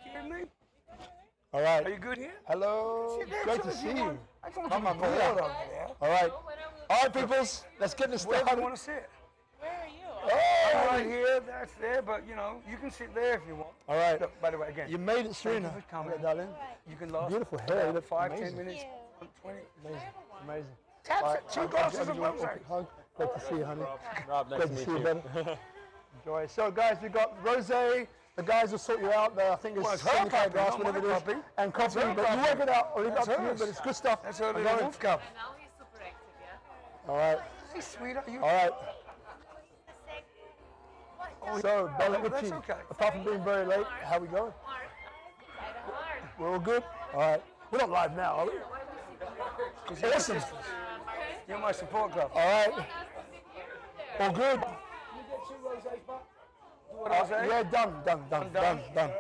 kidding me? All right. Are you good here? Hello. Great to see you. I just want you to board over there. All right. All right, peoples. Let's get this Where do started. you want to sit? Where are you? I'm right here, that's there, but you know, you can sit there if you want. All right. Look, by the way, again, You made it, Serena. for coming. Yeah, darling. you can last Beautiful hair. You about look 5, amazing. 10 minutes, 20. Amazing. Amazing. Tap All it, right. 2 glasses of I'll give you a rosé. quick hug. Great to see you, honey. Rob, nice Great to to meet see you, you. brother. Enjoy. So, guys, we've got rosé. The guys will sort you out. I think Well, it's it's her 75 puppy, glass, not whatever my it is. puppy. And coffee, her but you puppy. work it out. I'll leave it up That's to you, hers. but it's good stuff. That's her I'm little going- wolf cup. And now he's super active, yeah? All right. Hey, sweetheart, you. All right. Oh, So, Bella that's Itchy, okay. apart from being very late, how we going? We're all good? All right. We're not live now, are we? Because you're Awesome. You're my support club. All right. All good? Rosé? Yeah, done.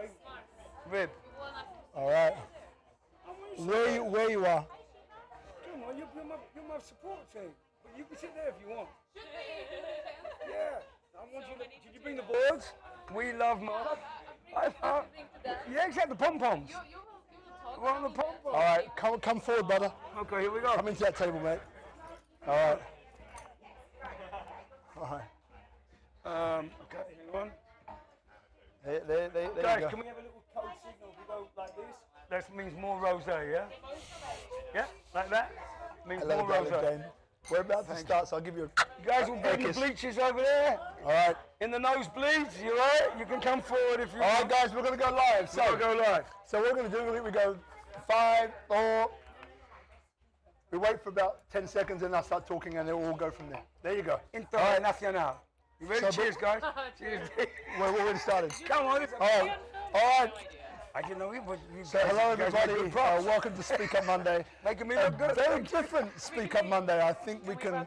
Rib. All right. Where you are? Come on, you're my support team. But you can sit there if you want. Yeah. I want you to, did you bring the boards? We love Mark. Yeah, except the pom-poms. We're on the pom-poms. All right. Come forward, brother. Okay, here we go. Come into that table, mate. All right. All right. Okay, hang on. There you Guys, go. can we have a little code signal if we go like this? That means more rosé, yeah? Yeah, like that? Means Hello, more darling rosé. Jane. We're about to start, so I'll give you a... You guys will be in the kiss. bleachers over there. All right. In the nosebleeds, you right? You can come forward if you All right, want. guys, we're going to go live. So go live. So what we're going to do, we go 5, 4, we wait for about 10 seconds and I start talking and then we'll all go from there. There you go. Internacional. You ready? So, Cheers, guys. Cheers. We're already started. Come on. All right. All right. I didn't know you, but you So guys, hello, you guys make everybody. good props. Welcome to SpeakuP Monday. Making me A look good. very different SpeakuP Monday. I think we can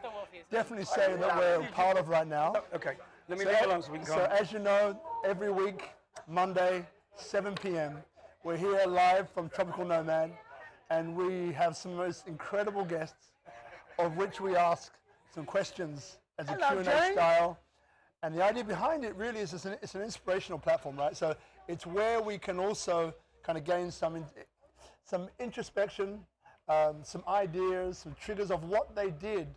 definitely say that we're a part of right now. Okay. Let me leave it alone so we can go. So as you know, every week, Monday, 7 p.m., we're here live from Tropical Nomad, and we have some most incredible guests, of which we ask some questions as a Hello, Q&A Jane. style. And the idea behind it really is it's an inspirational platform, right? So it's where we can also kind of gain some introspection, some ideas, some triggers of what they did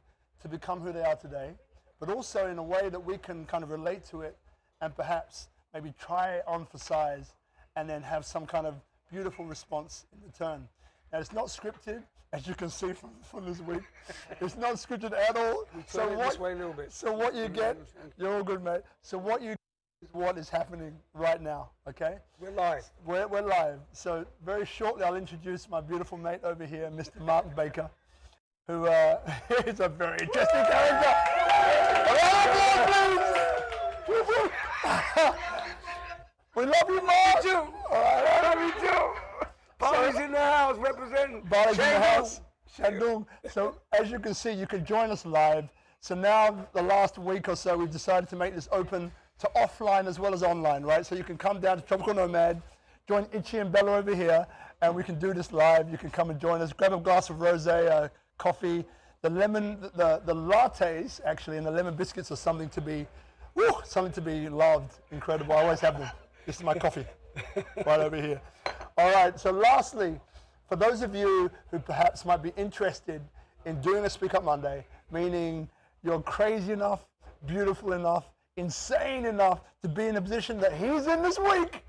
to become who they are today, but also in a way that we can kind of relate to it and perhaps maybe try on for size and then have some kind of beautiful response in return. Now, it's not scripted, as you can see from this week. It's not scripted at all. Turn it this way a little bit. So what you get, you're all good, mate. So what you get is what is happening right now, okay? We're live. We're live. So very shortly, I'll introduce my beautiful mate over here, Mr. Martin Baker, who is a very interesting character. We love you, Mark. too. All right, I love you too. Bali's in the house representing. Bali's in the Shandong. house. Shandong. So as you can see, you can join us live. So now, the last week or so, we've decided to make this open to offline as well as online, right? So you can come down to Tropical Nomad, join Itchy and Bella over here, and we can do this live. You can come and join us. Grab a glass of rosé, coffee. The lattes, actually, and the lemon biscuits are something to be loved. Incredible. I always have them. This is my coffee right over here. All right, so lastly, for those of you who perhaps might be interested in doing a SpeakuP Monday, meaning you're crazy enough, beautiful enough, insane enough to be in a position that he's in this week,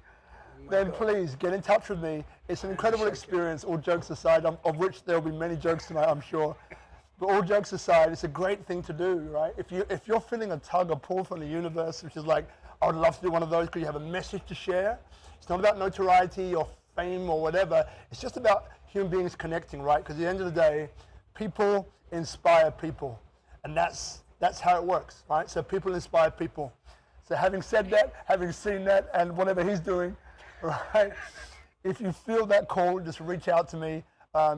then please get in touch with me. It's an incredible experience, all jokes aside, of which there will be many jokes tonight, I'm sure. But all jokes aside, it's a great thing to do, right? If you're feeling a tug or pull from the universe, which is like, I would love to do one of those because you have a message to share. It's not about notoriety or fame or whatever. It's just about human beings connecting, right? Because at the end of the day, people inspire people. And that's how it works, right? So people inspire people. So having said that, having seen that, and whatever he's doing, right? If you feel that call, just reach out to me.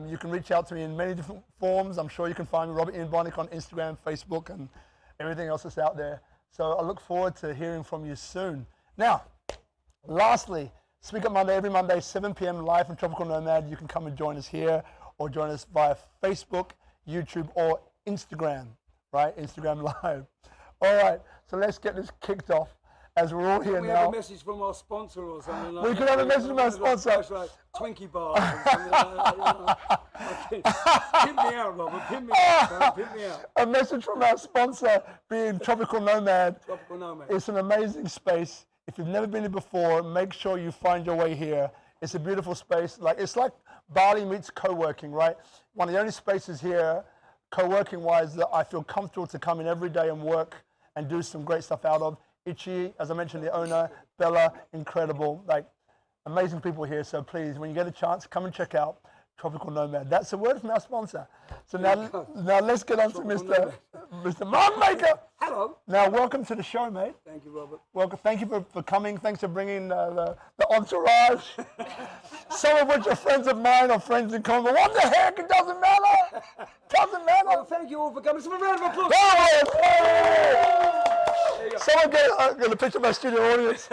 You can reach out to me in many different forms. I'm sure you can find me, Robert Ian Bonnick, on Instagram, Facebook, and everything else that's out there. So I look forward to hearing from you soon. Now, lastly, SpeakuP Monday, every Monday, 7 p.m. live from Tropical Nomad. You can come and join us here or join us via Facebook, YouTube, or Instagram, right? Instagram Live. All right, so let's get this kicked off. as we're all here we now. have a message from our sponsor or something like that. We could have a message from our sponsor. Like Twinkie bars and something like that. Pimp me out, Robert. Pimp me out, son. Pimp me out. A message from our sponsor being Tropical Nomad. Tropical Nomad. It's an amazing space. If you've never been here before, make sure you find your way here. It's a beautiful space. It's like Bali meets co-working, right? One of the only spaces here, co-working wise, that I feel comfortable to come in every day and work and do some great stuff out of. Ichi, as I mentioned, the owner, Bella, incredible, amazing people here. So please, when you get a chance, come and check out Tropical Nomad. That's a word from our sponsor. So now let's get on to Mr. Monmaker. Hello. Now, welcome to the show, mate. Thank you, Robert. Welcome. Thank you for coming. Thanks for bringing the entourage. Some of which are friends of mine or friends in common. What the heck? It doesn't matter. Doesn't matter. Well, thank you all for coming. Some round of applause. Someone get a picture of my studio audience.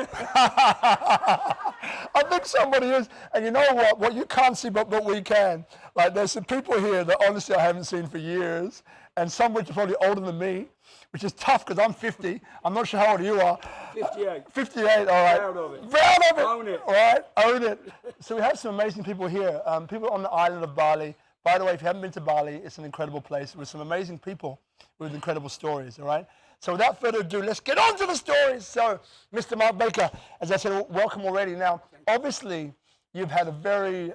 I think somebody is. And you know what? What you can't see, but we can. There's some people here that honestly I haven't seen for years. And some which are probably older than me, which is tough because I'm 50. I'm not sure how old you are. 58. 58, all right. Proud of it. Proud of it. Own it. All right, own it. So we have some amazing people here. People on the island of Bali. By the way, if you haven't been to Bali, it's an incredible place with some amazing people with incredible stories, all right? So without further ado, let's get on to the stories. So, Mr. Mark Baker, as I said, welcome already. Now, obviously, you've had a very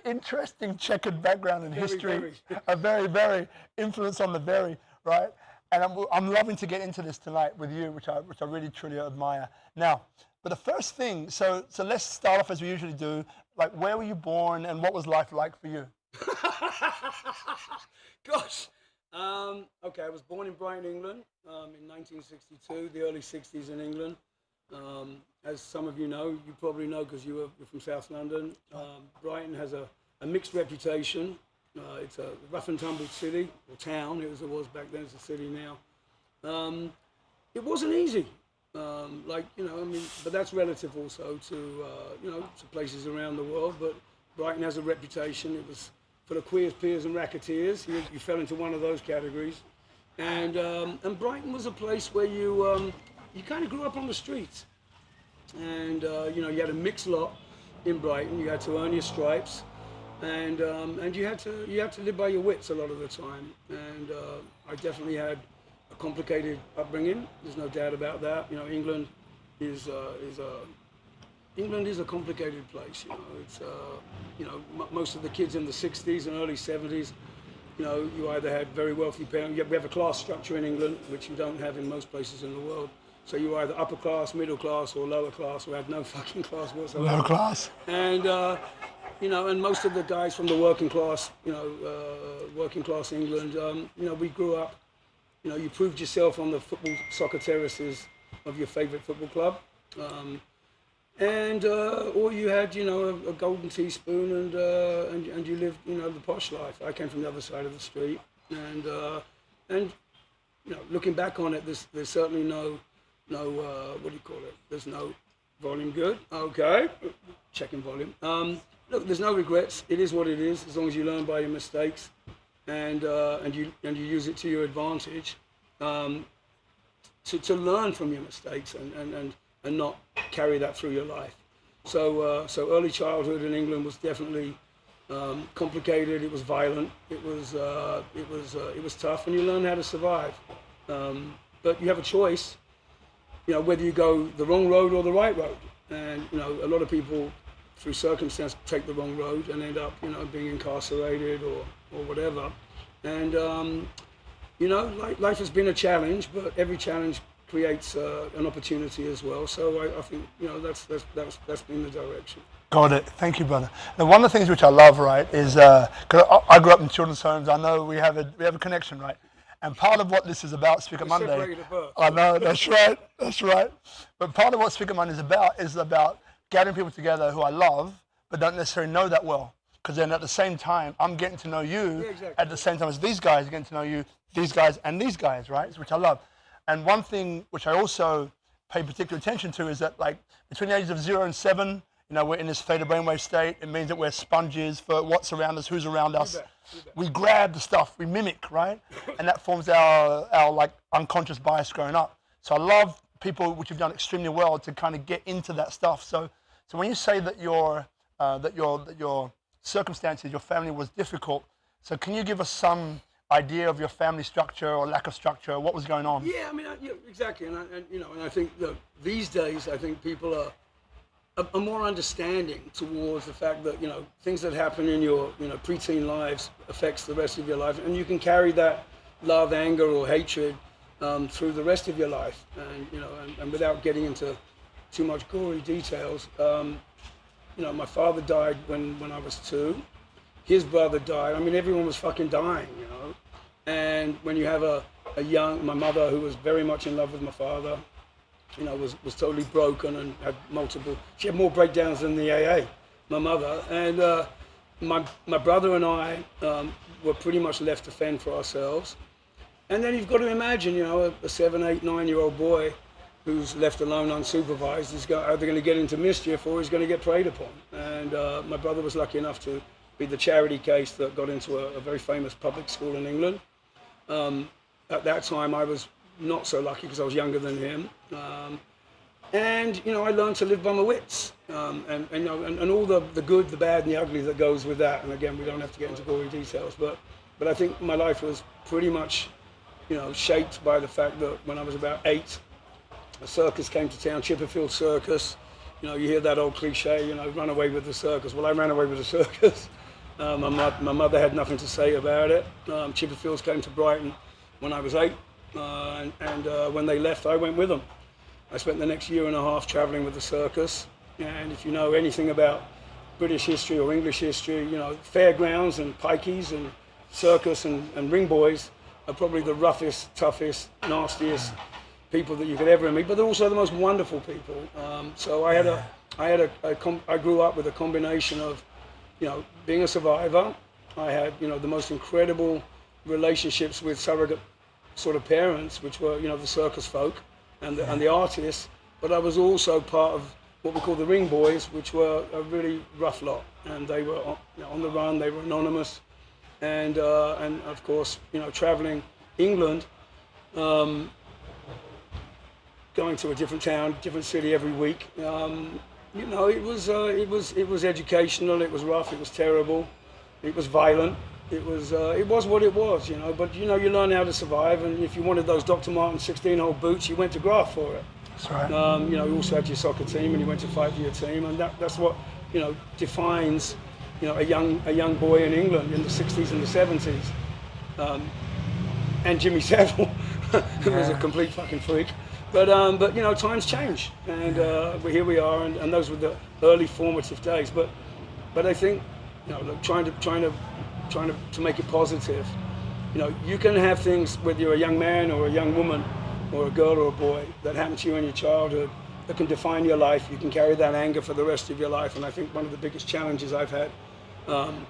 interesting checkered background in history. A very influence on the very, right? And I'm loving to get into this tonight with you, which I really truly admire. Now, but the first thing, so let's start off as we usually do. Where were you born, and what was life like for you? Gosh. Okay, I was born in Brighton, England, in 1962, the early 60s in England. As some of you know, you probably know because you're from South London, Brighton has a mixed reputation. It's a rough and tumble city, or town, it was back then, it's a city now. It wasn't easy, but that's relative also to, to places around the world, but Brighton has a reputation. It was for the queers, peers and racketeers. You fell into one of those categories. And Brighton was a place where you kind of grew up on the streets. And, you had a mixed lot in Brighton. You had to earn your stripes. And you had to live by your wits a lot of the time. And I definitely had a complicated upbringing. There's no doubt about that. England is a complicated place. It's most of the kids in the 60s and early 70s. You either had very wealthy parents. We have a class structure in England, which you don't have in most places in the world. So you were either upper class, middle class, or lower class, or had no fucking class whatsoever. Low class. And and most of the guys from the working class, working class England, we grew up, you proved yourself on the soccer terraces of your favorite football club. Or you had, a golden teaspoon and you lived, the posh life. I came from the other side of the street. And looking back on it, there's certainly no, what do you call it? There's no volume good. Okay, checking volume. Look, there's no regrets. It is what it is, as long as you learn by your mistakes and you use it to your advantage. To learn from your mistakes and not carry that through your life. So early childhood in England was definitely complicated. It was violent. It was tough, and you learn how to survive. But you have a choice, whether you go the wrong road or the right road. And a lot of people, through circumstance, take the wrong road and end up, being incarcerated or whatever. And life has been a challenge, but every challenge creates an opportunity as well. So I think that's been the direction. Got it. Thank you, brother. Now, one of the things which I love, right, is because I grew up in children's homes. I know we have a connection, right? And part of what this is about, SpeakuP Monday. I know, that's right. But part of what SpeakuP Monday is about gathering people together who I love, but don't necessarily know that well. Because then at the same time, I'm getting to know you at the same time as these guys are getting to know you, these guys and these guys, right? Which I love. And one thing which I also pay particular attention to is that, between the ages of 0 and 7, we're in this theta brainwave state. It means that we're sponges for what's around us, who's around us. You bet. We grab the stuff, we mimic, right? And that forms our unconscious bias growing up. So I love people which have done extremely well to kind of get into that stuff. So when you say that your circumstances, your family was difficult, so can you give us some idea of your family structure or lack of structure? What was going on? Yeah, I mean, exactly, and I think that these days, I think people are more understanding towards the fact that things that happen in your preteen lives affects the rest of your life, and you can carry that love, anger, or hatred through the rest of your life, and without getting into too much gory details. My father died when I was 2. His brother died. I mean, everyone was fucking dying, And when you have my mother who was very much in love with my father, was totally broken and had she had more breakdowns than the AA, my mother. And my brother and I were pretty much left to fend for ourselves. And then you've got to imagine, a 7, 8, 9-year-old boy who's left alone unsupervised is either going to get into mischief or he's going to get preyed upon. And my brother was lucky enough to be the charity case that got into a very famous public school in England. At that time, I was not so lucky because I was younger than him. And I learned to live by my wits, and all the good, the bad, and the ugly that goes with that. And again, we don't have to get into gory details, but I think my life was pretty much, shaped by the fact that when I was about 8, a circus came to town, Chipperfield Circus. You hear that old cliche, run away with the circus. Well, I ran away with the circus. My mother had nothing to say about it. Chipperfields came to Brighton when I was 8, and when they left, I went with them. I spent the next year and a half traveling with the circus, and if you know anything about British history or English history, fairgrounds and pikeys and circus and ring boys are probably the roughest, toughest, nastiest people that you could ever meet, but they're also the most wonderful people. So I grew up with a combination of, being a survivor. I had, the most incredible relationships with surrogate sort of parents, which were, the circus folk and the artists, but I was also part of what we call the ring boys, which were a really rough lot, and they were on the run, they were anonymous, and of course, traveling England, going to a different town, different city every week. It was educational. It was rough. It was terrible. It was violent. It was what it was, But you learn how to survive. And if you wanted those Dr. Martens 16-hole boots, you went to graft for it. That's right. You also had your soccer team, and you went to fight for your team, and that's what defines a young boy in England in the 60s and the 70s. And Jimmy Savile, who was a complete fucking freak. But times change, and here we are, and those were the early formative days. But I think, trying to make it positive. You can have things, whether you're a young man or a young woman, or a girl or a boy, that happen to you in your childhood, that can define your life. You can carry that anger for the rest of your life, and I think one of the biggest challenges I've had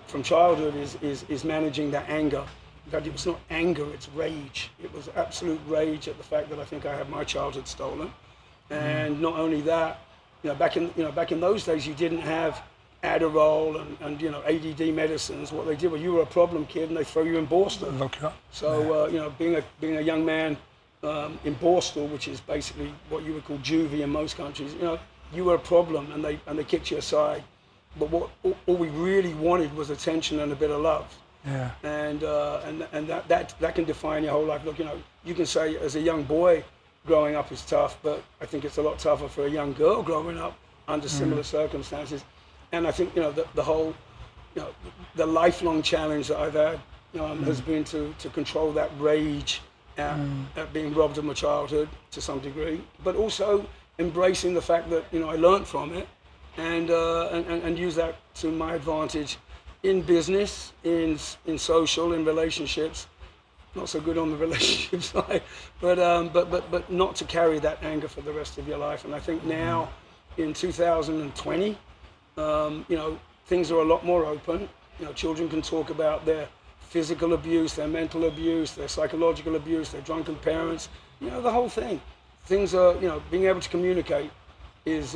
from childhood is managing that anger. In fact, it was not anger, it's rage. It was absolute rage at the fact that I think I had my childhood stolen. And not only that, back in those days, you didn't have Adderall and ADD medicines. What they did was, you were a problem kid and they throw you in Borstal. So being a young man in Borstal, which is basically what you would call juvie in most countries, you were a problem, and they kicked you aside. But all we really wanted was attention and a bit of love. Yeah. And that can define your whole life. Look, you can say as a young boy growing up is tough, but I think it's a lot tougher for a young girl growing up under similar circumstances. And I think the whole the lifelong challenge that I've had has been to control that rage at being robbed of my childhood to some degree, but also embracing the fact that I learned from it and use that to my advantage. In business, in social, in relationships, not so good on the relationship side, but not to carry that anger for the rest of your life. And I think now, in 2020, things are a lot more open. Children can talk about their physical abuse, their mental abuse, their psychological abuse, their drunken parents, the whole thing. Things are, being able to communicate is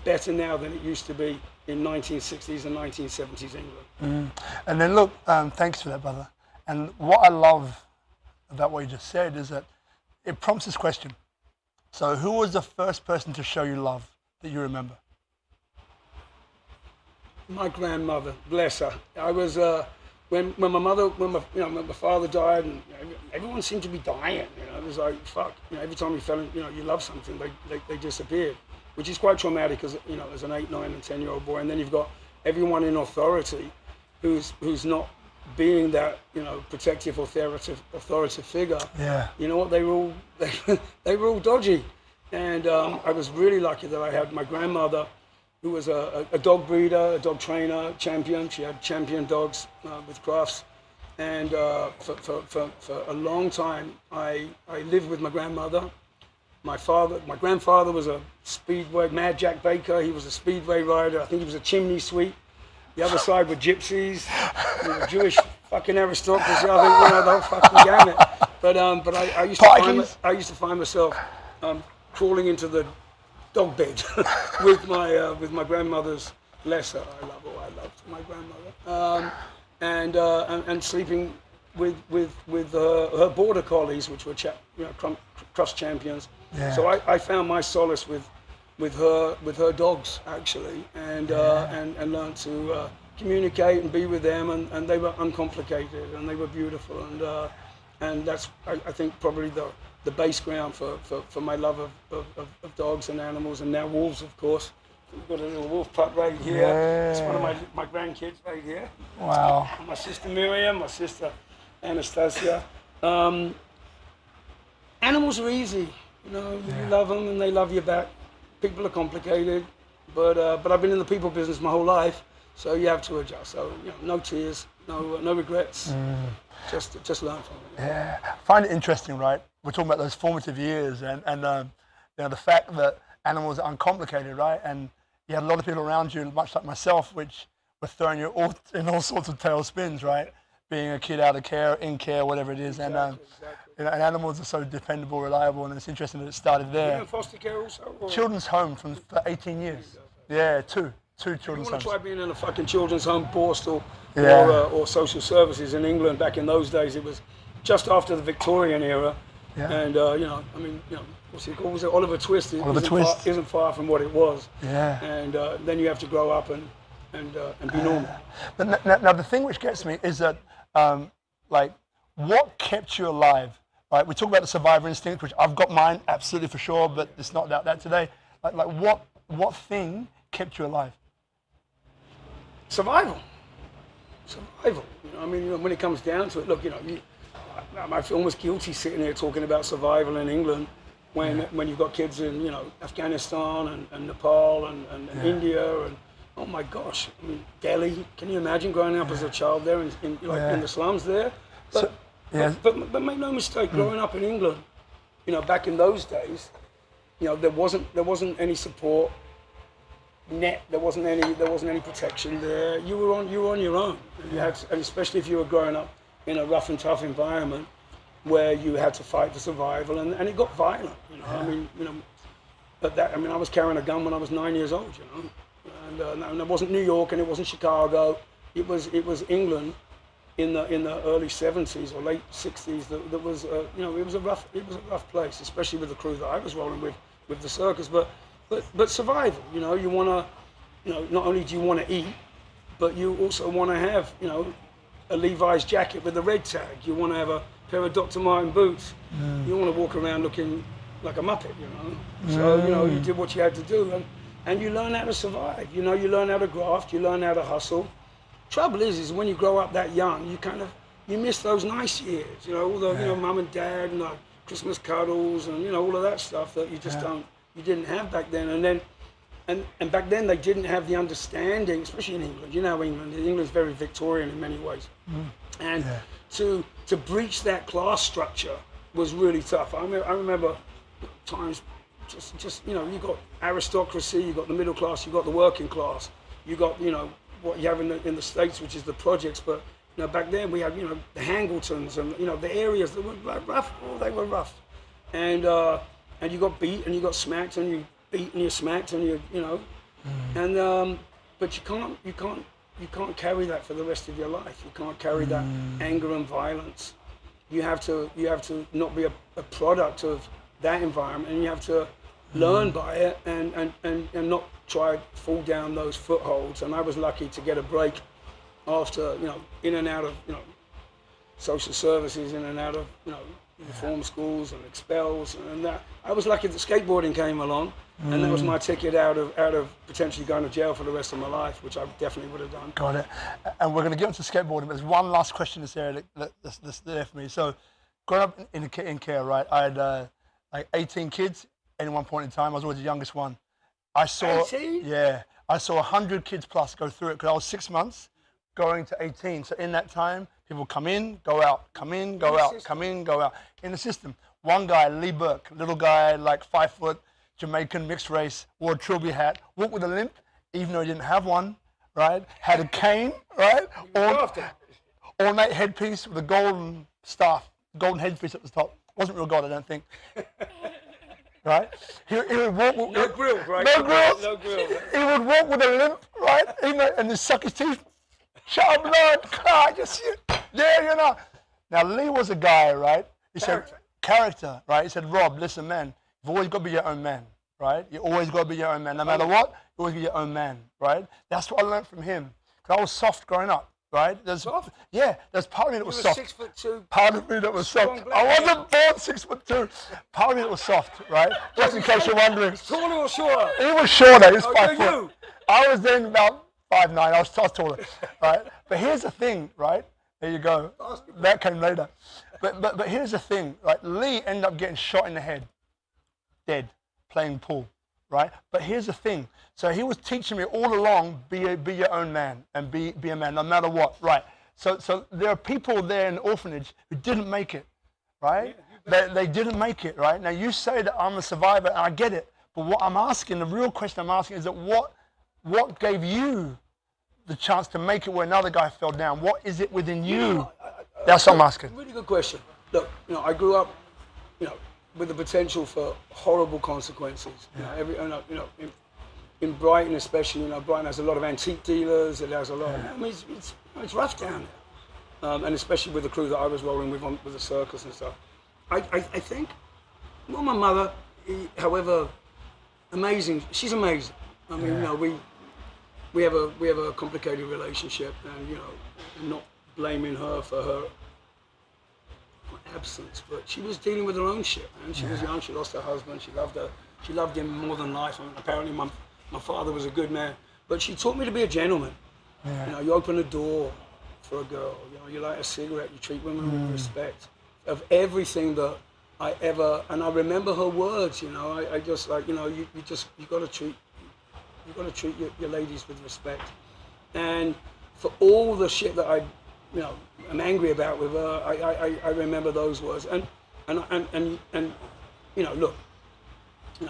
better now than it used to be in 1960s and 1970s England. And then look, thanks for that, brother. And what I love about what you just said is that it prompts this question. So who was the first person to show you love that you remember? My grandmother, bless her. I was when my father died, and everyone seemed to be dying. It was like fuck. Every time you fell, you love something, they disappeared, which is quite traumatic as as an 8, 9, and 10-year-old boy. And then you've got everyone in authority, who's not being that protective, authoritative figure. Yeah. You know what? They were all dodgy, and I was really lucky that I had my grandmother, who was a dog breeder, a dog trainer, champion. She had champion dogs with Crufts. And for a long time, I lived with my grandmother. My grandfather was a speedway, Mad Jack Baker. He was a speedway rider. I think he was a chimney sweep. The other side were gypsies, Jewish fucking aristocracy. I think, the whole fucking gamut. But I used to find myself crawling into the dog bed with my grandmother's, bless her, I loved my grandmother, and sleeping with her border collies, which were cross champions. Yeah. So I found my solace with her dogs actually, and learned to communicate and be with them, and they were uncomplicated and they were beautiful, and that's I think probably the base ground for my love of dogs and animals, and now wolves, of course. We've got a little wolf pup right here. Yeah. It's one of my grandkids right here. Wow. And my sister Miriam, my sister Anastasia. Animals are easy. You love them and they love you back. People are complicated, but I've been in the people business my whole life, so you have to adjust. So no tears, no regrets. Just learn from it. Yeah, I find it interesting, right? We're talking about those formative years, and the fact that animals are uncomplicated, right? And you had a lot of people around you, much like myself, which were throwing you in all sorts of tailspins, right? Being a kid out of care, in care, whatever it is, exactly. And animals are so dependable, reliable, and it's interesting that it started there. Were you in foster care also? Or? Children's home for 18 years. Yeah, two children's homes. You want to try being in a fucking children's home, Borstal, or social services in England back in those days. It was just after the Victorian era, and what's it called? Was it Oliver Twist? Isn't far from what it was. Yeah. And then you have to grow up and be normal. But now the thing which gets me is that what kept you alive? Right, we talk about the survivor instinct, which I've got mine absolutely for sure, but it's not about that today. Like what thing kept you alive? Survival. When it comes down to it, look, I feel almost guilty sitting here talking about survival in England when you've got kids in Afghanistan and Nepal and India and oh my gosh, Delhi. Can you imagine growing up as a child there in the slums there? But make no mistake, growing up in England, back in those days, there wasn't any support net. There wasn't any protection there. You were on your own. And especially if you were growing up in a rough and tough environment where you had to fight for survival, and it got violent. I was carrying a gun when I was 9 years old. And it wasn't New York and it wasn't Chicago. It was England. In the early 70s or late 60s, that was it was a rough place, especially with the crew that I was rolling with the Circus. But survival, you want to, not only do you want to eat, but you also want to have a Levi's jacket with a red tag. You want to have a pair of Dr. Martin boots. You want to walk around looking like a muppet, So you did what you had to do, and you learn how to survive. You learn how to graft. You learn how to hustle. Trouble is when you grow up that young, you miss those nice years, all the mum and dad and the Christmas cuddles and all of that stuff that you just you didn't have back then. And back then they didn't have the understanding, especially in England. England's very Victorian in many ways, and to breach that class structure was really tough. I remember times just you got aristocracy, you got the middle class, you got the working class, you got what you have in the States, which is the projects, but back then we had the Hangletons and the areas that were rough. Oh, they were rough, and you got beat and you got smacked and you beat and you smacked and but you can't carry that for the rest of your life. You can't carry that anger and violence. You have to not be a product of that environment, and you have to learn by it and not try to fall down those footholds. And I was lucky to get a break after, in and out of, social services, in and out of, reform schools and expels and that. I was lucky that skateboarding came along, and that was my ticket out of potentially going to jail for the rest of my life, which I definitely would have done. Got it. And we're going to get into skateboarding, but there's one last question that's there for me. So, growing up in care, right? I had like 18 kids at one point in time. I was always the youngest one. I saw 18? Yeah, I saw 100 kids plus go through it because I was 6 months going to 18. So in that time, people come in, go out, come in, go out, come in, go out. In the system, one guy, Lee Burke, little guy, like 5 foot, Jamaican mixed race, wore a trilby hat, walked with a limp, even though he didn't have one, right? Had a cane, right? Ornate headpiece with a golden staff, golden headpiece at the top. Wasn't real gold, I don't think. Right? He would walk with, No grills, right? No grills. No grills. He would walk with a limp, right? And he'd suck his teeth. Shut up, Lord. I just see it. There. Now, Lee was a guy, right? He said, character, right? He said, Rob, listen, man, you've always got to be your own man, right? You always got to be your own man. No matter what, you always be your own man, right? That's what I learned from him. Because I was soft growing up, right? Soft? Yeah, there's part of me that was soft. 6'2". Part of me that was soft. I wasn't born 6'2". Part of me that was soft, right? Just in case you're wondering. Taller or shorter? He was shorter. He was 5 foot. You? I was then about 5'9". I was taller, right? But here's the thing, right? There you go. That came later. But here's the thing, right? Lee ended up getting shot in the head, dead, playing pool, right? But here's the thing. So he was teaching me all along, be your own man and be a man, no matter what, right? So there are people there in the orphanage who didn't make it, right? They didn't make it, right? Now you say that I'm a survivor, and I get it. But what I'm asking, the real question I'm asking is that what gave you the chance to make it where another guy fell down? What is it within you? That's what I'm asking. Really good question. Look, I grew up, with the potential for horrible consequences. In Brighton especially, Brighton has a lot of antique dealers. It has a lot. It's rough down there, and especially with the crew that I was rolling with with the Circus and stuff. I think, my mother, however amazing, she's amazing. I mean, we have a complicated relationship, and I'm not blaming her for her absence, but she was dealing with her own shit, man. She was young, she lost her husband, she loved him more than life. I mean, apparently my father was a good man, but she taught me to be a gentleman. You open a door for a girl, you light a cigarette, you treat women with respect. Of everything that I ever, and I remember her words, I just like, you got to treat your ladies with respect. And for all the shit that I'm angry about with her, I remember those words. And look,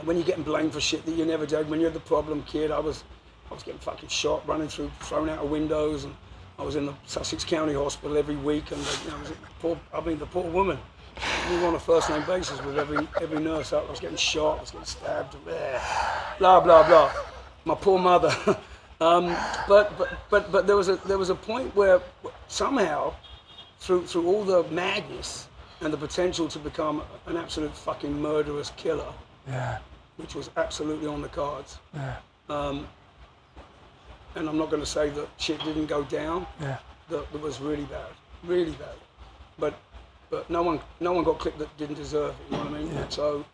when you're getting blamed for shit that you never did, when you're the problem kid, I was getting fucking shot, running through, thrown out of windows, and I was in the Sussex County Hospital every week, and the poor woman. We were on a first name basis with every nurse out. I was getting shot, I was getting stabbed, blah blah blah. My poor mother. But there was a point where somehow, through all the madness and the potential to become an absolute fucking murderous killer, which was absolutely on the cards. And I'm not going to say that shit didn't go down. That was really bad. But no one got clipped that didn't deserve it. You know what I mean? So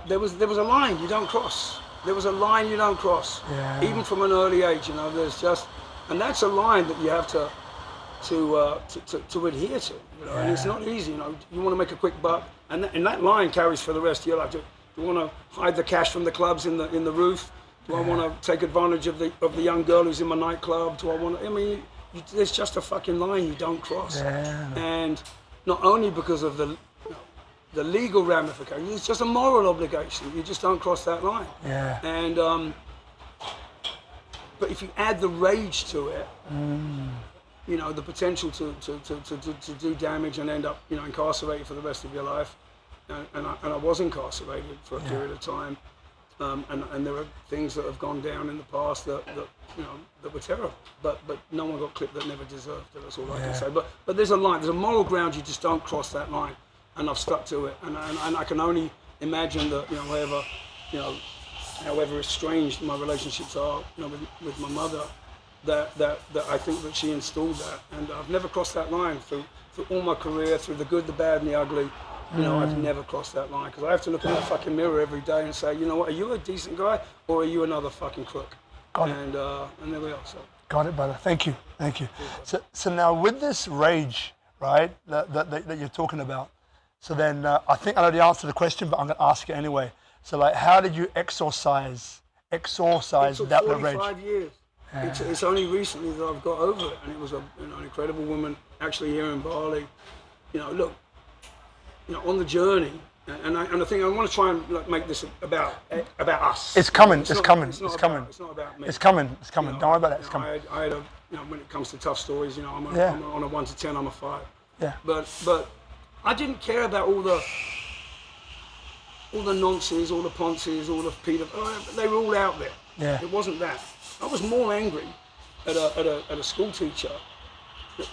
there was a line you don't cross. There was a line you don't cross, even from an early age. There's just, and that's a line that you have to adhere to. And it's not easy. You want to make a quick buck, and that line carries for the rest of your life. Do you want to hide the cash from the clubs in the roof? Do I want to take advantage of the young girl who's in my nightclub? Do I want to? I mean, there's just a fucking line you don't cross, and not only because of the legal ramifications, it's just a moral obligation. You just don't cross that line. And but if you add the rage to it, the potential to do damage and end up incarcerated for the rest of your life, and I was incarcerated for a period of time, and there are things that have gone down in the past that were terrible, but no one got clipped that never deserved it. That's all I can say. But there's a line, there's a moral ground. You just don't cross that line. And I've stuck to it, and I can only imagine that, however estranged my relationships are, with my mother, that I think that she installed that, and I've never crossed that line through all my career, through the good, the bad, and the ugly. I've never crossed that line, because I have to look in that fucking mirror every day and say, you know what, are you a decent guy or are you another fucking crook? And there we are. So. Got it, brother. Thank you. So now with this rage, right, that you're talking about, so then I think I know the answer to the question, but I'm going to ask it anyway. So like, how did you exorcise It took that 45 rage? years. It's only recently that I've got over it, and it was an incredible woman actually here in Bali. Look, on the journey, and I think I want to try and make this about us. It's coming. It's It's not coming. about me. It's coming. Don't worry about it. It's coming. I had a, when it comes to tough stories, I'm on a 1 to 10, I'm a 5. Yeah. But I didn't care about all the nonsense, all the ponces, all the Peter. They were all out there. Yeah. It wasn't that. I was more angry at a school teacher,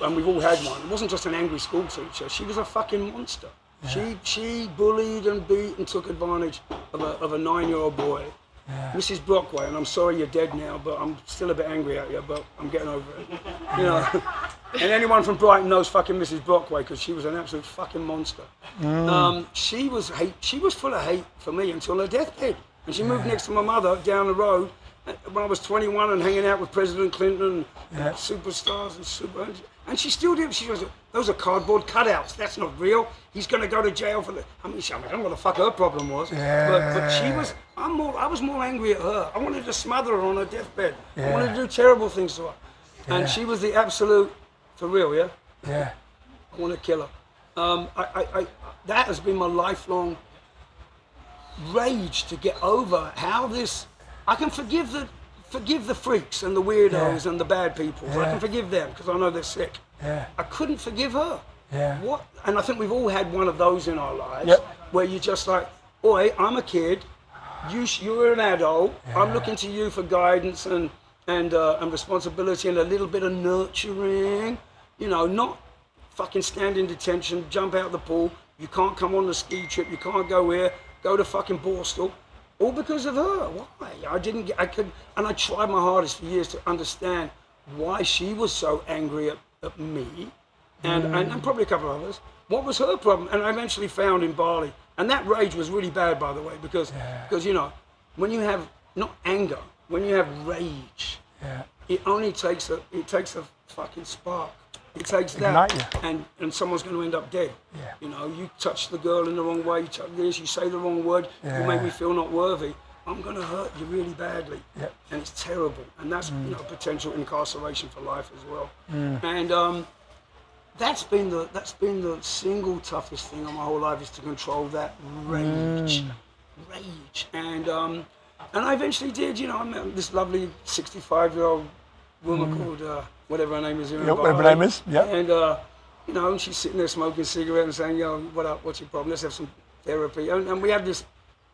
and we've all had one. It wasn't just an angry school teacher. She was a fucking monster. Yeah. She bullied and beat and took advantage of a 9-year-old boy. Yeah. Mrs. Brockway, and I'm sorry you're dead now, but I'm still a bit angry at you, but I'm getting over it. And anyone from Brighton knows fucking Mrs. Brockway, because she was an absolute fucking monster. She was full of hate for me until her deathbed. And she moved next to my mother down the road when I was 21 and hanging out with President Clinton and superstars and she still did. She goes, those are cardboard cutouts. That's not real. He's going to go to jail for the. I don't know what the fuck her problem was. Yeah. But she was. I was more angry at her. I wanted to smother her on her deathbed. I wanted to do terrible things to her. And she was the absolute, for real, yeah. Yeah. I want to kill her. That has been my lifelong rage to get over how this. I can forgive the freaks and the weirdos and the bad people. I can forgive them because I know they're sick. Yeah. I couldn't forgive her. Yeah. What? And I think we've all had one of those in our lives where you're just like, oi, I'm a kid. You're an adult. Yeah. I'm looking to you for guidance and responsibility and a little bit of nurturing. Not fucking stand in detention, jump out the pool. You can't come on the ski trip. You can't go here. Go to fucking Borstal. All because of her. Why? And I tried my hardest for years to understand why she was so angry at me and probably a couple of others. What was her problem? And I eventually found in Bali, and that rage was really bad, by the way, because when you have not anger, when you have rage, it only takes a fucking spark. It takes that, and someone's going to end up dead. Yeah. You touch the girl in the wrong way, you touch this, you say the wrong word, you make me feel not worthy. I'm going to hurt you really badly, and it's terrible. And that's potential incarceration for life as well. And that's been the single toughest thing on my whole life, is to control that rage. And I eventually did. I met this lovely 65-year-old woman called whatever her name is. Whatever her name is. Yeah. And and she's sitting there smoking a cigarette and saying, what up? What's your problem? Let's have some therapy. And we had this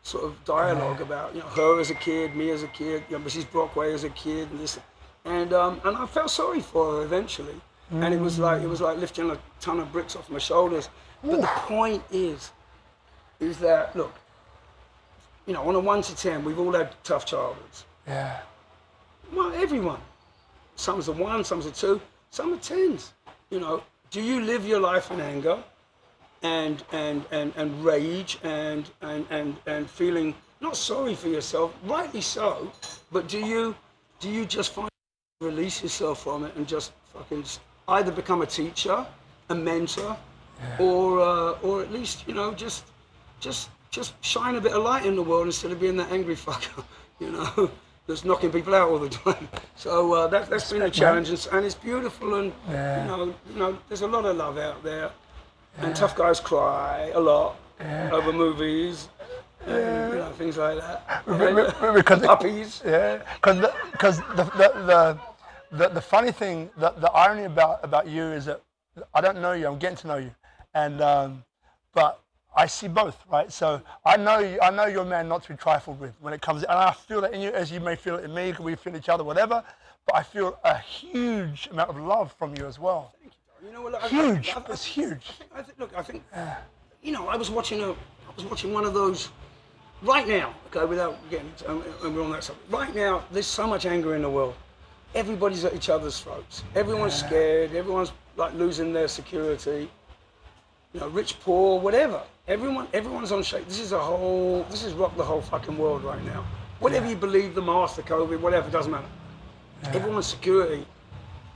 sort of dialogue about her as a kid, me as a kid, Mrs. Brockway as a kid, and this, and I felt sorry for her eventually. And it was like lifting a ton of bricks off my shoulders. But the point is that, look, on a 1 to 10, we've all had tough childhoods. Yeah. Well, everyone. Some's a 1, some's a 2, some are 10s. Do you live your life in anger and rage and feeling not sorry for yourself, rightly so, but do you just find release yourself from it and just fucking either become a teacher, a mentor, or at least just shine a bit of light in the world instead of being that angry fucker, that's knocking people out all the time. So that's been a challenge, and it's beautiful, and there's a lot of love out there, and tough guys cry a lot over movies, and, things like that. Because puppies. Because the funny thing, the irony about you is that I don't know you. I'm getting to know you, and but I see both, right? So I know you're a man not to be trifled with when it comes, and I feel that in you, as you may feel it in me, we feel each other, whatever. But I feel a huge amount of love from you as well. Thank you. Huge. It's huge. I think I was watching one of those right now, okay, without getting, and we're on that subject. Right now, there's so much anger in the world. Everybody's at each other's throats. Everyone's scared. Everyone's like losing their security. You know, rich, poor, whatever. Everyone's on shake. This is rocked the whole fucking world right now. Whatever you believe, the mask, the COVID, whatever, it doesn't matter. Everyone's security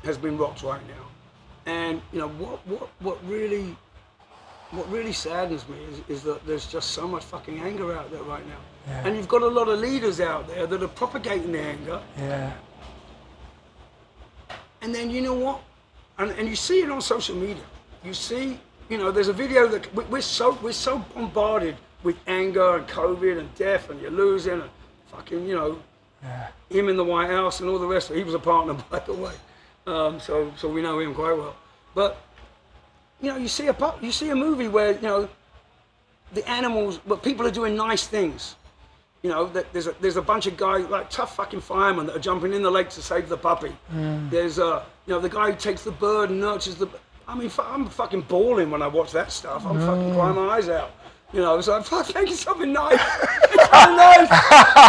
has been rocked right now. And you know what really saddens me is that there's just so much fucking anger out there right now. And you've got a lot of leaders out there that are propagating the anger. And then you know what? And you see it on social media. You see, you know, there's a video that we're so bombarded with anger and COVID and death and you're losing and fucking, you know, him in the White House and all the rest of it. He was a partner, by the way. So we know him quite well. But you know, you see a movie where, you know, the animals, but people are doing nice things. You know, there's a bunch of guys, like tough fucking firemen that are jumping in the lake to save the puppy. There's, you know, the guy who takes the bird and nurtures the, I mean, I'm fucking bawling when I watch that stuff. I'm fucking crying my eyes out. You know, so I'm fucking making something nice. It's kind of nice.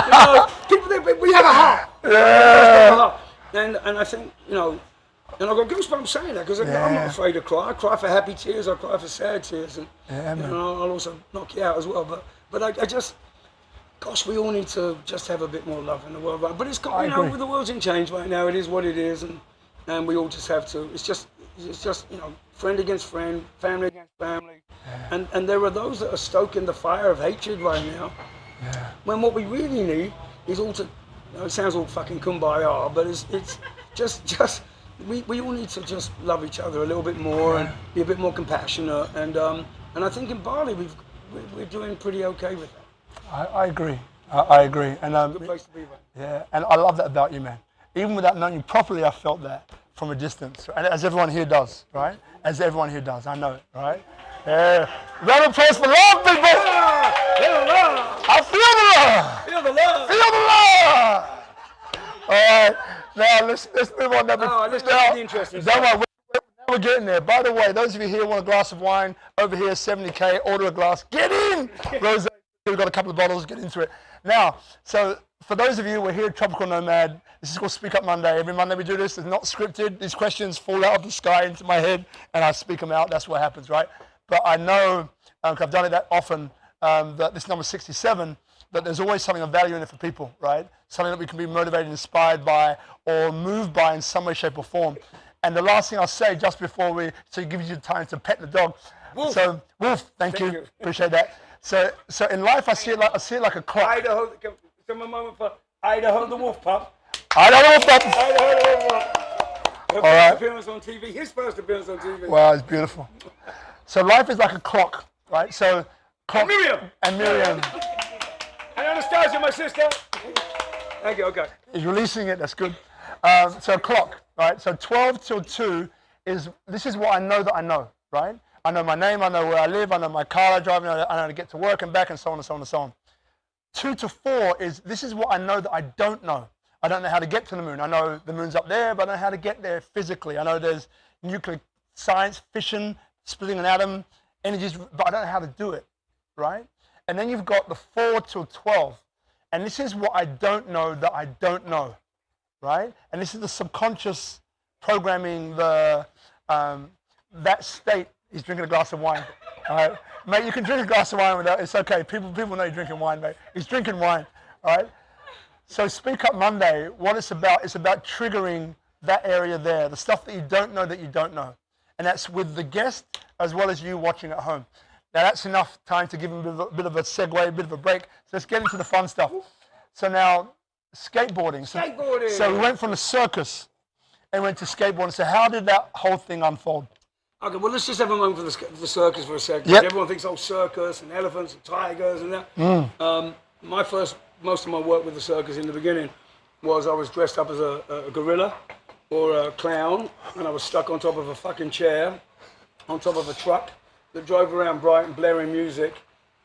You know, people, we have a heart. And I think, you know, and I've got goosebumps saying that because I'm not afraid to cry. I cry for happy tears, I cry for sad tears, and you know, I'll also knock you out as well. But I just, gosh, we all need to just have a bit more love in the world, right? But it's got, you know, the world's in change right now. It is what it is, and we all just have to. It's just you know, friend against friend, family against family, and there are those that are stoking the fire of hatred right now. When what we really need is all to, you know, it sounds all fucking kumbaya, but it's just. We all need to just love each other a little bit more and be a bit more compassionate, and I think in Bali we're doing pretty okay with that. I agree. I agree. And Good place to be, man. Yeah, and I love that about you, man. Even without knowing you properly, I felt that from a distance, and as everyone here does, right? As everyone here does, I know it, right? Yeah. Round of applause for love, people. Feel the love. I feel the love. Feel the love. Feel the love. All right. Now let's move on. Let's get the interesting stuff. Don't worry, we're getting there. By the way, those of you here want a glass of wine, over here 70K, order a glass. Get in! Rose, we've got a couple of bottles, get into it. Now, so for those of you who are here at Tropical Nomad, this is called SpeakuP Monday. Every Monday we do this. It's not scripted. These questions fall out of the sky into my head and I speak them out. That's what happens, right? But I know, because I've done it that often, that this number 67, that there's always something of value in it for people, right? Something that we can be motivated, inspired by, or moved by in some way, shape, or form. And the last thing I'll say just before so it gives you time to pet the dog. Wolf. So, Wolf, thank you. Appreciate that. So in life, I see it like a clock. Idaho, give me a moment for Idaho the wolf pup. Idaho the wolf pup. Idaho the wolf pup. Her first appearance on TV. His first appearance on TV. Wow, it's beautiful. So life is like a clock, right? So clock. And Miriam. And Anastasia, my sister. Thank you, okay. He's releasing it, that's good. So clock, right? So 12 till 2 this is what I know that I know, right? I know my name, I know where I live, I know my car I drive, I know how to get to work and back and so on and so on and so on. 2 to 4 this is what I know that I don't know. I don't know how to get to the moon. I know the moon's up there, but I don't know how to get there physically. I know there's nuclear science, fission, splitting an atom, energies, but I don't know how to do it, right? And then you've got the 4 till 12. And this is what I don't know that I don't know, right? And this is the subconscious programming, that state. He's drinking a glass of wine, all right? Mate, you can drink a glass of wine without, it's okay. People know you're drinking wine, mate. He's drinking wine, all right? So SpeakuP Monday, what it's about triggering that area there, the stuff that you don't know that you don't know. And that's with the guest as well as you watching at home. Now that's enough time to give him a bit of a segue, a bit of a break. So let's get into the fun stuff. So now, skateboarding. So we went from the circus and went to skateboarding. So how did that whole thing unfold? Okay, well let's just have a moment for the circus for a second. Yep. Everyone thinks, circus and elephants and tigers and that. Most of my work with the circus in the beginning was I was dressed up as a gorilla or a clown, and I was stuck on top of a fucking chair, on top of a truck that drove around Brighton blaring music,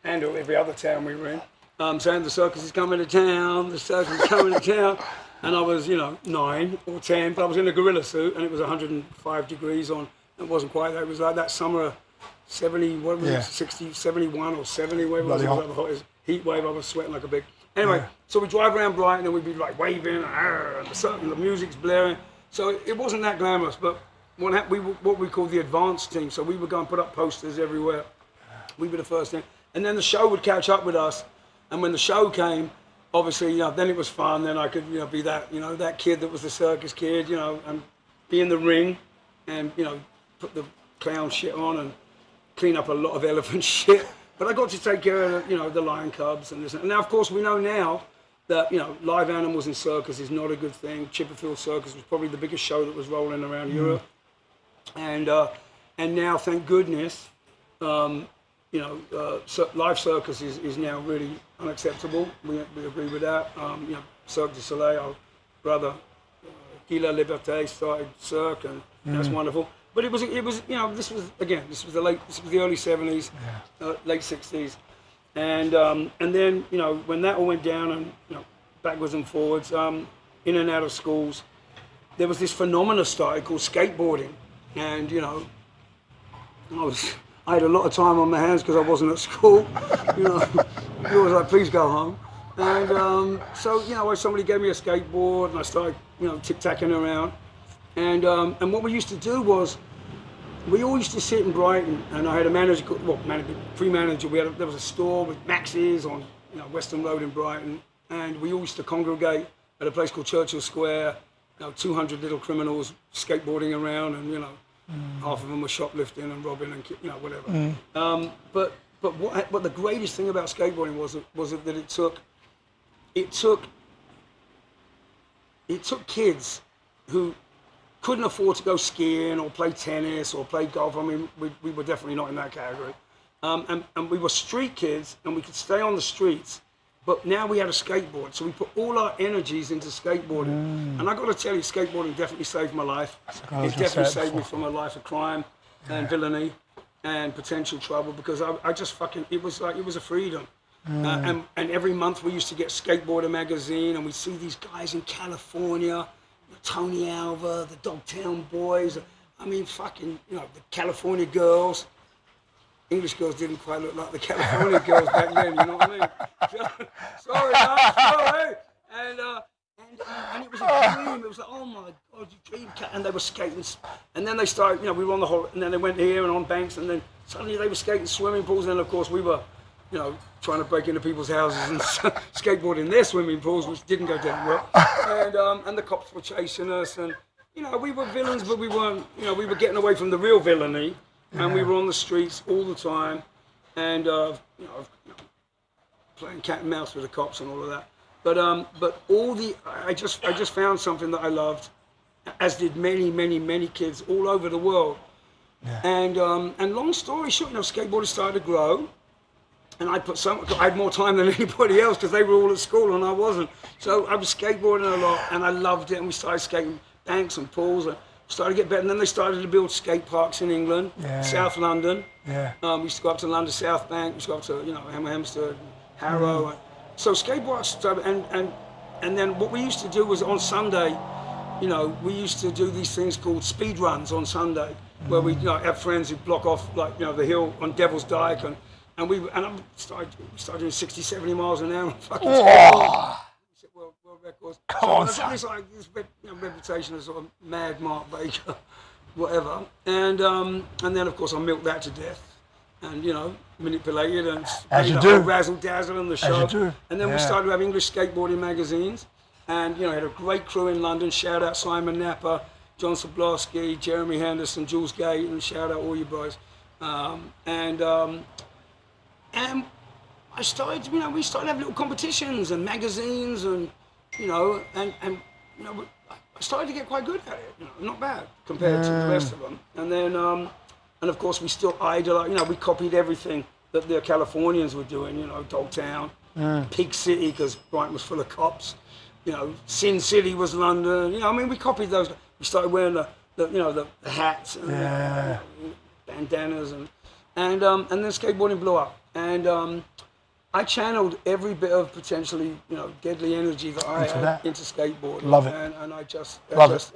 and every other town we were in, saying the circus is coming to town, the circus is coming to town. And I was, 9 or 10, but I was in a gorilla suit, and it was 105 degrees on. It wasn't quite that. It was like that summer, 70, what was it, 60, 71 or 70, whatever it was. It was like the hottest. heat wave. I was sweating like a big. Anyway, so we drive around Brighton and we'd be like waving, and the music's blaring. So it wasn't that glamorous, but what we call the advanced team. So we would go and put up posters everywhere. We were the first thing. And then the show would catch up with us. And when the show came, obviously, then it was fun. Then I could, be that, that kid that was the circus kid, and be in the ring and, put the clown shit on and clean up a lot of elephant shit. But I got to take care of, the lion cubs and this. And now, of course, we know now that, live animals in circus is not a good thing. Chipperfield Circus was probably the biggest show that was rolling around Europe. And now, thank goodness, live circus is now really unacceptable. We agree with that. Cirque du Soleil, our brother, Guy La Liberté started Cirque, and that's wonderful. But it was this was the early 70s, late 60s, and then when that all went down and backwards and forwards, in and out of schools, there was this phenomenon started called skateboarding, and I had a lot of time on my hands because I wasn't at school. You was like, please go home. And so somebody gave me a skateboard and I started tic-tacking around. And what we used to do was, we all used to sit in Brighton, and I had a manager, pre-manager. There was a store with Max's on Western Road in Brighton, and we all used to congregate at a place called Churchill Square. 200 little criminals skateboarding around, and half of them were shoplifting and robbing and whatever. But what the greatest thing about skateboarding was that it took kids who couldn't afford to go skiing or play tennis or play golf. I mean, we were definitely not in that category. And we were street kids, and we could stay on the streets, but now we had a skateboard. So we put all our energies into skateboarding. And I got to tell you, skateboarding definitely saved my life. It definitely saved me from a life of crime and villainy and potential trouble, because I just it was a freedom. And every month we used to get Skateboarder magazine, and we'd see these guys in California, Tony Alva, the Dogtown Boys, I mean, the California girls. English girls didn't quite look like the California girls back then, you know what I mean? Sorry, sorry. And it was a dream. It was like, oh my God, you dream. And they were skating. And then they started, we were on the whole, and then they went here and on banks, and then suddenly they were skating swimming pools. And then, of course, we were, trying to break into people's houses and skateboard in their swimming pools, which didn't go down well. And the cops were chasing us, and we were villains, but we weren't. We were getting away from the real villainy, and we were on the streets all the time, and playing cat and mouse with the cops and all of that. But I just found something that I loved, as did many kids all over the world. Yeah. And long story short, skateboarders started to grow. And I had more time than anybody else because they were all at school and I wasn't. So I was skateboarding a lot and I loved it. And we started skating banks and pools and started to get better. And then they started to build skate parks in England, South London. Yeah. We used to go up to London South Bank. We used to go up to Hampstead, Harrow. So skateboards started, and then what we used to do was on Sunday, we used to do these things called speed runs on Sunday, where we have friends who block off the hill on Devil's Dyke, and we started doing 60, 70 miles an hour. Fucking world records. Come on, so this reputation as sort of mad Mark Baker, whatever. And then of course I milked that to death, and manipulated and as you do, razzle dazzle in the show. As you do. And then we started to have English skateboarding magazines, and had a great crew in London. Shout out Simon Napper, John Soblowski, Jeremy Henderson, Jules Gate, and shout out all you boys. And I started, we started having little competitions and magazines, and I started to get quite good at it. Not bad compared to the rest of them. And then, and of course, we still idolized. We copied everything that the Californians were doing. Dogtown, Pig City, because Brighton was full of cops. Sin City was London. We copied those. We started wearing the hats and bandanas, and then skateboarding blew up. And I channeled every bit of potentially, deadly energy that I had into skateboarding. Love it. And I just love it.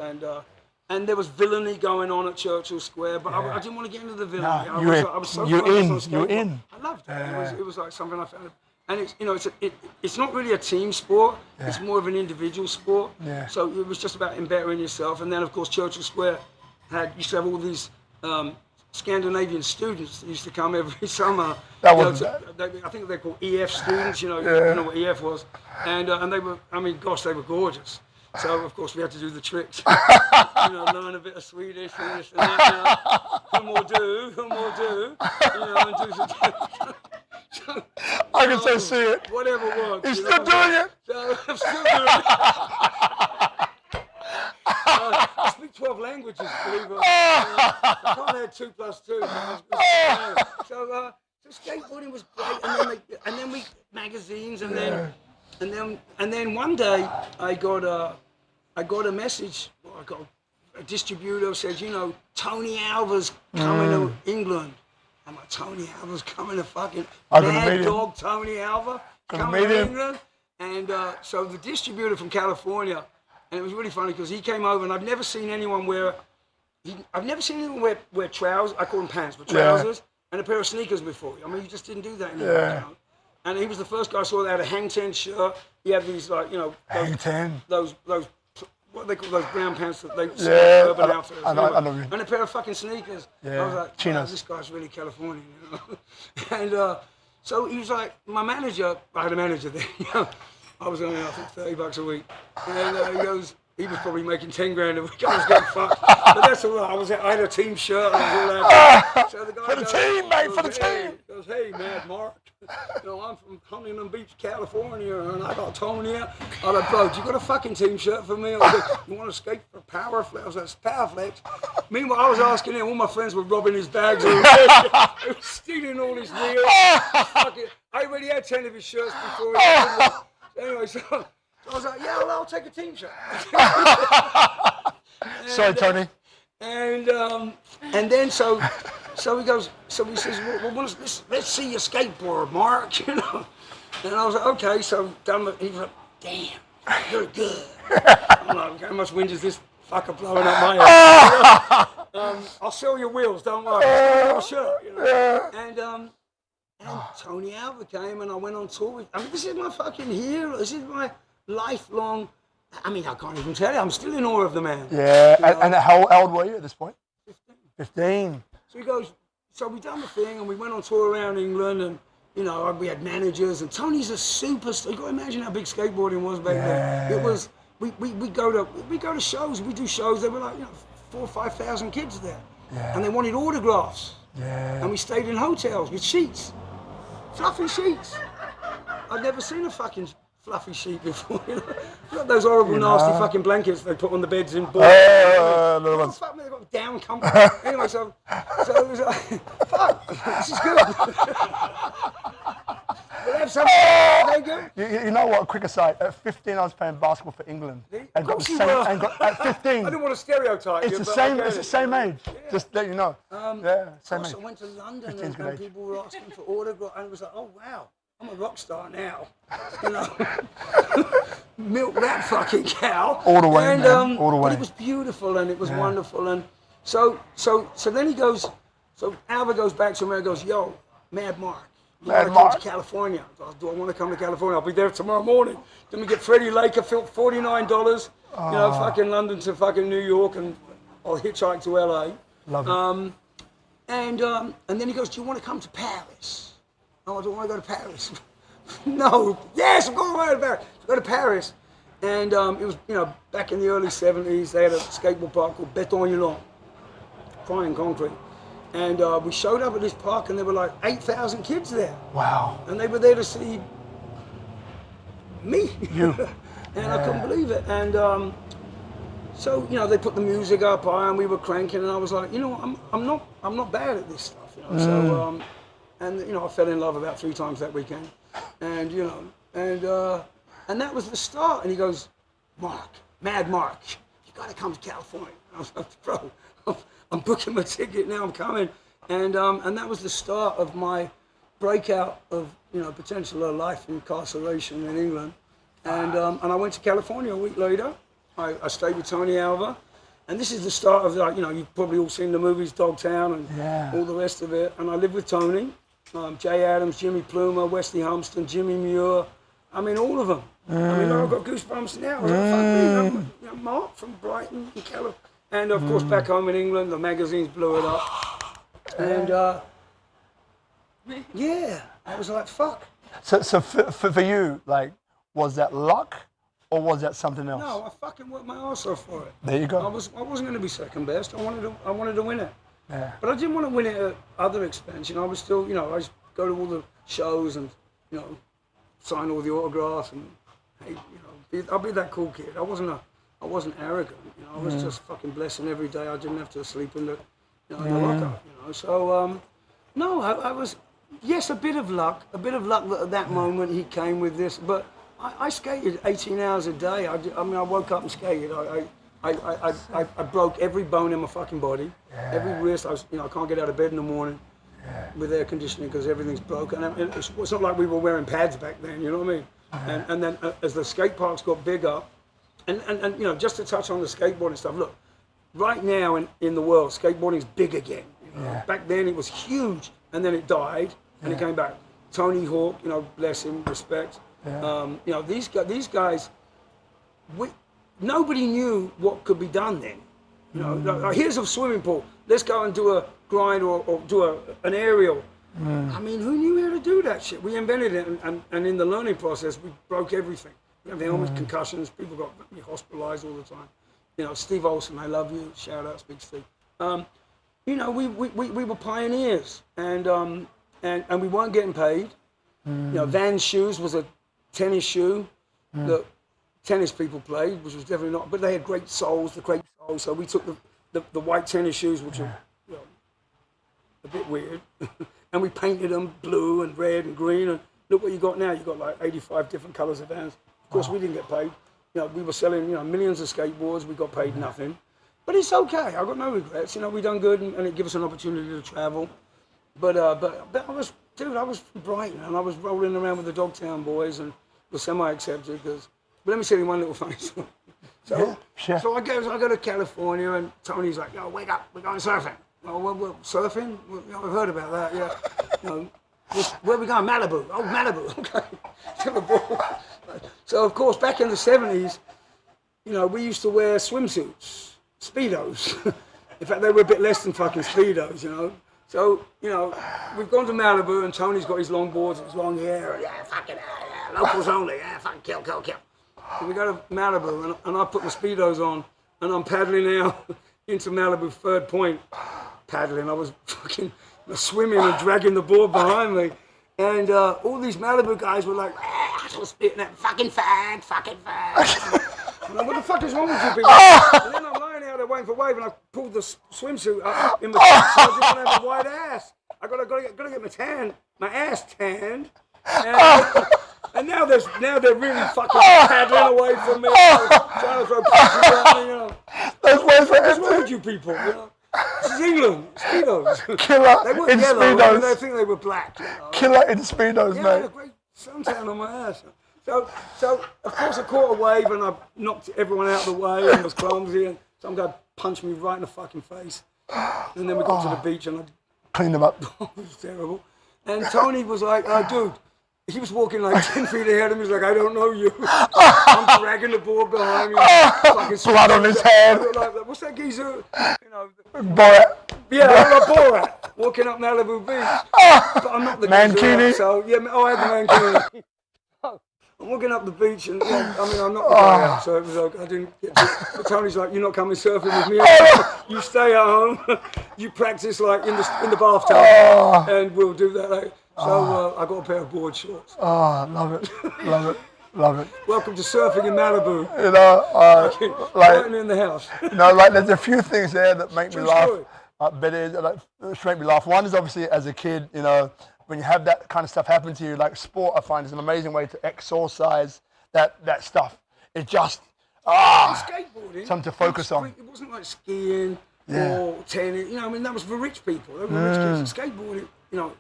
And there was villainy going on at Churchill Square, but I didn't want to get into the villainy. No, you're in. I loved it. It was like something I found. And it's, you know, it's not really a team sport. Yeah. It's more of an individual sport. Yeah. So it was just about bettering yourself. And then, of course, Churchill Square used to have all these Scandinavian students that used to come every summer. That You know, wasn't I think they're called EF students. You know, Yeah. you know what EF was. And they were, I mean, gosh, they were gorgeous. So of course we had to do the tricks. You know, learn a bit of Swedish and this and that. You know, who more do? You know, and do some. So, I can still see it. Whatever works. He's you still know? doing it. So, I'm still doing it. I speak 12 languages, believe it or not. I can't add 2 plus 2. So skateboarding was great, and then we magazines, and then one day I got a message. Well, I got a distributor said, you know, Tony Alva's coming to England. I'm like, Tony Alva's coming to fucking Mad Dog Tony Alva coming to England. And so the distributor from California, and it was really funny because he came over, and I've never seen anyone wear trousers. I call them pants, but trousers and a pair of sneakers before. I mean, you just didn't do that anymore. Yeah. You know? And he was the first guy I saw that had a hang ten shirt. He had these like, you know, Hang ten. Those what they call those brown pants that they Urban Outfitters. I know. And a pair of fucking sneakers. Yeah. I was like, wow, this guy's really Californian, you know. And so he was like, my manager. I had a manager there. You know, I was only I think $30 a week, and he goes. He was probably making 10 grand a week. I was getting fucked, but that's all right. I had a team shirt. And I was all that. So the guy For the team, mate. For the team. He goes, hey, Mad Mark. You know, I'm from Huntington Beach, California, and I got Tony out. I like, bro, you got a fucking team shirt for me? I was like, you want to skate for Powerflex? I was like, Powerflex. Meanwhile, I was asking him. All my friends were robbing his bags. They were stealing all his wheels. I already had 10 of his shirts before. Anyway, so I was like, yeah, well, I'll take a team shirt. Sorry, Tony. And then so he goes, so he says, well let's see your skateboard, Mark, you know. And I was like, okay, so he was like, damn, you're good. I'm like, how much wind is this fucker blowing up my head? I'll sell your wheels, don't worry. I'll shirt, you know. And Tony Alva came, and I went on tour with. I mean, this is my fucking hero. This is my lifelong. I mean, I can't even tell you. I'm still in awe of the man. Yeah, you know? And how old were you at this point? 15. So he goes. So we done the thing, and we went on tour around England, and you know, we had managers, and Tony's a superstar. You got to imagine how big skateboarding was back then. It was. We go to shows. We do shows. There were like 4,000 or 5,000 kids there, and they wanted autographs. Yeah. And we stayed in hotels with sheets. Fluffy sheets. I'd never seen a fucking fluffy sheet before. You know, those horrible, nasty fucking blankets they put on the beds in. Little fuck me, they got down comfort. Anyway, so it was like, fuck, this is good. We'll have some. You know what? Quick aside. At 15, I was playing basketball for England, and got the same. And got at 15. I didn't want to stereotype it's you, the but same. I It's the same age. Yeah. Just let you know. Same age. I went to London and people were asking for autographs, and it was like, oh wow, I'm a rock star now. You know, milk that fucking cow. All the way, and, man. All the way. But it was beautiful and it was wonderful, and so then he goes. So Alva goes back to him and goes, yo, Mad Mark. You want to come to California? Do I want to come to California? I'll be there tomorrow morning. Then we get Freddie Laker, $49. You know, fucking London to fucking New York, and I'll hitchhike to LA. Love it. And then he goes, do you want to come to Paris? No, I don't want to go to Paris. No. Yes, I'm going to Paris. Go to Paris. And it was, back in the early 70s, they had a skateboard park called Béton-Yulon, crying concrete. And we showed up at this park, and there were like 8,000 kids there. Wow. And they were there to see me. You. And I couldn't believe it. And so, they put the music up, and we were cranking, and I was like, I'm not bad at this stuff. So, I fell in love about 3 times that weekend. And, and that was the start. And he goes, Mark, Mad Mark, you got to come to California. And I was like, bro, I'm booking my ticket now, I'm coming. And that was the start of my breakout of, potential life incarceration in England. And I went to California a week later. I stayed with Tony Alva. And this is the start of, you've probably all seen the movies Dogtown and all the rest of it. And I lived with Tony. Jay Adams, Jimmy Plumer, Wesley Humpston, Jimmy Muir. I mean, all of them. I mean, I've got goosebumps now. I was like, fuck me, you know, Mark from Brighton, and California. And of course, back home in England, the magazines blew it up. And yeah, I was like, fuck. So for you, like, was that luck or was that something else? No, I fucking worked my ass off for it. There you go. I wasn't going to be second best. I wanted to win it. Yeah. But I didn't want to win it at other expense. You know, I was still, you know, I used to go to all the shows and, you know, sign all the autographs and, hey, you know, I'll be that cool kid. I wasn't arrogant. You know, I was just fucking blessing every day. I didn't have to sleep in the, you know, in the lockup. You know, so no, I was, yes, a bit of luck that at that moment he came with this, but I skated 18 hours a day. I mean, I woke up and skated. I broke every bone in my fucking body, every wrist. You know, I can't get out of bed in the morning with air conditioning because everything's broken. And it's not like we were wearing pads back then, you know what I mean? And then as the skate parks got bigger, and you know, just to touch on the skateboarding stuff, look, right now in the world, skateboarding's big again. You know? Back then it was huge, and then it died, and it came back. Tony Hawk, you know, bless him, respect. You know, these guys, nobody knew what could be done then. You know, like, here's a swimming pool. Let's go and do a grind or do an aerial. I mean, who knew how to do that shit? We invented it, and in the learning process, we broke everything. We have the helmet concussions. People got hospitalized all the time. You know, Steve Olsen, I love you. Shout out, Big Steve. You know, we were pioneers, and we weren't getting paid. You know, Vans shoes was a tennis shoe that tennis people played, which was definitely not, but they had great soles, the crepe soles, so we took the white tennis shoes, which are, you know, a bit weird, and we painted them blue and red and green, and look what you got now. You got like 85 different colors of Vans. Of course, we didn't get paid. You know, we were selling, you know, millions of skateboards. We got paid nothing, but it's okay. I got no regrets. You know, we done good, and it gave us an opportunity to travel. But I was from Brighton, and I was rolling around with the Dogtown boys, and was semi-accepted because. But let me tell you one little funny story. So I go to California, and Tony's like, "Yo, wake up, we're going surfing." Oh, well, surfing? Well, you know, I've heard about that. Yeah. You know, where are we going? Malibu. Oh, Malibu. Okay. So of course, back in the '70s, you know, we used to wear swimsuits, speedos. In fact, they were a bit less than fucking speedos, you know. So, you know, we've gone to Malibu, and Tony's got his long boards and his long hair. And, yeah, fucking, yeah, locals only. Yeah, fucking kill. And we go to Malibu, and I put my speedos on, and I'm paddling out into Malibu, Third Point, paddling. I was fucking swimming and dragging the board behind me. And all these Malibu guys were like, I was spitting at fucking fag. And I'm, what the fuck is wrong with you people? And then I'm lying out there waiting for wave, and I pulled the swimsuit up in my chest, so I just want to have a white ass. I gotta get my ass tanned. And now they're really fucking paddling away from me, trying to throw punches at me, you know. What's wrong with you people? You know? This is England, Speedos. Killer they weren't in yellow, Speedos. I mean, I think they were black. You know? Killer in Speedos, yeah, mate. I had a great suntan on my ass. So of course I caught a wave, and I knocked everyone out of the way, and was clumsy, and some guy punched me right in the fucking face. And then we got to the beach, and I cleaned them up. it was terrible. And Tony was like, dude, he was walking like 10 feet ahead of me. He was like, I don't know you. I'm dragging the board behind me. Blood on his head. Like, what's that geezer? You know, Borat. Yeah, I like Borat. Walking up Malibu Beach. But I'm not the Mankini. geezer. So, yeah, I had the Mankini. I'm walking up the beach, and yeah, I mean, I'm not the guy out, so it was like, I didn't get to, but Tony's like, you're not coming surfing with me. You stay at home. You practice like in the bathtub, and we'll do that later. So I got a pair of board shorts. Love it. Welcome to surfing in Malibu. You know, like in the house. You know, like there's a few things there that make me laugh. Story. Which make me laugh. One is obviously as a kid, you know, when you have that kind of stuff happen to you, like sport, I find is an amazing way to exorcise that stuff. It just skateboarding, something to focus on. It wasn't like skiing or tennis. You know, I mean, that was for rich people. They were rich kids. Skateboarding, you know,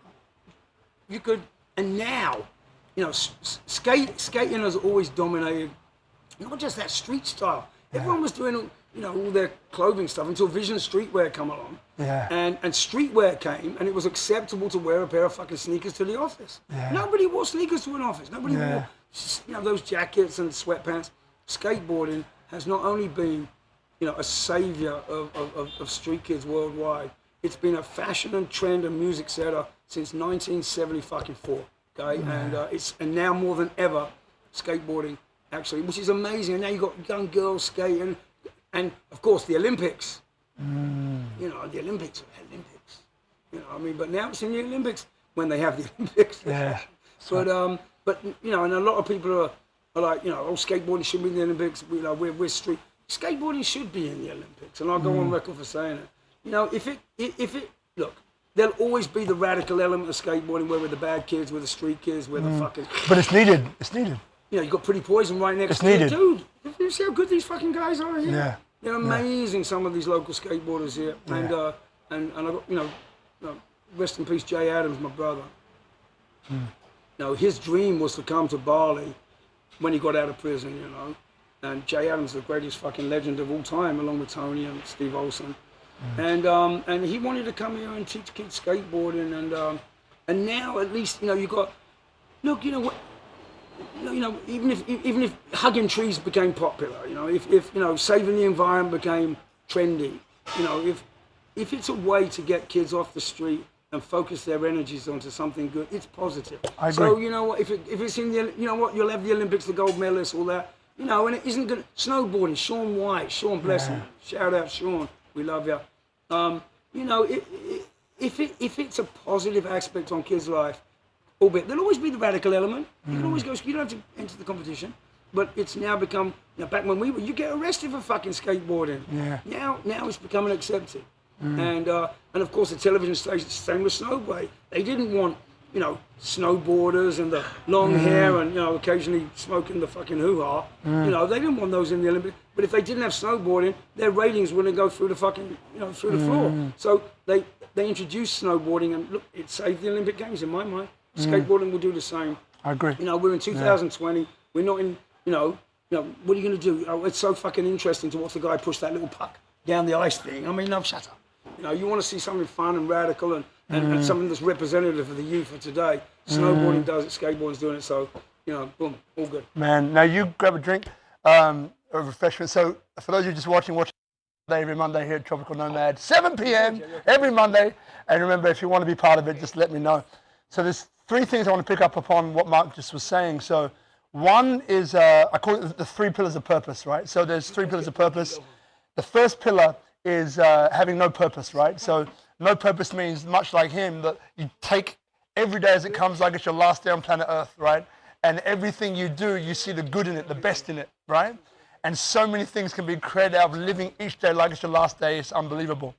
you could. And now, you know, skating has always dominated not just that street style. Everyone was doing, all their clothing stuff until Vision Streetwear come along. Yeah. And streetwear came, and it was acceptable to wear a pair of fucking sneakers to the office. Yeah. Nobody wore sneakers to an office. Nobody wore, those jackets and sweatpants. Skateboarding has not only been, a savior of street kids worldwide. It's been a fashion and trend and music setter since 1974. Okay, and now more than ever, skateboarding actually, which is amazing. And now you've got young girls skating, and of course the Olympics. The Olympics are Olympics. But now it's in the Olympics when they have the Olympics. Yeah. But and a lot of people are like, skateboarding should be in the Olympics. We're street. Skateboarding should be in the Olympics, and I'll go on record for saying it. If it look, there'll always be the radical element of skateboarding where we're the bad kids, we're the street kids, we're the fucking. But it's needed. It's needed. You've got Pretty Poison right next to you, dude. You see how good these fucking guys are here? Yeah. They're amazing. Some of these local skateboarders here, and I got rest in peace, Jay Adams, my brother. His dream was to come to Bali when he got out of prison, And Jay Adams, the greatest fucking legend of all time, along with Tony and Steve Olson. And he wanted to come here and teach kids skateboarding, and now at least you've got, look, even if hugging trees became popular, if saving the environment became trendy, if it's a way to get kids off the street and focus their energies onto something good, it's positive. I agree. So if it's in the, you'll have the Olympics, the gold medalists, all that, and it isn't good. Snowboarding, Sean White, Sean bless him, shout out Sean, we love you. If it's a positive aspect on kids' life, albeit there'll always be the radical element. You can always go. You don't have to enter the competition, but it's now become. Back when we were, you get arrested for fucking skateboarding. Yeah. Now it's becoming accepted, and of course the television stations, same with snowboarding. They didn't want snowboarders and the long hair and occasionally smoking the fucking hoo-ha. They didn't want those in the Olympics. But if they didn't have snowboarding, their ratings wouldn't go through the fucking through the floor. So they introduced snowboarding, and look, it saved the Olympic Games in my mind. Skateboarding will do the same. I agree. We're in 2020. We're not in. What are you going to do? It's so fucking interesting to watch the guy push that little puck down the ice thing. No, shut up. You want to see something fun and radical and something that's representative of the youth of today. Snowboarding does it, skateboarding's doing it, so, boom, all good. Man, now you grab a drink, a refreshment. So for those of you just watch every Monday here at Tropical Nomad, 7 p.m. every Monday. And remember, if you want to be part of it, just let me know. So there's 3 things I want to pick up upon what Mark just was saying. So one is, I call it the 3 pillars of purpose, right? So there's 3 pillars of purpose. The first pillar is having no purpose, right? So no purpose means, much like him, that you take every day as it comes like it's your last day on planet Earth, right? And everything you do, you see the good in it, the best in it, right? And so many things can be created out of living each day like it's your last day. It's unbelievable.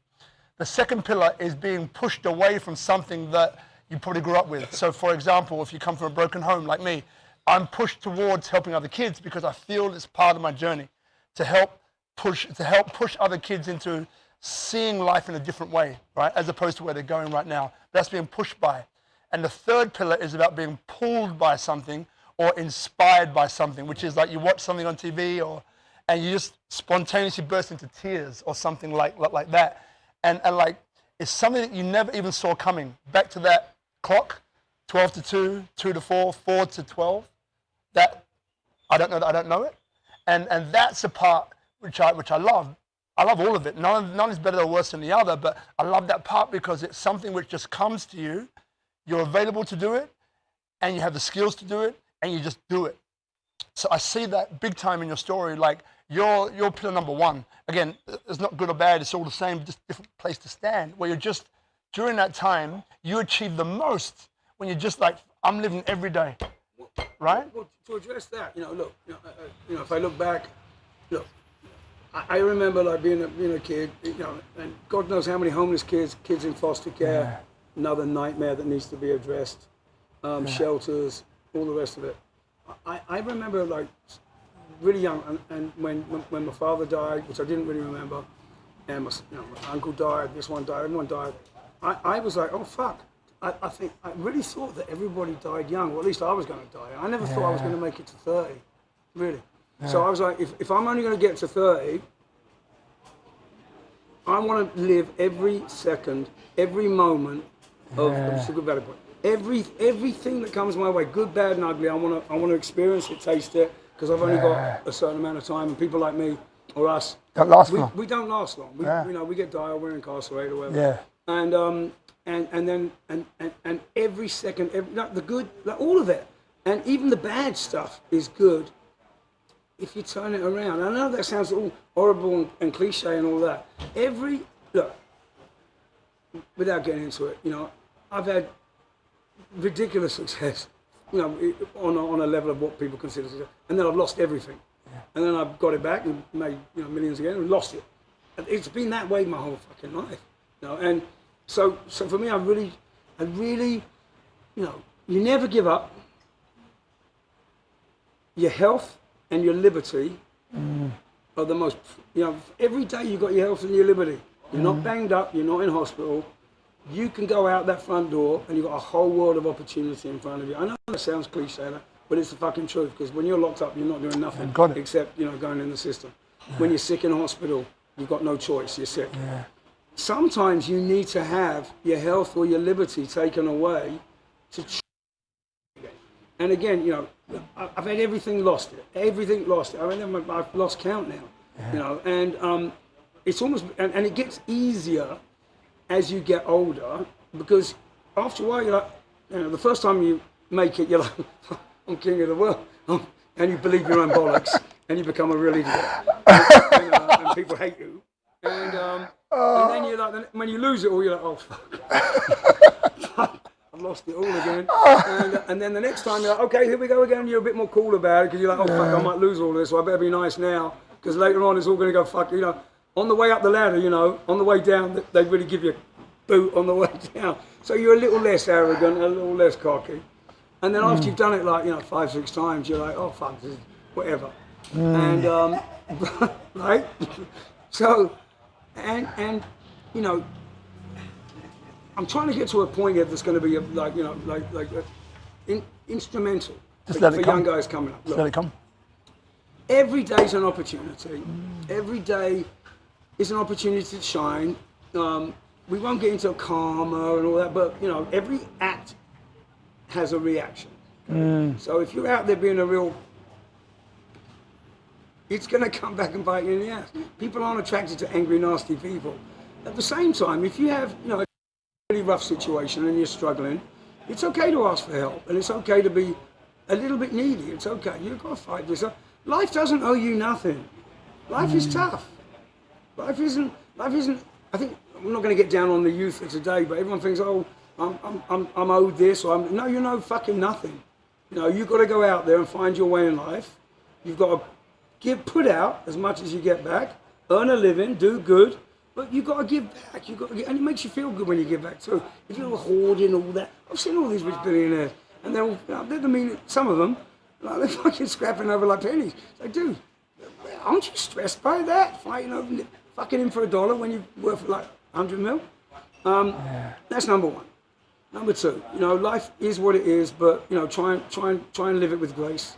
The second pillar is being pushed away from something that you probably grew up with. So for example, if you come from a broken home like me, I'm pushed towards helping other kids because I feel it's part of my journey to help push other kids into seeing life in a different way, right? As opposed to where they're going right now. That's being pushed by. And the third pillar is about being pulled by something or inspired by something, which is like you watch something on TV and you just spontaneously burst into tears or something like that. And like, it's something that you never even saw coming. Back to that clock, 12 to 2, 2 to 4, 4 to 12. That, I don't know it. And that's a part which I love. I love all of it. None is better or worse than the other, but I love that part because it's something which just comes to you. You're available to do it, and you have the skills to do it, and you just do it. So I see that big time in your story. Like you're pillar number 1. Again, it's not good or bad. It's all the same, just different place to stand. Where you're just during that time, you achieve the most when you're just like, I'm living every day, right? Well, to address that, look, if I look back, look. I remember like being a kid, and God knows how many homeless kids in foster care, another nightmare that needs to be addressed, shelters, all the rest of it. I remember like really young, and when my father died, which I didn't really remember, and my uncle died, this one died, everyone died. I was like, oh fuck. I really thought that everybody died young, or at least I was going to die. I never thought I was going to make it to 30, really. So I was like, if I'm only going to get to 30, I want to live every second, every moment of Super Valid Point. Everything that comes my way, good, bad, and ugly, I want to experience it, taste it, because I've only got a certain amount of time. And people like me or us, don't last long. We don't last long. We get dialed, we're incarcerated or whatever. Yeah. And every second, the good, like all of it, and even the bad stuff is good if you turn it around. I know that sounds all horrible and cliche and all that. Look, without getting into it, I've had ridiculous success, on a level of what people consider success, and then I've lost everything, and then I've got it back and made millions again and lost it. It's been that way my whole fucking life, and so for me, I really, you never give up. Your health and your liberty are the most, every day you got your health and your liberty. You're not banged up, you're not in hospital. You can go out that front door and you've got a whole world of opportunity in front of you. I know that sounds cliche, but it's the fucking truth, because when you're locked up, you're not doing nothing except, going in the system. When you're sick in hospital, you've got no choice, you're sick. Yeah. Sometimes you need to have your health or your liberty taken away to and again, I've had everything lost. Everything lost. I mean, I've lost count now. And it's almost, and it gets easier as you get older, because after a while, you're like, the first time you make it, you're like, I'm king of the world, and you believe your own bollocks, and you become a real idiot, and people hate you. And then you're like, when you lose it all, you're like, oh fuck. I've lost it all again. And then the next time you're like, okay, here we go again. You're a bit more cool about it, because you're like, oh fuck, I might lose all this, so I better be nice now, because later on it's all going to go fuck. On the way up the ladder, on the way down, they really give you a boot on the way down. So you're a little less arrogant, a little less cocky. And then after you've done it like 5-6 times, you're like, oh fuck, this is whatever. And right. So and I'm trying to get to a point here that's going to be instrumental for young guys coming up. Just let it come. Every day's an opportunity. Every day is an opportunity to shine. We won't get into karma and all that, but every act has a reaction. So if you're out there being a real, it's going to come back and bite you in the ass. People aren't attracted to angry, nasty people. At the same time, if you have a really rough situation and you're struggling, it's okay to ask for help, and it's okay to be a little bit needy. It's okay. You've got to fight this up. Life doesn't owe you nothing. Life is tough. Life isn't. I think I'm not going to get down on the youth of today, but everyone thinks, oh, I'm owed this, or no, you're no fucking nothing. You've got to go out there and find your way in life. You've got to put out as much as you get back, earn a living, do good, but you've got to give back. And it makes you feel good when you give back too. If you're hoarding all that, I've seen all these rich billionaires, and some of them, they're fucking scrapping over like pennies. It's like, dude, aren't you stressed by that? Fucking in for $1 when you're worth like 100 mil? That's number one. Number two, life is what it is, but try and live it with grace.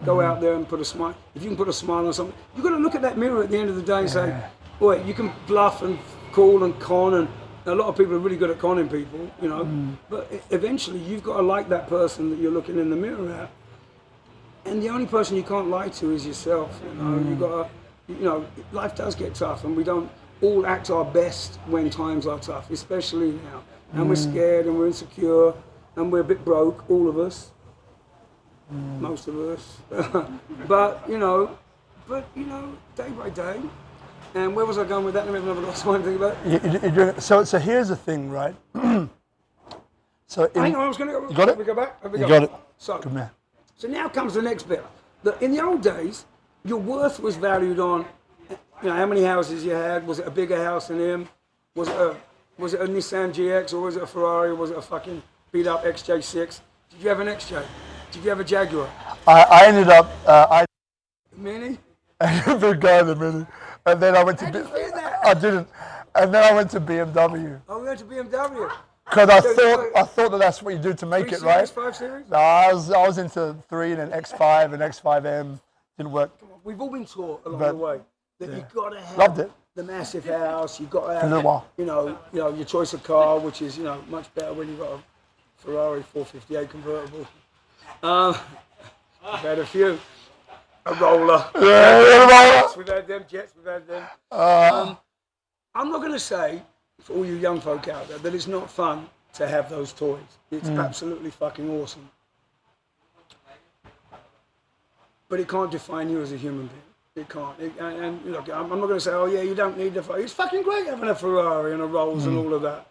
Go out there and put a smile. If you can put a smile on something, you've got to look at that mirror at the end of the day and say, boy, you can bluff and call and con, and a lot of people are really good at conning people, but eventually you've got to like that person that you're looking in the mirror at. And the only person you can't lie to is yourself. You've got to, life does get tough, and we don't all act our best when times are tough, especially now. And we're scared, and we're insecure, and we're a bit broke, all of us, most of us. but day by day. And where was I going with that? Let me have a lost mind thing about it. So here's the thing, right? I know I was going to go. You got it? We go back. You got it. So, good man. So now comes the next bit. In the old days, your worth was valued on, how many houses you had. Was it a bigger house than him? Was it a Nissan GX, or was it a Ferrari, or was it a fucking beat up XJ6? Did you have an XJ? Did you have a Jaguar? I ended up. Mini? I never got a Mini, and then I went to. I didn't, and then I went to BMW. Oh, we went to BMW. Because I thought that's what you do to make it, right? 5 Series? No, I was into 3 and then X5 and X5M, didn't work. We've all been taught along But- the way that yeah. you've got to have Loved it. the massive house. You've got to For a have, little while. you know, your choice of car, which is, you know, much better when you've got a Ferrari 458 convertible. I've had a few. A roller. Yeah, We've had them, jets, we've had them. I'm not going to say, for all you young folk out there, that it's not fun to have those toys. It's absolutely fucking awesome. But it can't define you as a human being. It can't. And look, I'm not going to say, oh yeah, you don't need the Ferrari. It's fucking great having a Ferrari and a Rolls and all of that.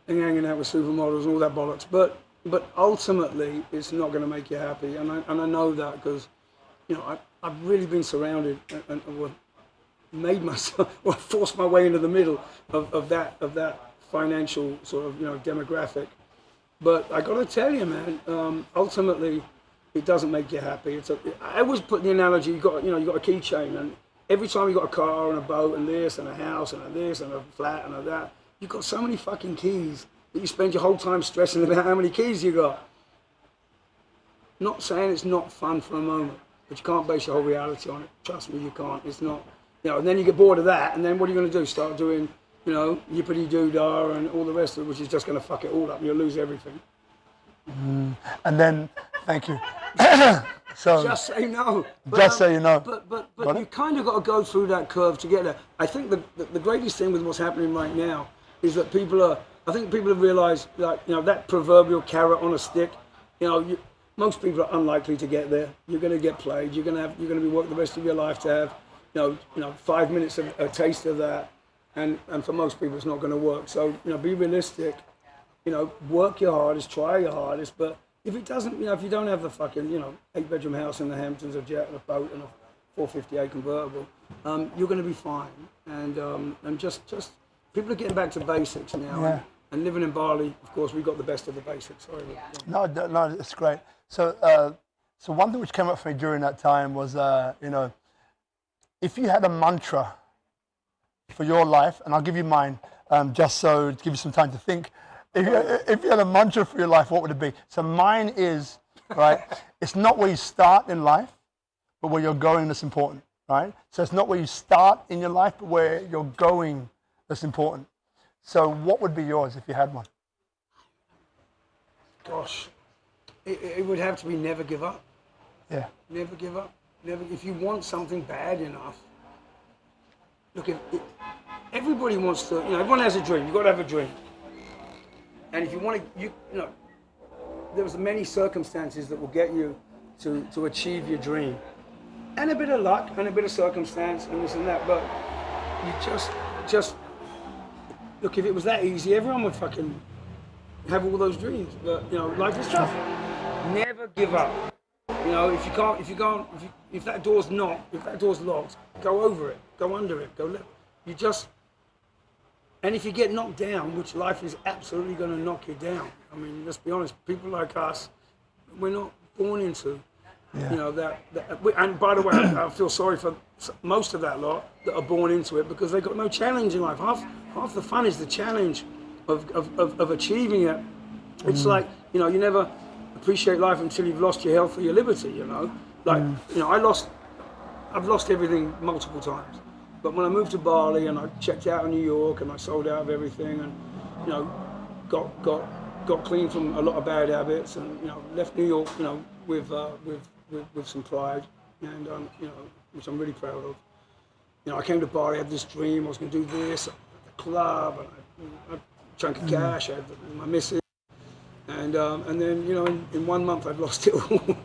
And hanging out with supermodels and all that bollocks. But ultimately, it's not going to make you happy. And I know that because, you know, I've really been surrounded and made myself, or forced my way into the middle of that financial sort of, you know, demographic. But I got to tell you, man, ultimately, it doesn't make you happy. I always put the analogy, you got a keychain, and every time you got a car and a boat and this and a house and a this and a flat and a that, you've got so many fucking keys that you spend your whole time stressing about how many keys you got. Not saying it's not fun for a moment, but you can't base your whole reality on it. Trust me, you can't. It's not, you know, and then you get bored of that, and then what are you going to do? Start doing, you know, yippity doo-dah and all the rest of it, which is just going to fuck it all up. You'll lose everything. And then, thank you. So Just say no. Just say no. But you kind of got to go through that curve to get there. I think the greatest thing with what's happening right now is that people have realised, like, you know, that proverbial carrot on a stick. You know, most people are unlikely to get there. You're going to get played. You're going to be working the rest of your life to have, you know, 5 minutes of a taste of that, and for most people it's not going to work. So, you know, be realistic. You know, work your hardest, try your hardest, but if it doesn't, you know, if you don't have the fucking, you know, 8-bedroom house in the Hamptons, a jet and a boat and a 458 convertible, you're going to be fine. And just people are getting back to basics now. Yeah. And living in Bali, of course, we got the best of the basics. Sorry. no, it's great. So one thing which came up for me during that time was, you know, if you had a mantra for your life, and I'll give you mine, just so to give you some time to think. If you had a mantra for your life, what would it be? So mine is, right, it's not where you start in life, but where you're going that's important, right? So it's not where you start in your life, but where you're going that's important. So what would be yours if you had one? Gosh, it would have to be never give up. Yeah. Never give up. Never. If you want something bad enough, look, everybody wants to, you know, everyone has a dream. You've got to have a dream. And if you want to, you know, there's many circumstances that will get you to achieve your dream. And a bit of luck and a bit of circumstance and this and that, but you just, look, if it was that easy, everyone would fucking have all those dreams. But, you know, life is tough. Never give up. You know, if that door's locked, go over it, go under it, you just, and if you get knocked down, which life is absolutely going to knock you down. I mean, let's be honest, people like us, we're not born into, you know, that. And by the way, I feel sorry for most of that lot that are born into it because they've got no challenge in life. Half the fun is the challenge of achieving it. It's like, you know, you never appreciate life until you've lost your health or your liberty, you know. Like, you know, I've lost everything multiple times. But when I moved to Bali and I checked out of New York and I sold out of everything and, you know, got clean from a lot of bad habits and, you know, left New York, you know, with some pride and, you know, which I'm really proud of. You know, I came to Bali, I had this dream, I was going to do this, the club, and I had a chunk of cash, I had my missus. And then, you know, in 1 month I'd lost it all.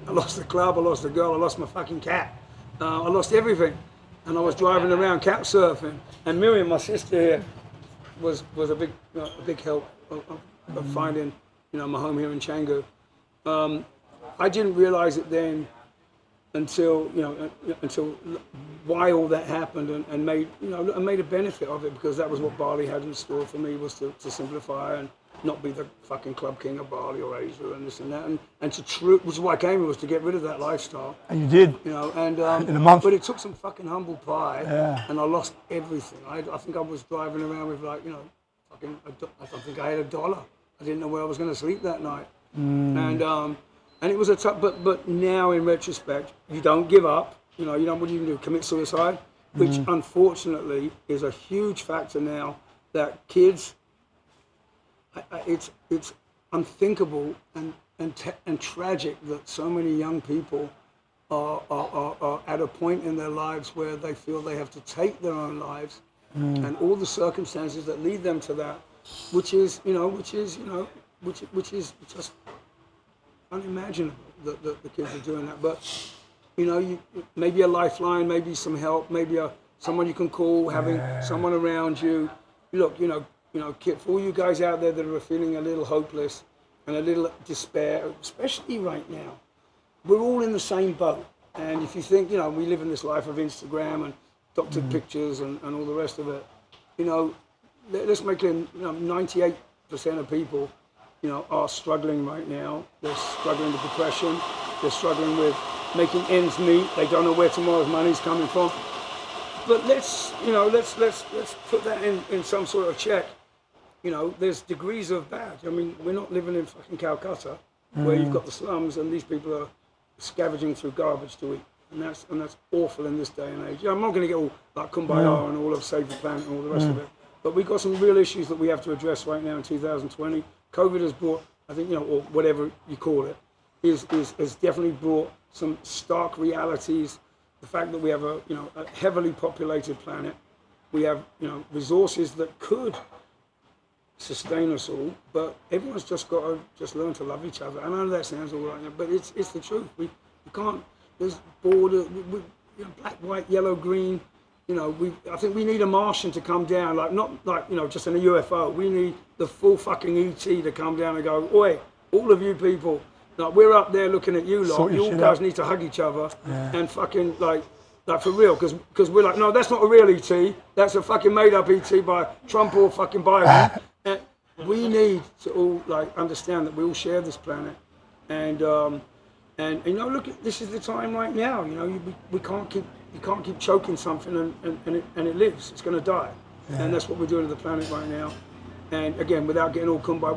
I lost the club, I lost the girl, I lost my fucking cat. I lost everything. And I was driving around cat surfing. And Miriam, my sister here, was a big help of finding, you know, my home here in Canggu. I didn't realize it then until why all that happened and made a benefit of it, because that was what Bali had in store for me, was to simplify and not be the fucking club king of Bali or Asia and this and that, and which is why I came here, was to get rid of that lifestyle. And you did. You know, and in a month. But it took some fucking humble pie, and I lost everything. I think I was driving around with, like, you know, fucking, I don't think I had $1. I didn't know where I was going to sleep that night, and And it was a tough, but now in retrospect, you don't give up. You know, you don't, what do you do? Commit suicide, which unfortunately is a huge factor now that kids, it's unthinkable and tragic that so many young people are at a point in their lives where they feel they have to take their own lives and all the circumstances that lead them to that, which is just unimaginable that the kids are doing that. But you know, maybe a lifeline, maybe some help, maybe someone you can call, having someone around you. Look, you know, for all you guys out there that are feeling a little hopeless and a little despair, especially right now, we're all in the same boat. And if you think, you know, we live in this life of Instagram and doctored pictures and all the rest of it, you know, let's make it, you know, 98% of people, you know, are struggling right now. They're struggling with depression. They're struggling with making ends meet. They don't know where tomorrow's money's coming from. But let's put that in some sort of check. You know, there's degrees of bad. I mean, we're not living in fucking Calcutta where you've got the slums and these people are scavenging through garbage to eat. And that's awful in this day and age. Yeah, I'm not going to get all like kumbaya and all of Save the Planet and all the rest of it. But we've got some real issues that we have to address right now in 2020. COVID has brought, I think, you know, or whatever you call it, has definitely brought some stark realities. The fact that we have a heavily populated planet, we have, you know, resources that could sustain us all, but everyone's just got to just learn to love each other. I know that sounds all right, but it's the truth. We can't. There's border, you know, black, white, yellow, green. You know, I think we need a Martian to come down, like not like, you know, just in a UFO. We need the full fucking ET to come down and go, oi, all of you people, like we're up there looking at you lot. You all guys need to hug each other and fucking like for real, because we're like, no, that's not a real ET. That's a fucking made up ET by Trump or fucking Biden. And we need to all like understand that we all share this planet, and you know, look, this is the time right now. You know, we can't keep choking something and it lives. It's going to die, and that's what we're doing to the planet right now. And again, without getting all kumbaya,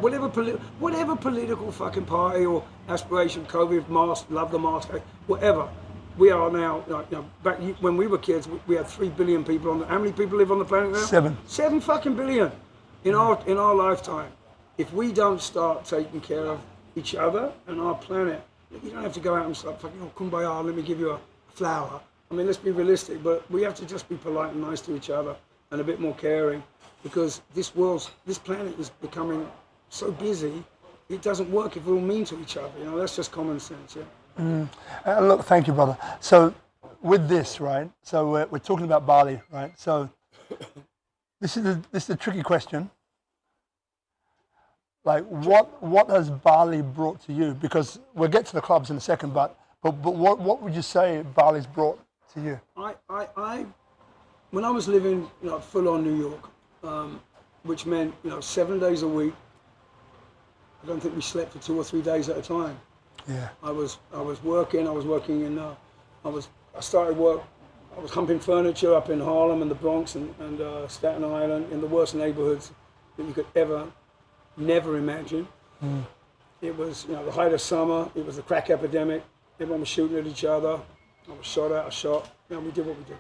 whatever political fucking party or aspiration, COVID, mask, love the mask, whatever. We are now, like, you know, back when we were kids, we had 3 billion people on. How many people live on the planet now? 7. 7 fucking billion in our lifetime. If we don't start taking care of each other and our planet, you don't have to go out and start fucking, oh, kumbaya, let me give you a flower. I mean, let's be realistic, but we have to just be polite and nice to each other and a bit more caring, because this planet is becoming so busy, it doesn't work if we're all mean to each other. You know, that's just common sense, Look, thank you, brother. So with this, right, so we're talking about Bali, right? So this is the tricky question. Like, what has Bali brought to you? Because we'll get to the clubs in a second, but what would you say Bali's brought to you? I when I was living, you know, full on New York, which meant, you know, 7 days a week. I don't think we slept for 2 or 3 days at a time. Yeah. I was working. I was working in. I started work. I was humping furniture up in Harlem and the Bronx and Staten Island, in the worst neighborhoods that you could never imagine. It was, you know, the height of summer. It was the crack epidemic. Everyone was shooting at each other. I was shot at. I shot. You know, we did what we did.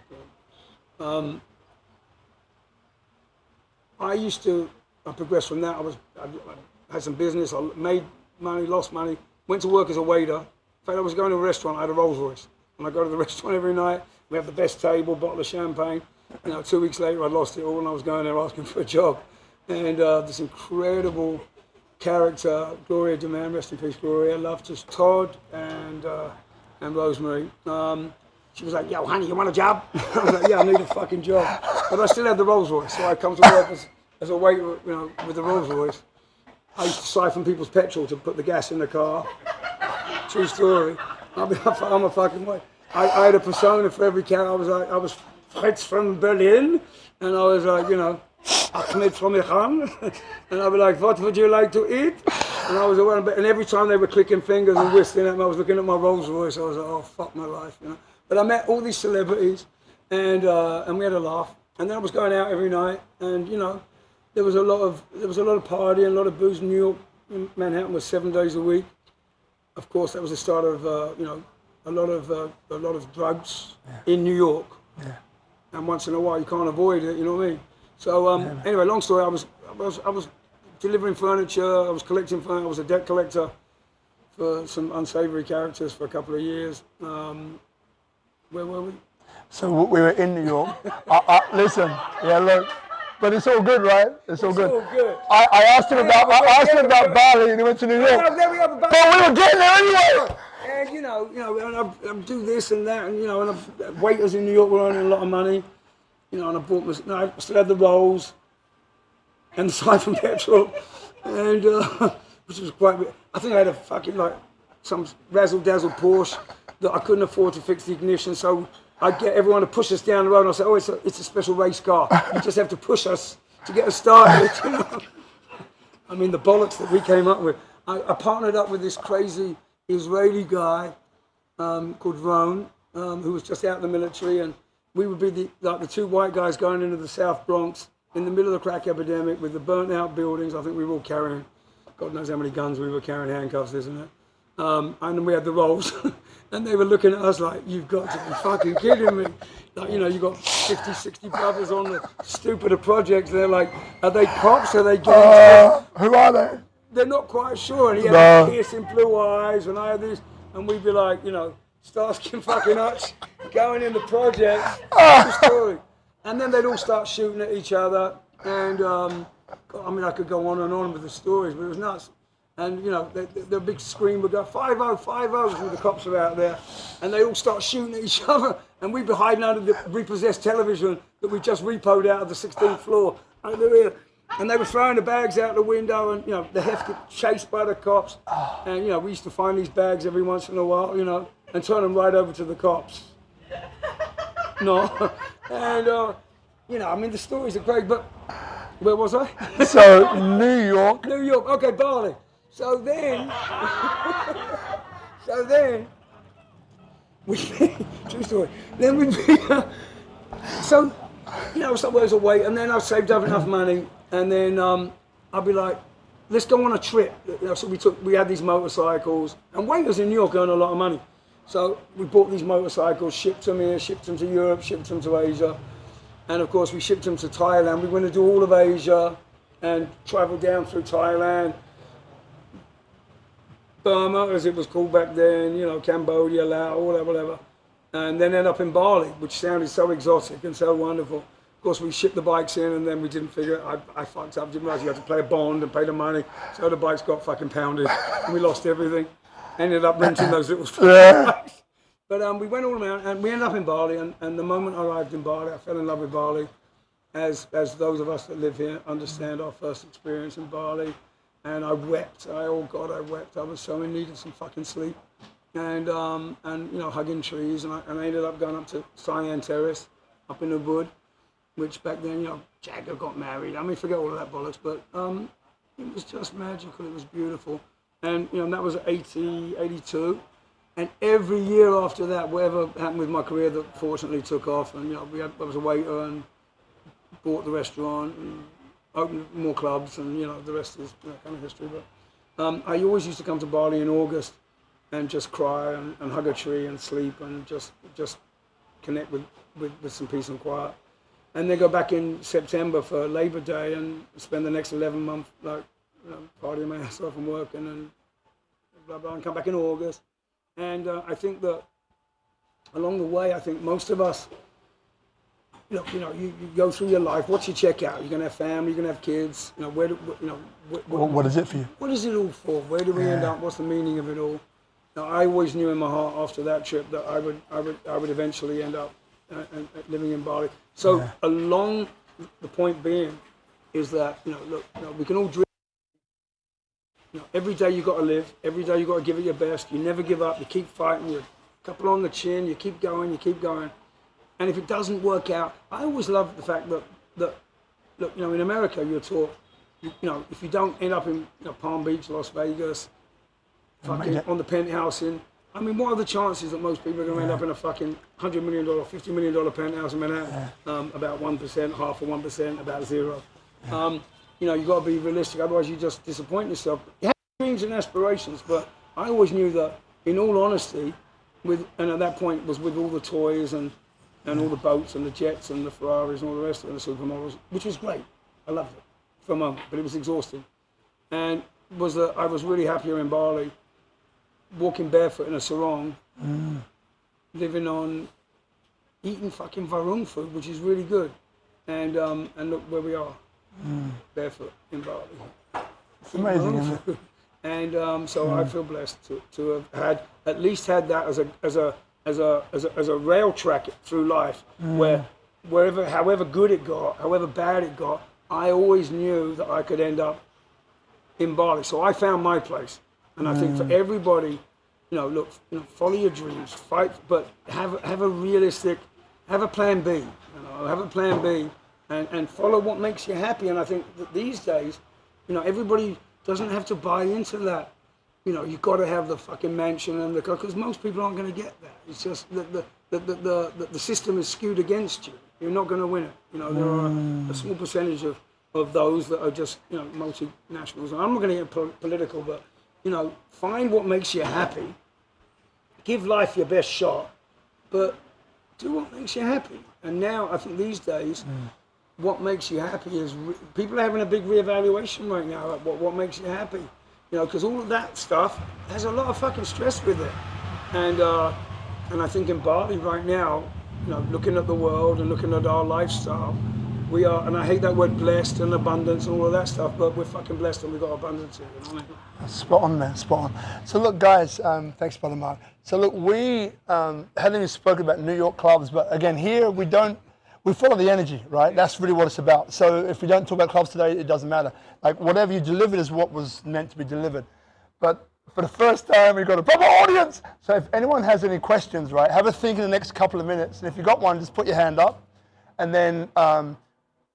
I progressed from that. I had some business. I made money, lost money. Went to work as a waiter. In fact, I was going to a restaurant. I had a Rolls Royce, and I go to the restaurant every night. We have the best table, bottle of champagne. You know, 2 weeks later, I lost it all, and I was going there asking for a job. And this incredible character, Gloria DeMann, rest in peace, Gloria, loved just Todd and Rosemary. She was like, yo, honey, you want a job? I was like, yeah, I need a fucking job. But I still had the Rolls Royce, so I come to work as a waiter, you know, with the Rolls Royce. I used to siphon people's petrol to put the gas in the car. True story. I'm a fucking way. I had a persona for every car. I was Fritz from Berlin, and I was like, you know, Ahmed from Iran, and I'd be like, what would you like to eat? And I was around, and every time they were clicking fingers and whistling at me, I was looking at my Rolls Royce. I was like, oh fuck my life, you know. But I met all these celebrities, and we had a laugh. And then I was going out every night, and you know, there was a lot of partying, a lot of booze. New York, Manhattan was 7 days a week. of course, that was the start of a lot of drugs in New York. Yeah. And once in a while, you can't avoid it. You know what I mean? So anyway, long story. I was delivering furniture. I was collecting furniture. I was a debt collector for some unsavory characters for a couple of years. Where were we? So we were in New York. Listen, yeah, look, but it's all good, right? It's all good. All good. I asked him about Bali, and he went to New York. There we go, But we were getting there anyway. And and I do this and that, and waiters in New York were earning a lot of money, and I bought I still had the rolls and the siphon petrol, and which was quite. I think I had a fucking some razzle dazzle Porsche that I couldn't afford to fix the ignition, so I'd get everyone to push us down the road, and I'd say, oh, it's a special race car. You just have to push us to get us started. I mean, the bollocks that we came up with. I partnered up with this crazy Israeli guy called Ron, who was just out of the military, and we would be the two white guys going into the South Bronx in the middle of the crack epidemic with the burnt out buildings. I think we were all carrying, God knows how many guns we were carrying, handcuffs, isn't it? And then we had the rolls, and they were looking at us like, you've got to be fucking kidding me. You got 50, 60 brothers on the stupider projects. They're like, are they cops? Are they gangsters? Who are they? They're not quite sure. And he had these piercing blue eyes, and I had these, and we'd be like, Starsky and fucking Hutch, going in the project. That's the story. And then they'd all start shooting at each other, and I could go on and on with the stories, but it was nuts. And the big scream would go 5-0, 5-0, when the cops are out there, and they all start shooting at each other, and we'd be hiding under the repossessed television that we just repoed out of the 16th floor. And they were throwing the bags out the window, and the heft get chased by the cops. And we used to find these bags every once in a while, and turn them right over to the cops. No, and the stories are great, but where was I? So New York. New York. Okay, Bali. So then, true story. Then we'd be, somewhere was a wait, and then I saved up enough money, and then I'd be like, let's go on a trip. So we had these motorcycles, and waiters in New York earn a lot of money. So we bought these motorcycles, shipped them here, shipped them to Europe, shipped them to Asia, and of course we shipped them to Thailand. We went to do all of Asia, and travel down through Thailand, Burma, as it was called back then, Cambodia, Laos, all that, whatever. And then end up in Bali, which sounded so exotic and so wonderful. Of course, we shipped the bikes in, and then we didn't figure it. I fucked up, didn't realize you had to pay a bond and pay the money. So the bikes got fucking pounded, and we lost everything. Ended up renting those little bikes. But we went all around, and we ended up in Bali, and the moment I arrived in Bali, I fell in love with Bali. As those of us that live here understand our first experience in Bali. And I wept. I wept. I was so in need of some fucking sleep, and hugging trees. And I ended up going up to Cyan Terrace, up in Ubud, which back then, Jagger got married. I mean, forget all of that bollocks, but it was just magical. It was beautiful, and that was 80, 82, and every year after that, whatever happened with my career that fortunately took off, and I was a waiter and bought the restaurant. And opened more clubs, and the rest is kind of history. But I always used to come to Bali in August and just cry and hug a tree and sleep and just connect with some peace and quiet. And then go back in September for Labor Day and spend the next 11 months partying my ass off and working and blah blah, and come back in August. And I think that along the way, I think most of us. You go through your life. What's your checkout? You're gonna have family. You're gonna have kids. What is it for you? What is it all for? Where do we end up? What's the meaning of it all? I always knew in my heart after that trip that I would eventually end up living in Bali. So along the point being is that we can all dream. Every day you got to live. Every day you got to give it your best. You never give up. You keep fighting. You couple on the chin. You keep going. You keep going. And if it doesn't work out, I always love the fact that in America you're taught, if you don't end up in Palm Beach, Las Vegas, fucking on the penthouse what are the chances that most people are going to end up in a fucking $100 million, $50 million penthouse in Manhattan? About 1%, half of 1%, about zero. You've got to be realistic, otherwise you just disappoint yourself. You have dreams and aspirations, but I always knew that, in all honesty, and at that point was with all the toys and all the boats and the jets and the Ferraris and all the rest of it, the supermodels, which was great. I loved it for a moment, but it was exhausting. And I was really happier in Bali, walking barefoot in a sarong, living on, eating fucking varung food, which is really good. And look where we are, barefoot in Bali. It's amazing, isn't it? And so I feel blessed to have at least had that as a rail track through life, where however good it got, however bad it got, I always knew that I could end up in Bali. So I found my place, and I think for everybody, look, follow your dreams, fight, but have a realistic, have a plan B, have a plan B, and follow what makes you happy. And I think that these days, everybody doesn't have to buy into that. You've got to have the fucking mansion and because most people aren't going to get that. It's just the system is skewed against you. You're not going to win it. There are a small percentage of those that are just multinationals. And I'm not going to get political, but find what makes you happy. Give life your best shot, but do what makes you happy. And now I think these days, what makes you happy is people are having a big reevaluation right now. Like what makes you happy? Because all of that stuff has a lot of fucking stress with it. And I think in Bali right now, looking at the world and looking at our lifestyle, we are, and I hate that word blessed and abundance and all of that stuff, but we're fucking blessed and we've got abundance here. Spot on, man, spot on. So look, guys, thanks, Brother Mark. So look, we hadn't even spoken about New York clubs, but again, here we follow the energy, right? That's really what it's about. So if we don't talk about clubs today, it doesn't matter. Like whatever you delivered is what was meant to be delivered. But for the first time, we've got a proper audience. So if anyone has any questions, right, have a think in the next couple of minutes. And if you've got one, just put your hand up and then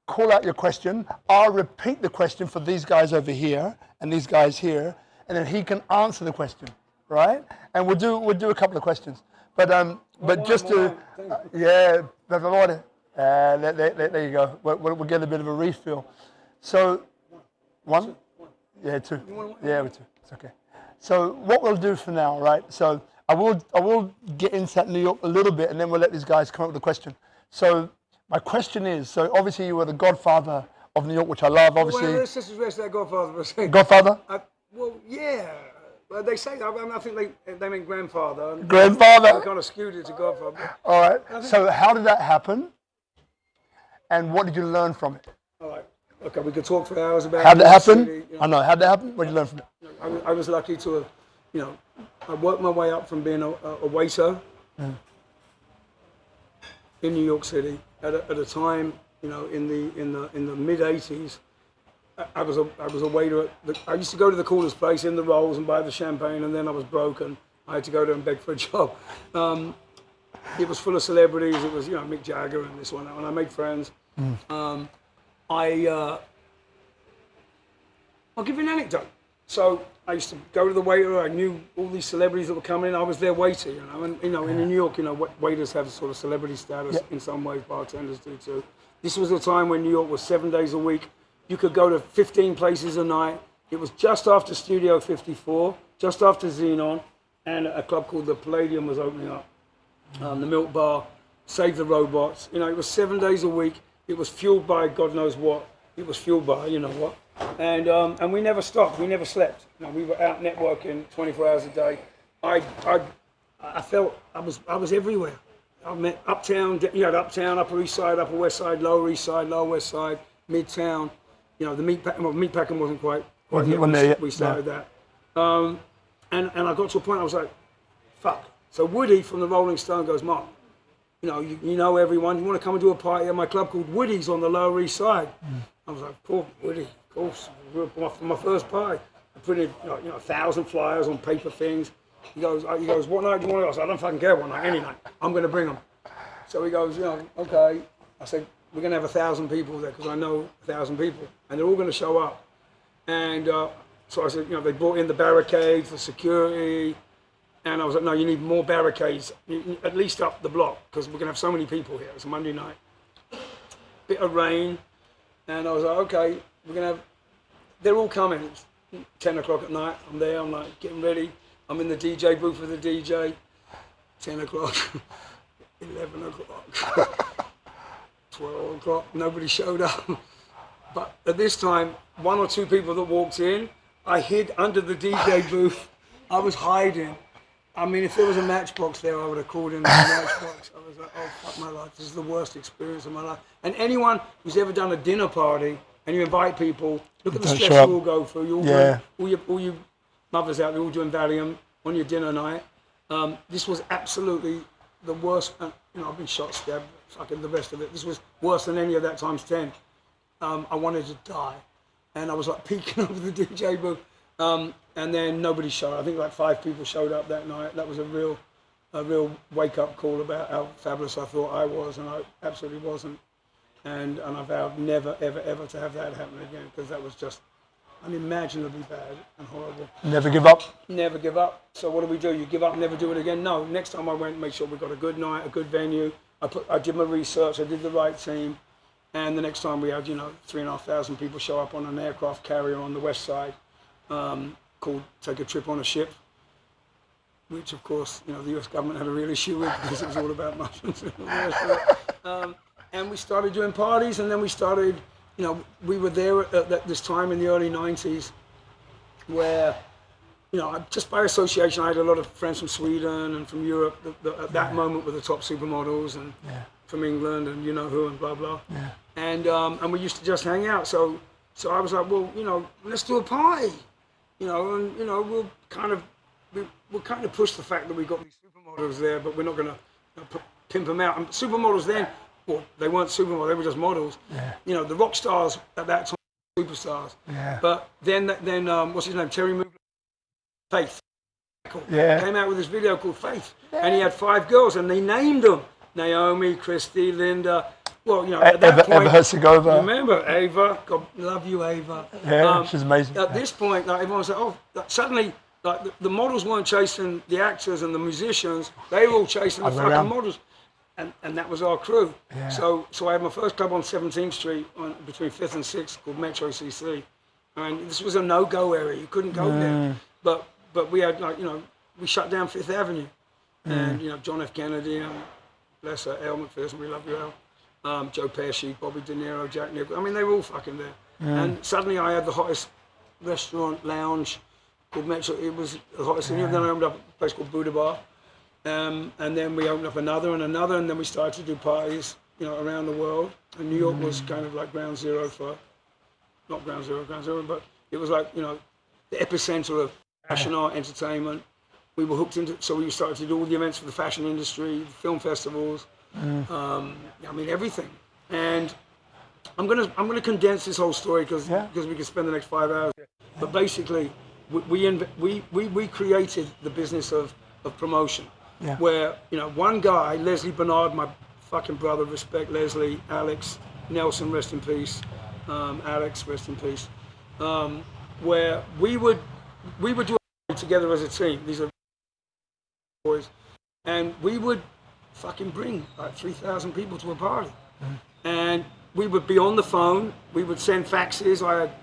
call out your question. I'll repeat the question for these guys over here and these guys here, and then he can answer the question, right? And we'll do a couple of questions. But just to, yeah, there you go. We'll get a bit of a refill. So, one? Yeah, two. Yeah, with two. It's okay. So what we'll do for now, right? So I will get into that New York a little bit, and then we'll let these guys come up with a question. So my question is, so obviously you were the Godfather of New York, which I love, obviously. Well, let's just address that Godfather for a second. Godfather? Well, yeah. Well, they say, I think they mean grandfather. Grandfather? They kind of skewed it to Godfather. All right. So how did that happen? And what did you learn from it? All right. Okay, we could talk for hours about it. How did it happen? I know. How did it happen? What did you learn from it? I was lucky to have, I worked my way up from being a waiter in New York City at a time, in the mid '80s. I was a waiter. I used to go to the coolest place in the Rolls and buy the champagne, and then I was broken. I had to go there and beg for a job. It was full of celebrities. It was Mick Jagger and this one, and I made friends. I'll give you an anecdote. So I used to go to the waiter. I knew all these celebrities that were coming in. I was their waiter, And in New York, waiters have sort of celebrity status in some ways. Bartenders do too. This was a time when New York was 7 days a week. You could go to 15 places a night. It was just after Studio 54, just after Xenon, and a club called the Palladium was opening up. The Milk Bar, Save the Robots. It was 7 days a week. It was fueled by God knows what. It was fueled by what. And we never stopped. We never slept. We were out networking 24 hours a day. I felt I was everywhere. I met uptown. You had uptown, Upper East Side, Upper West Side, Lower East Side, Lower West Side, Midtown. The meatpacking wasn't quite yet. We started that. And I got to a point. I was like, fuck. So Woody from the Rolling Stone goes, Mark, you know everyone. You want to come and do a party at my club called Woody's on the Lower East Side? I was like, poor Woody, of course. For my first party, I printed 1,000 flyers on paper things. He goes, what night do you want to go? I said, I don't fucking care what night, any night. I'm going to bring them. So he goes, okay. I said, we're going to have 1,000 people there because I know 1,000 people, and they're all going to show up. And so I said, they brought in the barricades, the security. And I was like, no, you need more barricades, at least up the block, because we're going to have so many people here. It's a Monday night. Bit of rain. And I was like, okay, we're going to have, they're all coming. It's 10 o'clock at night. I'm there, I'm like getting ready. I'm in the DJ booth with the DJ, 10 o'clock, 11 o'clock, 12 o'clock, nobody showed up. But at this time, one or two people that walked in, I hid under the DJ booth. I was hiding. I mean, if there was a matchbox there, I would have called in the matchbox. I was like, oh, fuck my life. This is the worst experience of my life. And anyone who's ever done a dinner party and you invite people, look at the stress you all go through. You all you mothers out there all doing Valium on your dinner night. This was absolutely the worst. You know, I've been shot, stabbed, fucking the rest of it. This was worse than any of that times 10. I wanted to die. And I was like peeking over the DJ booth. And then nobody showed up. I think like 5 people showed up that night. That was a real wake-up call about how fabulous I thought I was, and I absolutely wasn't. And I vowed never, ever, ever to have that happen again, because that was just unimaginably bad and horrible. Never give up? Never give up. So what do? You give up and never do it again? No, next time I went, make sure we got a good night, a good venue. I did my research, I did the right team. And the next time we had, 3,500 people show up on an aircraft carrier on the west side, called Take a Trip on a Ship, which of course, the US government had a real issue with because it was all about mushrooms and all the rest of it. And we started doing parties, and then we started, we were there at this time in the early 90s where, just by association, I had a lot of friends from Sweden and from Europe at that moment were the top supermodels, and from England and who and blah, blah. Yeah. And we used to just hang out. So I was like, well, let's do a party. We'll kind of push the fact that we got these supermodels there, but we're not going to pimp them out. And supermodels then, well, they weren't supermodels, they were just models. Yeah. The rock stars at that time were superstars. Yeah. But then what's his name? Terry Moogler, Faith. Yeah. Came out with this video called Faith. Yeah. And he had 5 girls, and they named them. Naomi, Christy, Linda. Well, at that point, Eva Herzegovina. Remember Ava? God love you, Ava. Yeah, she's amazing. At this point, everyone was like, oh, suddenly, the models weren't chasing the actors and the musicians; they were all chasing the fucking models, and that was our crew. Yeah. So I had my first club on 17th Street, between 5th and 6th, called Metro CC, and this was a no-go area. You couldn't go there, but we had we shut down 5th Avenue, and John F. Kennedy and bless her, Elle McPherson, we love you, Elle. Joe Pesci, Bobby De Niro, Jack Nicholson. I mean, they were all fucking there. And suddenly I had the hottest restaurant, lounge called Metro. It was the hottest thing. And then I opened up a place called Buddha Bar. And then we opened up another, and then we started to do parties, around the world. And New York was kind of like ground zero for, not ground zero, but it was like, the epicenter of fashion, art, entertainment. We were hooked into, so we started to do all the events for the fashion industry, film festivals. I mean everything, and I'm gonna condense this whole story because we could spend the next 5 hours. But basically, we created the business of promotion, where one guy, Leslie Bernard, my fucking brother, respect Leslie, Alex Nelson, rest in peace, Alex, rest in peace, where we would do it together as a team. These are boys, and we would fucking bring like 3,000 people to a party. And we would be on the phone, we would send faxes. I had a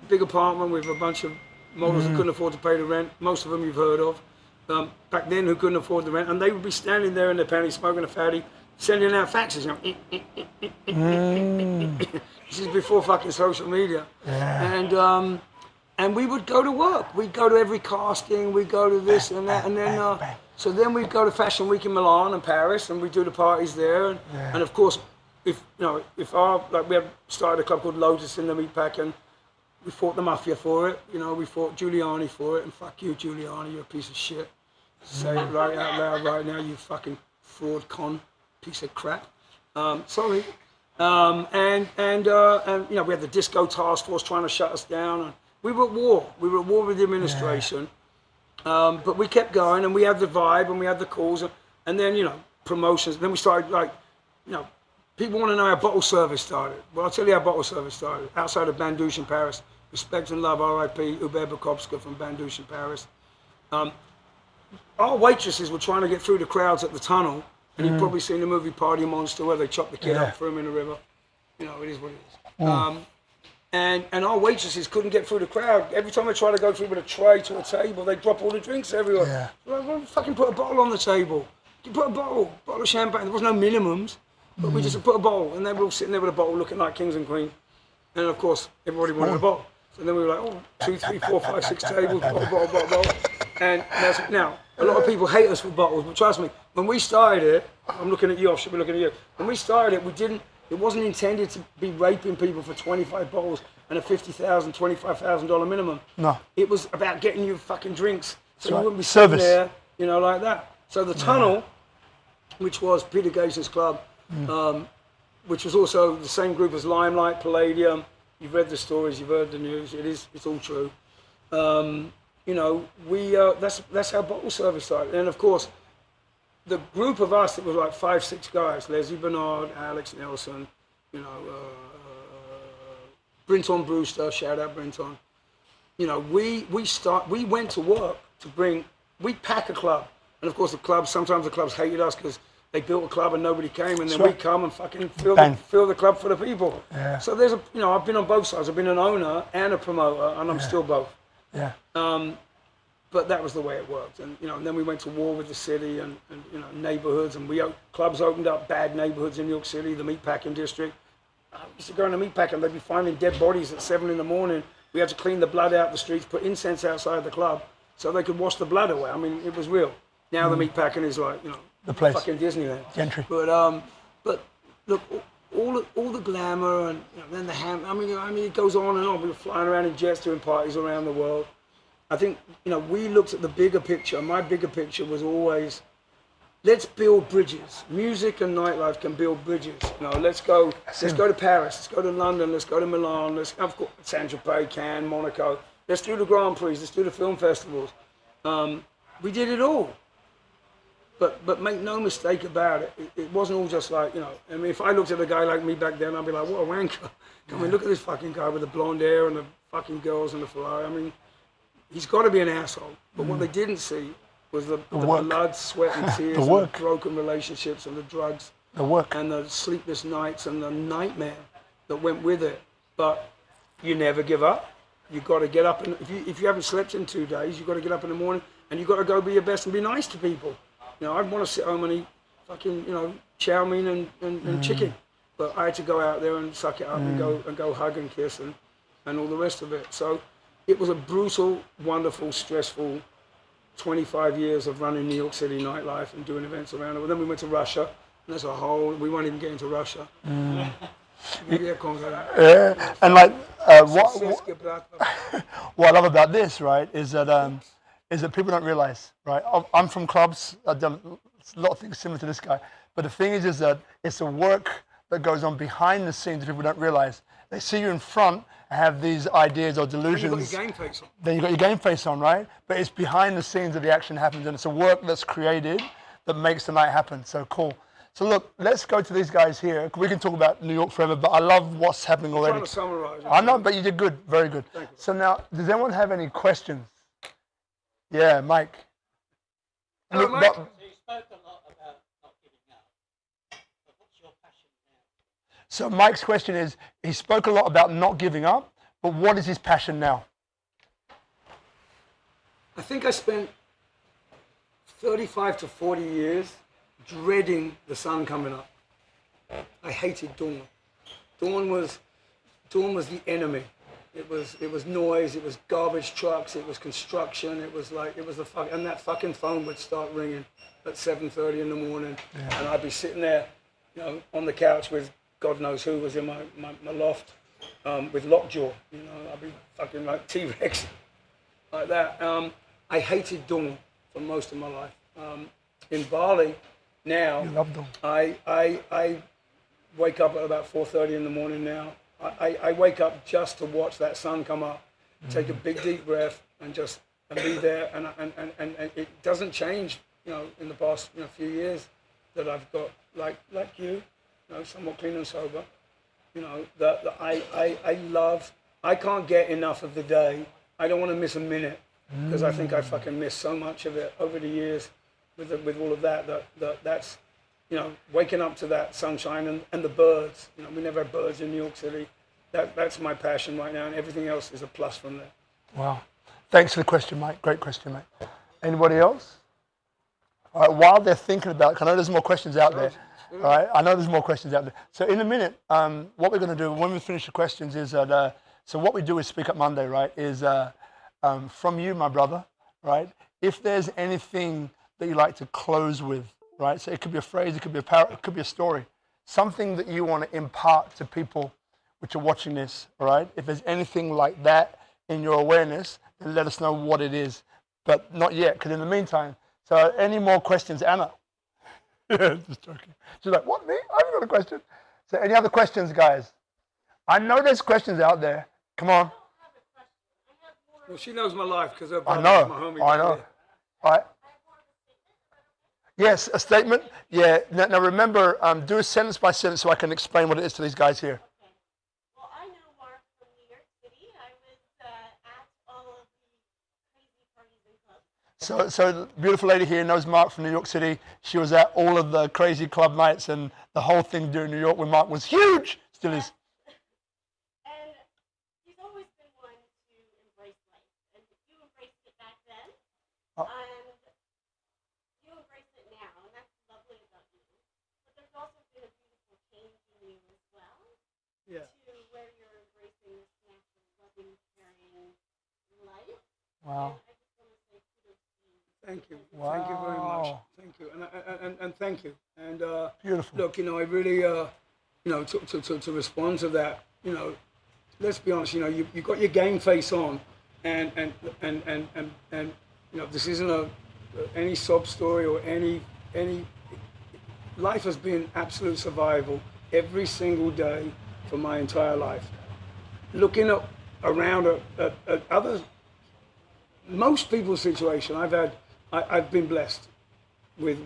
big apartment with a bunch of models who couldn't afford to pay the rent, most of them you've heard of, back then who couldn't afford the rent, and they would be standing there in their panties, smoking a fatty, sending out faxes. This is before fucking social media. And we would go to work. We'd go to every casting, we'd go to this and that, and then so then we'd go to Fashion Week in Milan and Paris, and we'd do the parties there. And of course, we had started a club called Lotus in the Meatpacking. We fought the mafia for it. We fought Giuliani for it, and fuck you, Giuliani, you're a piece of shit. Say it right out loud right now, you fucking fraud con piece of crap. Sorry. And we had the disco task force trying to shut us down. And we were at war. We were at war with the administration. But we kept going, and we had the vibe, and we had the calls, and then, promotions. And then we started, people want to know how bottle service started. Well, I'll tell you how bottle service started. Outside of Bandouche in Paris. Respect and love, R.I.P. Hubert Bukowska from Bandouche in Paris. Our waitresses were trying to get through the crowds at the tunnel, and you've probably seen the movie Party Monster where they chop the kid up, throw him in the river. It is what it is. And our waitresses couldn't get through the crowd. Every time I tried to go through with a tray to a table, they'd drop all the drinks everywhere. Yeah. Like, well, fucking put a bottle on the table. You put a bottle of champagne. There was no minimums, but we just put a bottle, and they were all sitting there with a bottle looking like kings and queens. And of course, everybody wanted a bottle. So then we were like, oh, 2, 3, 4, 5, 6 tables, bottle. And now, a lot of people hate us for bottles, but trust me, when we started it, I'm looking at you, I should be looking at you. When we started it, it wasn't intended to be raping people for 25 bottles and a $50,000, $25,000 minimum. No. It was about getting you fucking drinks, so you right. wouldn't be sitting Service. there, you know, like that. So the tunnel, which was Peter Gayson's club, which was also the same group as Limelight, Palladium. You've read the stories, you've heard the news. It's all true. You know, that's how bottle service started. And of course, the group of us, it was like 5, 6 guys: Leslie Bernard, Alex Nelson, you know, Brinton Brewster. Shout out Brinton. You know, we went to work we'd pack a club, and of course sometimes the clubs hated us because they built a club and nobody came, and then we come and fucking fill the club for the people. Yeah. So I've been on both sides. I've been an owner and a promoter, and I'm still both. Yeah. But that was the way it worked, and and then we went to war with the city and neighborhoods, and clubs opened up bad neighborhoods in New York City, the meatpacking district. I used to go in the meatpacking, and they'd be finding dead bodies at 7 in the morning. We had to clean the blood out the streets, put incense outside the club so they could wash the blood away. I mean, it was real. Now the meatpacking is like the place, fucking Disneyland. Gentry. But look, all the glamour and then the ham. I mean, it goes on and on. We were flying around in jets doing parties around the world. I think we looked at the bigger picture. My bigger picture was always, let's build bridges. Music and nightlife can build bridges. Let's go to Paris. Let's go to London. Let's go to Milan. Of course, Saint-Tropez, Cannes, Monaco. Let's do the Grand Prix. Let's do the film festivals. We did it all. But make no mistake about it. It wasn't all just like, I mean, if I looked at a guy like me back then, I'd be like, what a wanker. I mean, look at this fucking guy with the blonde hair and the fucking girls and the Ferrari. I mean, he's got to be an asshole. But what they didn't see was the blood, sweat, and tears, and the broken relationships, and the drugs, and the sleepless nights, and the nightmare that went with it. But you never give up. You got to get up, and if you haven't slept in 2 days, you got to get up in the morning, and you got to go be your best and be nice to people. I'd want to sit home and eat fucking, chow mein and chicken, but I had to go out there and suck it up and go hug and kiss and all the rest of it. So it was a brutal, wonderful, stressful 25 years of running New York City nightlife and doing events around it. Then we went to Russia, and that's we won't even get into Russia. Yeah, and like what I love about this, right, is that people don't realize, right? I'm from clubs. I've done a lot of things similar to this guy, but the thing is that it's the work that goes on behind the scenes that people don't realize. They see you in front and have these ideas or delusions. Then you've got your game face on. Then you've got your game face on, right? But it's behind the scenes that the action happens, and it's a work that's created that makes the night happen. So cool. So look, let's go to these guys here. We can talk about New York forever, but I love what's happening already. I'm trying to summarize. I know, but you did good, very good. Thank you. So now, does anyone have any questions? Yeah, Mike. Hello, Mike. So you spoke a lot about not giving up, but what's your passion now? So Mike's question is, he spoke a lot about not giving up, but what is his passion now? I think I spent 35 to 40 years dreading the sun coming up. I hated dawn. Dawn was the enemy. It was noise. It was garbage trucks. It was construction. It was and that fucking phone would start ringing at 7:30 in the morning, and I'd be sitting there, on the couch with God knows who was in my loft, with lockjaw. I'd be fucking like T-Rex, like that. I hated dawn for most of my life. In Bali now, You love dawn. I wake up at about 4:30 in the morning now. I wake up just to watch that sun come up, take a big deep breath, and be there. And it doesn't change, in the past few years that I've got like you, somewhat clean and sober. That I can't get enough of the day. I don't want to miss a minute because I think I fucking missed so much of it over the years with all of that's. Waking up to that sunshine and the birds. We never had birds in New York City. That's my passion right now, and everything else is a plus from there. Wow. Thanks for the question, mate. Great question, mate. Anybody else? All right, while they're thinking about it, I know there's more questions out there. All right, I know there's more questions out there. So in a minute, what we're going to do when we finish the questions is that, so what we do is SpeakuP Monday, right, is from you, my brother, right, if there's anything that you like to close with, right, so it could be a phrase, it could be a parrot, it could be a story, something that you want to impart to people which are watching this, all right, if there's anything like that in your awareness, then let us know what it is, but not yet, because in the meantime, so any more questions, Anna? Yeah, just joking. She's like, what, me? I haven't got a question. So any other questions, guys? I know there's questions out there. Come on. Well, she knows my life because her I brother's know. my homie. I know. All right. Yes, a statement. Yeah. Now remember, do a sentence by sentence so I can explain what it is to these guys here. Well, I know Mark from New York City. I was at all of the crazy parties and clubs. So the beautiful lady here knows Mark from New York City. She was at all of the crazy club nights and the whole thing during New York when Mark was huge. Still is. And he's always been one to embrace life. And you embraced it back then. And you embrace it now. And that's lovely about you. But there's also been a beautiful change in you as well. Yeah. To where you're embracing this natural, loving, caring life. Wow. And I just want to say kudos to you. Thank you. Wow. Thank you very much. Thank you. And thank you. And Beautiful. look, I really, to respond to that, let's be honest, you got your game face on, and this isn't any sob story or any. Life has been absolute survival every single day for my entire life. Looking around at others. Most people's situation, I've been blessed with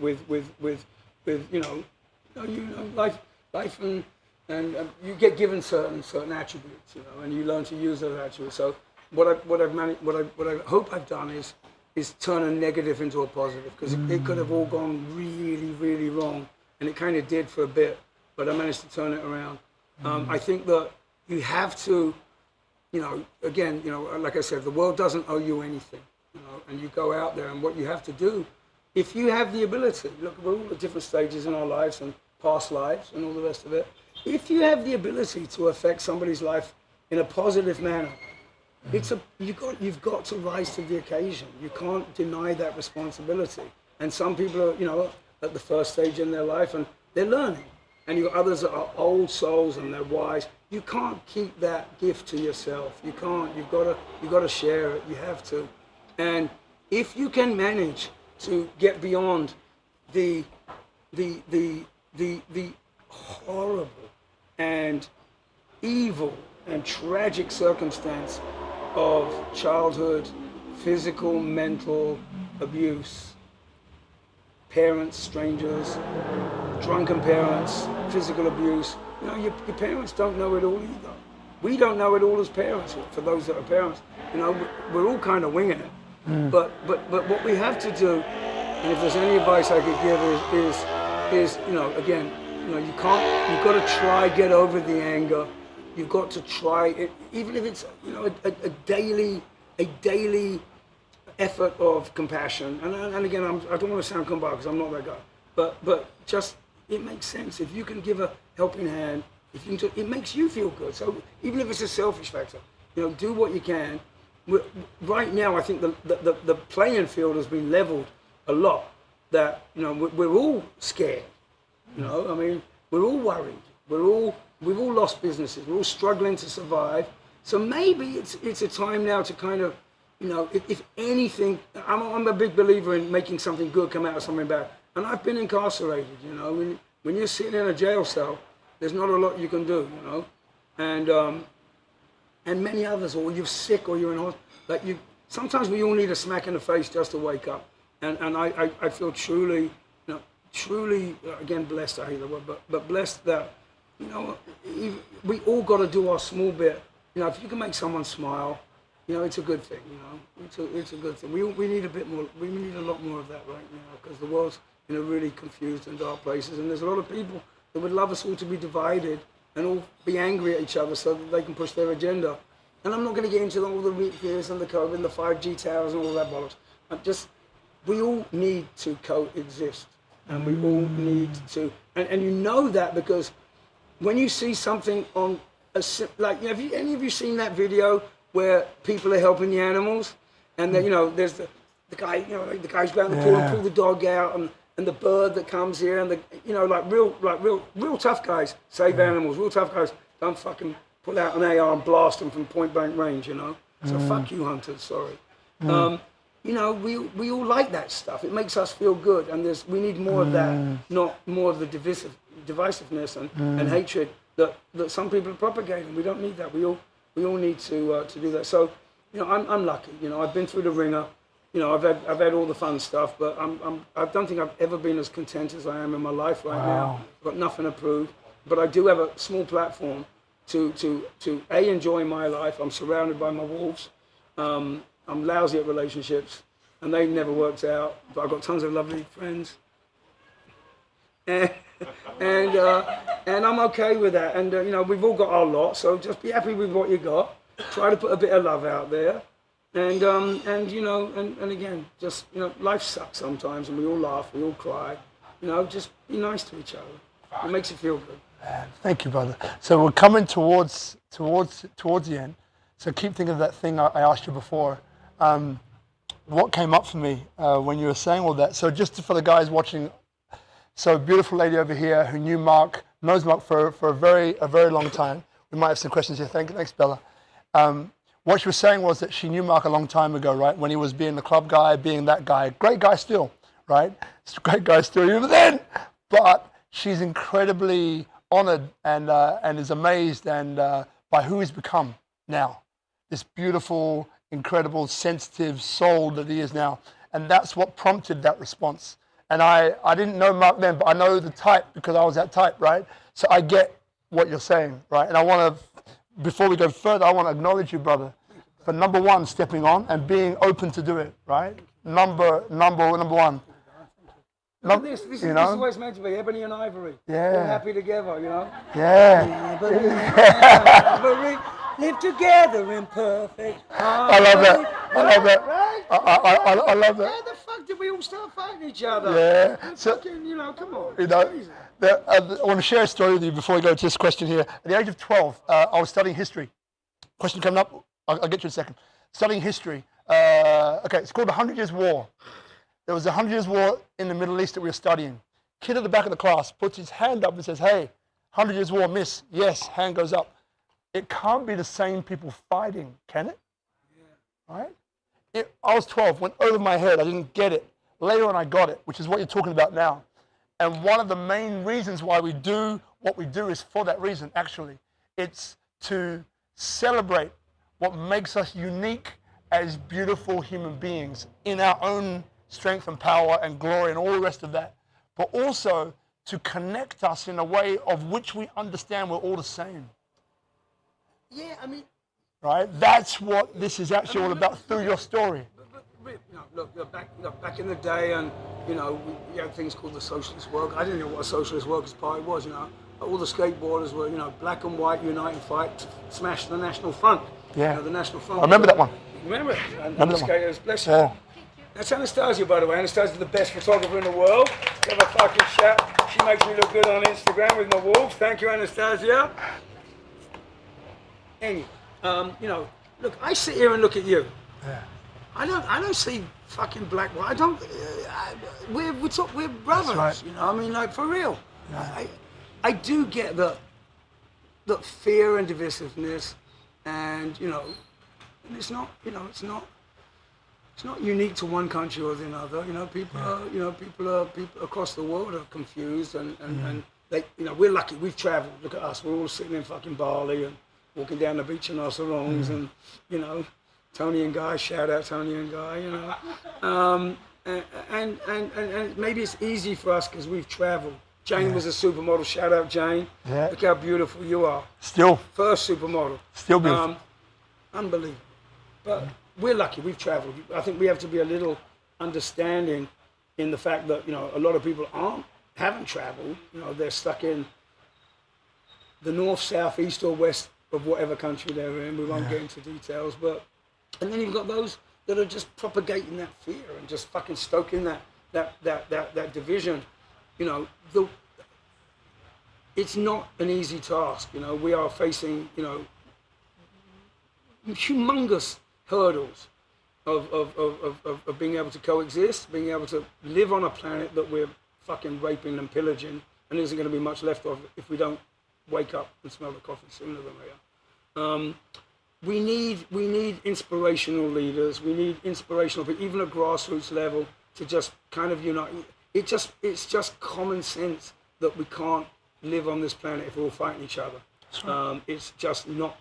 life and you get given certain attributes, and you learn to use those attributes. So what I hope I've done is turn a negative into a positive, because it could have all gone really, really wrong, and it kind of did for a bit, but I managed to turn it around. I think that you have to. Again, like I said, the world doesn't owe you anything, and you go out there, and what you have to do, if you have the ability, look, we're all at different stages in our lives and past lives and all the rest of it. If you have the ability to affect somebody's life in a positive manner, you've got to rise to the occasion. You can't deny that responsibility. And some people are, at the first stage in their life, and they're learning. And you've got others that are old souls and they're wise. You can't keep that gift to yourself. You can't. You've got to share it. You have to. And if you can manage to get beyond the horrible and evil and tragic circumstance of childhood, physical, mental abuse, parents, strangers, drunken parents, physical abuse. Your parents don't know it all either. We don't know it all as parents, for those that are parents. We're all kind of winging it. But what we have to do, and if there's any advice I could give is again, you've got to try get over the anger. You've got to try it, even if it's a daily effort of compassion. And again, I don't want to sound combined because I'm not that guy. But just it makes sense if you can give a helping hand. If you can, it makes you feel good. So even if it's a selfish factor, do what you can. Right now, I think the playing field has been leveled a lot. That we're all scared. I mean, we're all worried. We've all lost businesses. We're all struggling to survive. So maybe it's a time now to kind of, if anything, I'm a big believer in making something good come out of something bad. And I've been incarcerated. When you're sitting in a jail cell, there's not a lot you can do. And many others, or you're sick, or you're in hospital. Sometimes we all need a smack in the face just to wake up. And I feel truly, again, blessed, I hate the word, but blessed that, we all got to do our small bit. If you can make someone smile, it's a good thing, It's a good thing. We need a bit more, we need a lot more of that right now, because the world's, really confused and dark places, and there's a lot of people that would love us all to be divided and all be angry at each other so that they can push their agenda. And I'm not going to get into all the root fears and the COVID and the 5G towers and all that bollocks. We all need to coexist, and we all need to, and you know that because when you see something on like, have any of you seen that video where people are helping the animals, and then, you know, there's the guy, you know, like the guys go out in the pool and pull the dog out, and the bird that comes here, and the, you know, like real tough guys save animals, real tough guys don't fucking pull out an AR and blast them from point blank range, you know. So fuck you, hunters. Sorry. You know, we all like that stuff. It makes us feel good, and we need more of that, not more of the divisiveness and hatred that some people are propagating. We don't need that. We all need to do that. So, you know, I'm lucky. You know, I've been through the ringer. You know, I've had all the fun stuff, but I don't think I've ever been as content as I am in my life right now. I've got nothing to prove, but I do have a small platform to enjoy my life. I'm surrounded by my wolves. I'm lousy at relationships, and they've never worked out. But I've got tons of lovely friends, and I'm okay with that. And you know, we've all got our lot, so just be happy with what you got. Try to put a bit of love out there, and you know, and again, just, you know, life sucks sometimes, and we all laugh, we all cry. You know, just be nice to each other. It makes you feel good. Thank you, brother. So we're coming towards the end. So keep thinking of that thing I asked you before. What came up for me when you were saying all that? So just for the guys watching, so a beautiful lady over here who knows Mark for a very long time. We might have some questions here. Thanks, Bella. What she was saying was that she knew Mark a long time ago, right? When he was being the club guy, being that guy. Great guy still, right? It's a great guy still even then. But she's incredibly honored and is amazed by who he's become now. This beautiful, incredible, sensitive soul that he is now. And that's what prompted that response. And I didn't know Mark then, but I know the type because I was that type, right? So I get what you're saying, right? And I want to, before we go further, I want to acknowledge you, brother, for number one, stepping on and being open to do it, right? Number one. Look at this is what it's meant to be, ebony and ivory. Yeah. All happy together, you know? Yeah. Ebony and ivory, live together in perfect harmony. I love that. I love that. Right? I love that. How the fuck did we all start fighting each other? Yeah. So, fucking, you know, come on. You know, Crazy. I want to share a story with you before we go to this question here. At the age of 12, I was studying history. Question coming up. I'll get you in a second. Studying history. Okay, it's called the 100 Years' War. There was a 100 Years' War in the Middle East that we were studying. Kid at the back of the class puts his hand up and says, hey, 100 Years' War, miss. Yes, hand goes up. It can't be the same people fighting, can it? Yeah. Right? I was 12, went over my head. I didn't get it. Later on, I got it, which is what you're talking about now. And one of the main reasons why we do what we do is for that reason, actually. It's to celebrate what makes us unique as beautiful human beings in our own strength and power and glory and all the rest of that, but also to connect us in a way of which we understand we're all the same. Yeah, I mean... Right? That's what this is actually all about through your story. You know, look, back in the day, and, you know, we had things called the Socialist Work. I didn't know what a Socialist Workers' Party was, you know. All the skateboarders were, you know, black and white, unite and fight to smash the National Front. Yeah. You know, the National Front. I remember that one. Remember it? And Remember the that skaters, bless you. Yeah. That's Anastasia, by the way. Anastasia's the best photographer in the world. Give her a fucking shout. She makes me look good on Instagram with my wolves. Thank you, Anastasia. Anyway, you know, look, I sit here and look at you. Yeah. I don't see fucking black. I don't. We're brothers. Right. You know, I mean, like, for real. Yeah. I do get the fear and divisiveness, and, you know, and it's not, you know, it's not unique to one country or another. You know, people across the world are confused, and they, you know, we're lucky. We've travelled. Look at us. We're all sitting in fucking Bali and walking down the beach in our sarongs, and, you know, Tony and Guy. Shout out Tony and Guy. You know, and maybe it's easy for us because we've travelled. Jane was a supermodel. Shout out Jane. Yeah. Look how beautiful you are. Still. First supermodel. Still beautiful. Unbelievable. But we're lucky. We've travelled. I think we have to be a little understanding in the fact that, you know, a lot of people haven't travelled. You know, they're stuck in the north, south, east or west of whatever country they're in. We won't get into details, and then you've got those that are just propagating that fear and just fucking stoking that division. You know, it's not an easy task. You know, we are facing, you know, humongous hurdles of being able to coexist, being able to live on a planet that we're fucking raping and pillaging, and there isn't going to be much left of if we don't wake up and smell the coffee sooner than later. We need inspirational leaders. We need inspirational people, even at grassroots level, to just kind of unite. It's just common sense that we can't live on this planet if we're all fighting each other. Right. It's just not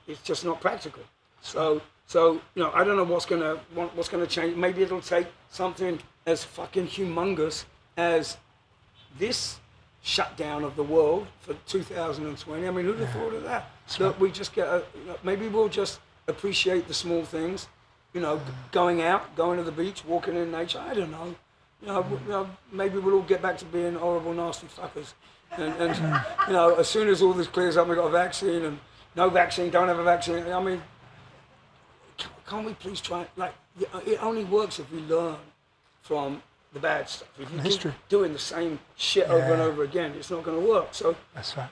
practical. So you know, I don't know what's gonna change. Maybe it'll take something as fucking humongous as this shutdown of the world for 2020. I mean, who'd have thought of that? That we just get maybe we'll just appreciate the small things. You know, going out, going to the beach, walking in nature. I don't know. You know, maybe we'll all get back to being horrible, nasty fuckers. And you know, as soon as all this clears up, we got a vaccine, and no vaccine, don't have a vaccine. I mean, can't we please try? Like, it only works if we learn from the bad stuff. If you keep doing the same shit over and over again, it's not going to work. So that's right.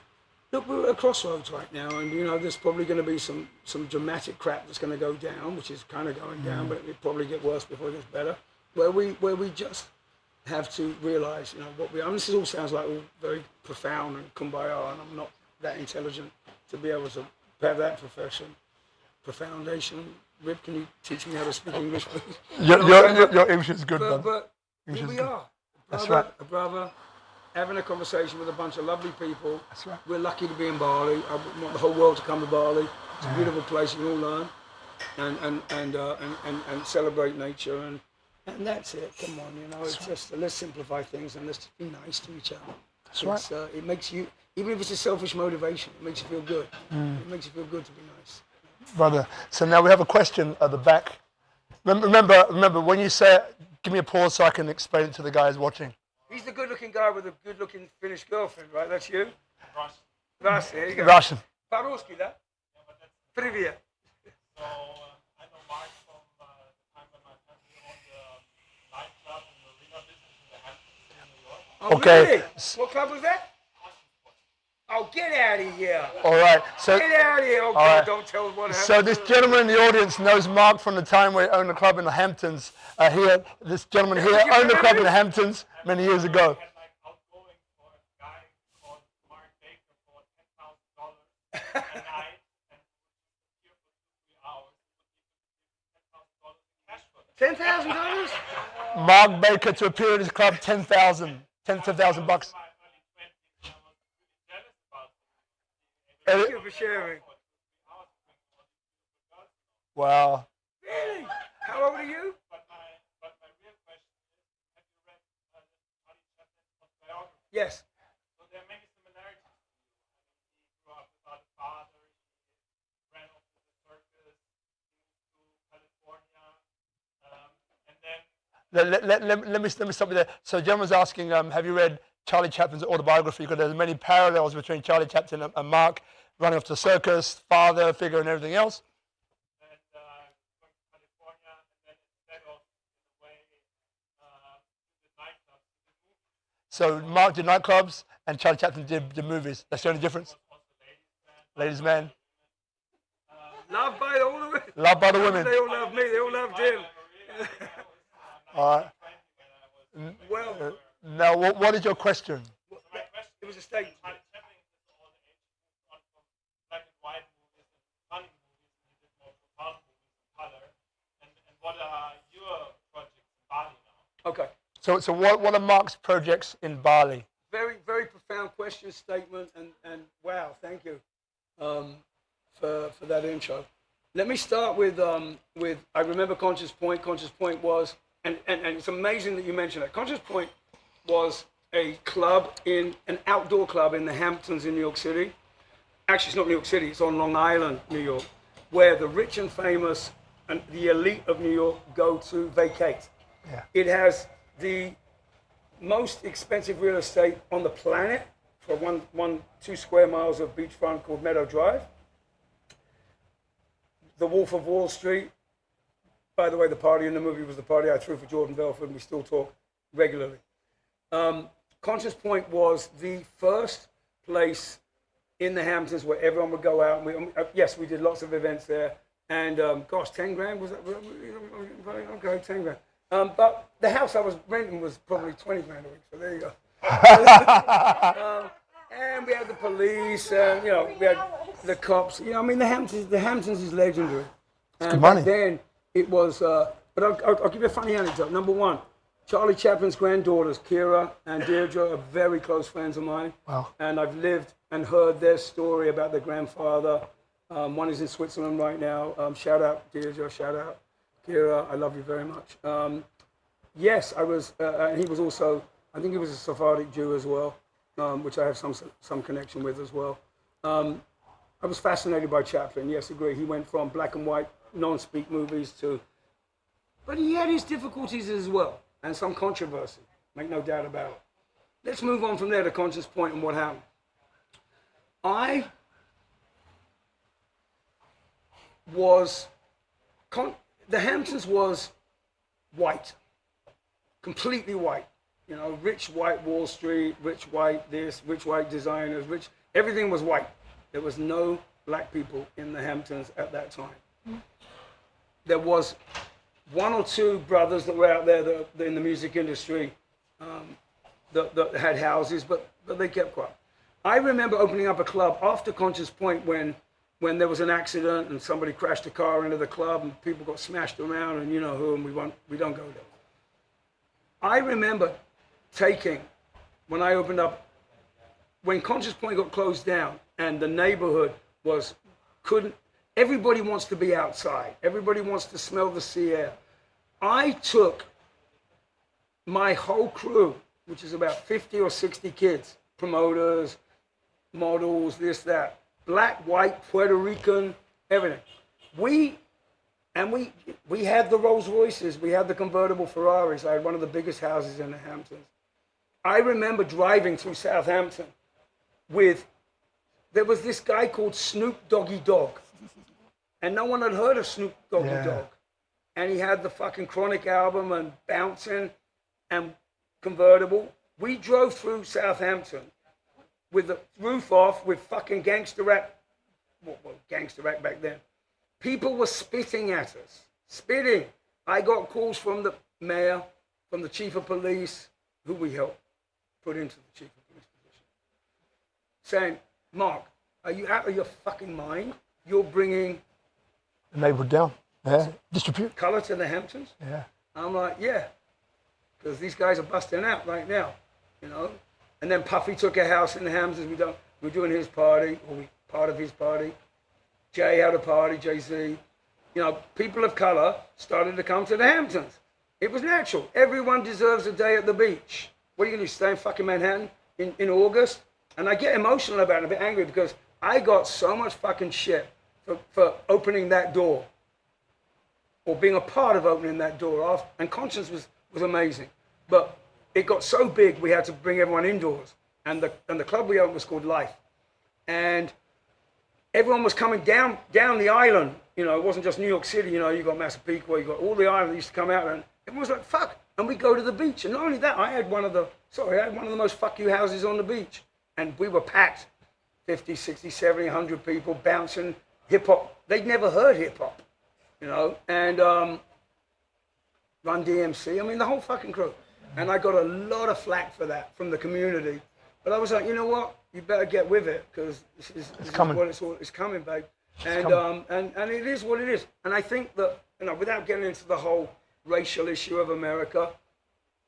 Look, we're at a crossroads right now, and you know, there's probably going to be some dramatic crap that's going to go down, which is kind of going down, but it'll probably get worse before it gets better. Where we just have to realise, you know, what we are. And this all sounds like all very profound and kumbaya, and I'm not that intelligent to be able to have that profoundation. Rip, can you teach me how to speak English, please? Your English is good, but here we are. That's right. A brother, having a conversation with a bunch of lovely people. That's right. We're lucky to be in Bali. I want the whole world to come to Bali. It's a beautiful place. You can all learn and celebrate nature, and that's it. Come on, you know. It's just let's simplify things and let's just be nice to each other. That's right. It makes you, even if it's a selfish motivation, it makes you feel good. It makes you feel good to be nice. Brother, so now we have a question at the back. Remember, when you say it, give me a pause so I can explain it to the guys watching. He's the good-looking guy with the good-looking Finnish girlfriend, right? That's you? Russian. There you go. Russian. По-русски, да? Привет. So, I know Mark from the time when my family owned the nightclub and marina business in the Hamptons in New York. Oh, Okay. Really? What club was that? Oh, get out of here. All right. So, Get out of here. Oh, God, right. don't tell us what happened. so this gentleman in the audience knows Mark from the time we owned a club in the Hamptons. This gentleman here owned a club in the Hamptons many years ago. I had like outgoing for a guy called Mark Baker for $10,000 a night, and here for 2 3 hours, he would give $10,000 in cash for that. $10,000? Mark Baker to appear at his club, $10,000 bucks. Thank you for sharing. Wow. Really? How old are you? But my real question is, have you read Charlie Chaplin's biography? Yes. So there are many similarities. He grew up without a father. He ran off with the circus. He moved to California, and then. Let me stop you there. So, gentleman's asking, have you read Charlie Chaplin's autobiography? Because there's many parallels between Charlie Chaplin and Mark, running off to Circus, father figure, and everything else. And going to California, and then instead of in a way the nightclubs, the movies. So Mark did nightclubs, and Charlie Chaplin did the movies. That's the only difference. Ladies' man. Loved by all the women. Loved by the women. They all love me. They all loved him. All right. Well, Now, what is your question? it was a statement. Charlie Chaplin is all the age moved on from black and white movies and funny movies, and he did more profound movies in color. And what are your projects in Bali now? Okay. So what are Mark's projects in Bali? Very, very profound question, statement, and wow, thank you for that intro. Let me start with I remember Conscious Point. Conscious Point was, and it's amazing that you mentioned that. Conscious Point was a club, an outdoor club in the Hamptons in New York City. Actually, it's not New York City, it's on Long Island, New York, where the rich and famous and the elite of New York go to vacate. Yeah. It has the most expensive real estate on the planet for 2 square miles of beachfront called Meadow Drive. The Wolf of Wall Street. By the way, the party in the movie was the party I threw for Jordan Belfort, and we still talk regularly. Conscious Point was the first place in the Hamptons where everyone would go out. And yes, we did lots of events there. And gosh, 10 grand was that? Okay, 10 grand. But the house I was renting was probably 20 grand a week. So there you go. And we had the police, and we had the cops. I mean, the Hamptons is legendary. It's good money. Back then it was. But I'll give you a funny anecdote. Number one, Charlie Chaplin's granddaughters, Kira and Deirdre, are very close friends of mine. Wow. And I've lived and heard their story about their grandfather. One is in Switzerland right now. Shout out Deirdre, shout out Kira. I love you very much. Yes, I was, and he was also, I think he was a Sephardic Jew as well, which I have some connection with as well. I was fascinated by Chaplin. Yes, agree. He went from black and white, non-speak movies to, but he had his difficulties as well, and some controversy. Make no doubt about it. Let's move on from there to Conscious Point and what happened. The Hamptons was white, completely white. Rich white Wall Street, rich white this, rich white designers, everything was white. There was no black people in the Hamptons at that time. There was 1 or 2 brothers that were out there that in the music industry that had houses, but they kept quiet. I remember opening up a club after Conscious Point when there was an accident and somebody crashed a car into the club and people got smashed around and you know who, and we don't go there. I remember when Conscious Point got closed down and the neighborhood everybody wants to be outside. Everybody wants to smell the sea air. I took my whole crew, which is about 50 or 60 kids, promoters, models, this, that, black, white, Puerto Rican, everything. We had the Rolls Royces, we had the convertible Ferraris. I had one of the biggest houses in the Hamptons. I remember driving through Southampton there was this guy called Snoop Doggy Dogg. And no one had heard of Snoop Doggy Dogg. And he had the fucking Chronic album and Bouncing and Convertible. We drove through Southampton with the roof off with fucking gangster rap. Well, gangster rap back then. People were spitting at us. Spitting. I got calls from the mayor, from the chief of police, who we helped put into the chief of police position, saying, Mark, are you out of your fucking mind? You're bringing the neighborhood down. Yeah. Distribute color to the Hamptons? Yeah. I'm like, yeah, because these guys are busting out right now, And then Puffy took a house in the Hamptons. We're doing his party, or we part of his party. Jay had a party, Jay-Z. People of color started to come to the Hamptons. It was natural. Everyone deserves a day at the beach. What are you going to do, stay in fucking Manhattan in August? And I get emotional about it, a bit angry, because I got so much fucking shit for opening that door, or being a part of opening that door off. And Conscience was amazing. But it got so big, we had to bring everyone indoors. And the club we opened was called Life. And everyone was coming down the island. It wasn't just New York City. You got Massapequa, you got all the islands that used to come out, and everyone was like, fuck. And we go to the beach. And not only that, I had one of the most fuck you houses on the beach. And we were packed, 50, 60, 70, 100 people bouncing hip hop. They'd never heard hip hop, and Run DMC. I mean, the whole fucking crew. And I got a lot of flack for that from the community. But I was like, you know what? You better get with it, because this is coming. It's coming, babe. And it is what it is. And I think that, without getting into the whole racial issue of America,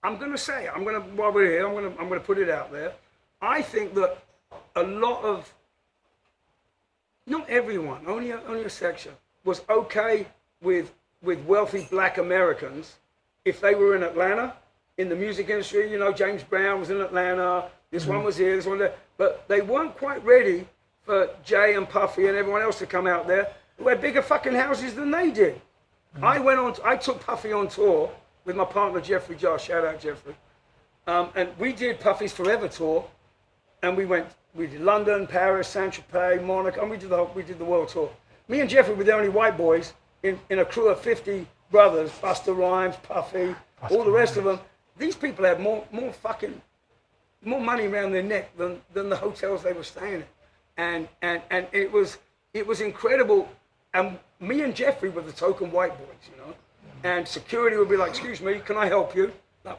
while we're here, I'm gonna put it out there. I think that a lot of, not everyone, only a section, was okay with wealthy black Americans if they were in Atlanta, in the music industry. James Brown was in Atlanta, this one was here, this one there. But they weren't quite ready for Jay and Puffy and everyone else to come out there who had bigger fucking houses than they did. I took Puffy on tour with my partner Jeffrey Josh, shout out Jeffrey. And we did Puffy's Forever tour. and we did London, Paris, Saint-Tropez, Monaco, and we did the world tour. Me and Jeffrey were the only white boys in a crew of 50 brothers, Busta Rhymes, Puffy, all the rest of them. These people had more money around their neck than the hotels they were staying in. And it was incredible. And me and Jeffrey were the token white boys, you know. And security would be like, excuse me, can I help you?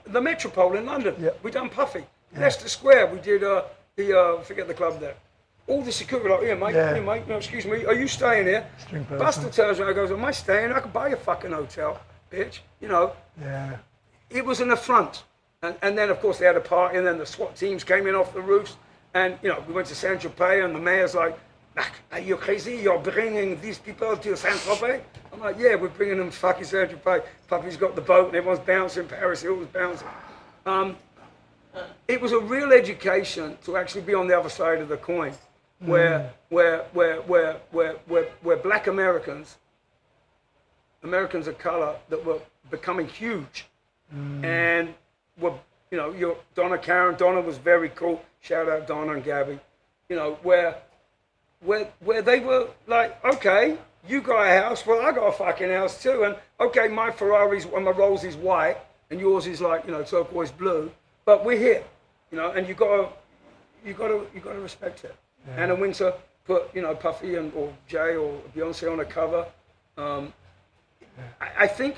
The Metropole in London, we done Puffy. Leicester Square, we did forget the club there. All the security were like, here mate, no, excuse me, are you staying here? Buster turns around and goes, am I staying? I could buy you a fucking hotel, bitch, you know. Yeah. It was an affront. And then, of course, they had a party, and then the SWAT teams came in off the roofs. And, you know, we went to Saint-Tropez, and the mayor's like, are you crazy? You're bringing these people to Saint-Tropez? I'm like, yeah, we're bringing them to fucking Saint-Tropez. Puppy's got the boat, and everyone's bouncing. Paris Hill was bouncing. It was a real education to actually be on the other side of the coin, where black Americans of color that were becoming huge, and were, you know, Donna was very cool. Shout out Donna and Gabby, you know, where they were like, okay, you got a house, well I got a fucking house too, and okay, my Ferrari's and my Rolls is white, and yours is like, you know, turquoise blue, but we're here, you know, and you gotta respect it. Yeah. Anna Wintour put, you know, Puffy or Jay or Beyonce on a cover. I think,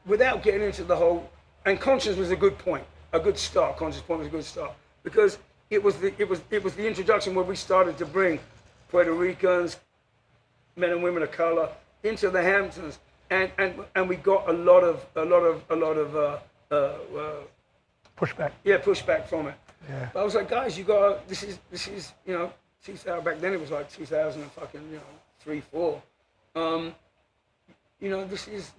without getting into the whole, and Conscious was a good point, a good start. Conscious Point was a good start because it was the introduction where we started to bring Puerto Ricans, men and women of color into the Hamptons, and we got a lot of pushback. Yeah, pushback from it. Yeah. But I was like, guys, you got this is you know, 2000, back then it was like 2000 and fucking, you know, 3, 4. You know, this is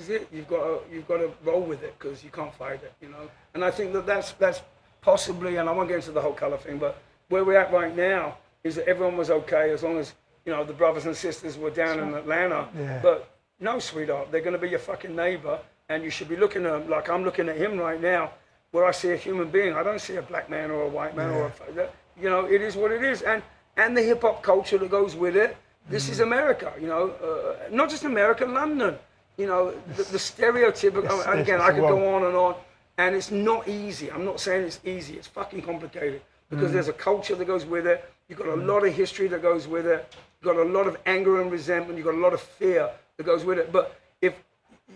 it. You've got to roll with it because you can't fight it, you know. And I think that's possibly, and I won't get into the whole color thing, but where we're at right now is that everyone was okay as long as, you know, the brothers and sisters were down in Atlanta. Yeah. But no, sweetheart, they're going to be your fucking neighbor, and you should be looking at them like I'm looking at him right now, where I see a human being. I don't see a black man or a white man or you know, it is what it is, and the hip hop culture that goes with it. This is America, you know, not just America, London, you know, the stereotypical, again, I could go on, and it's not easy. I'm not saying it's easy, it's fucking complicated, because there's a culture that goes with it, you've got a lot of history that goes with it, you've got a lot of anger and resentment, you've got a lot of fear that goes with it, but if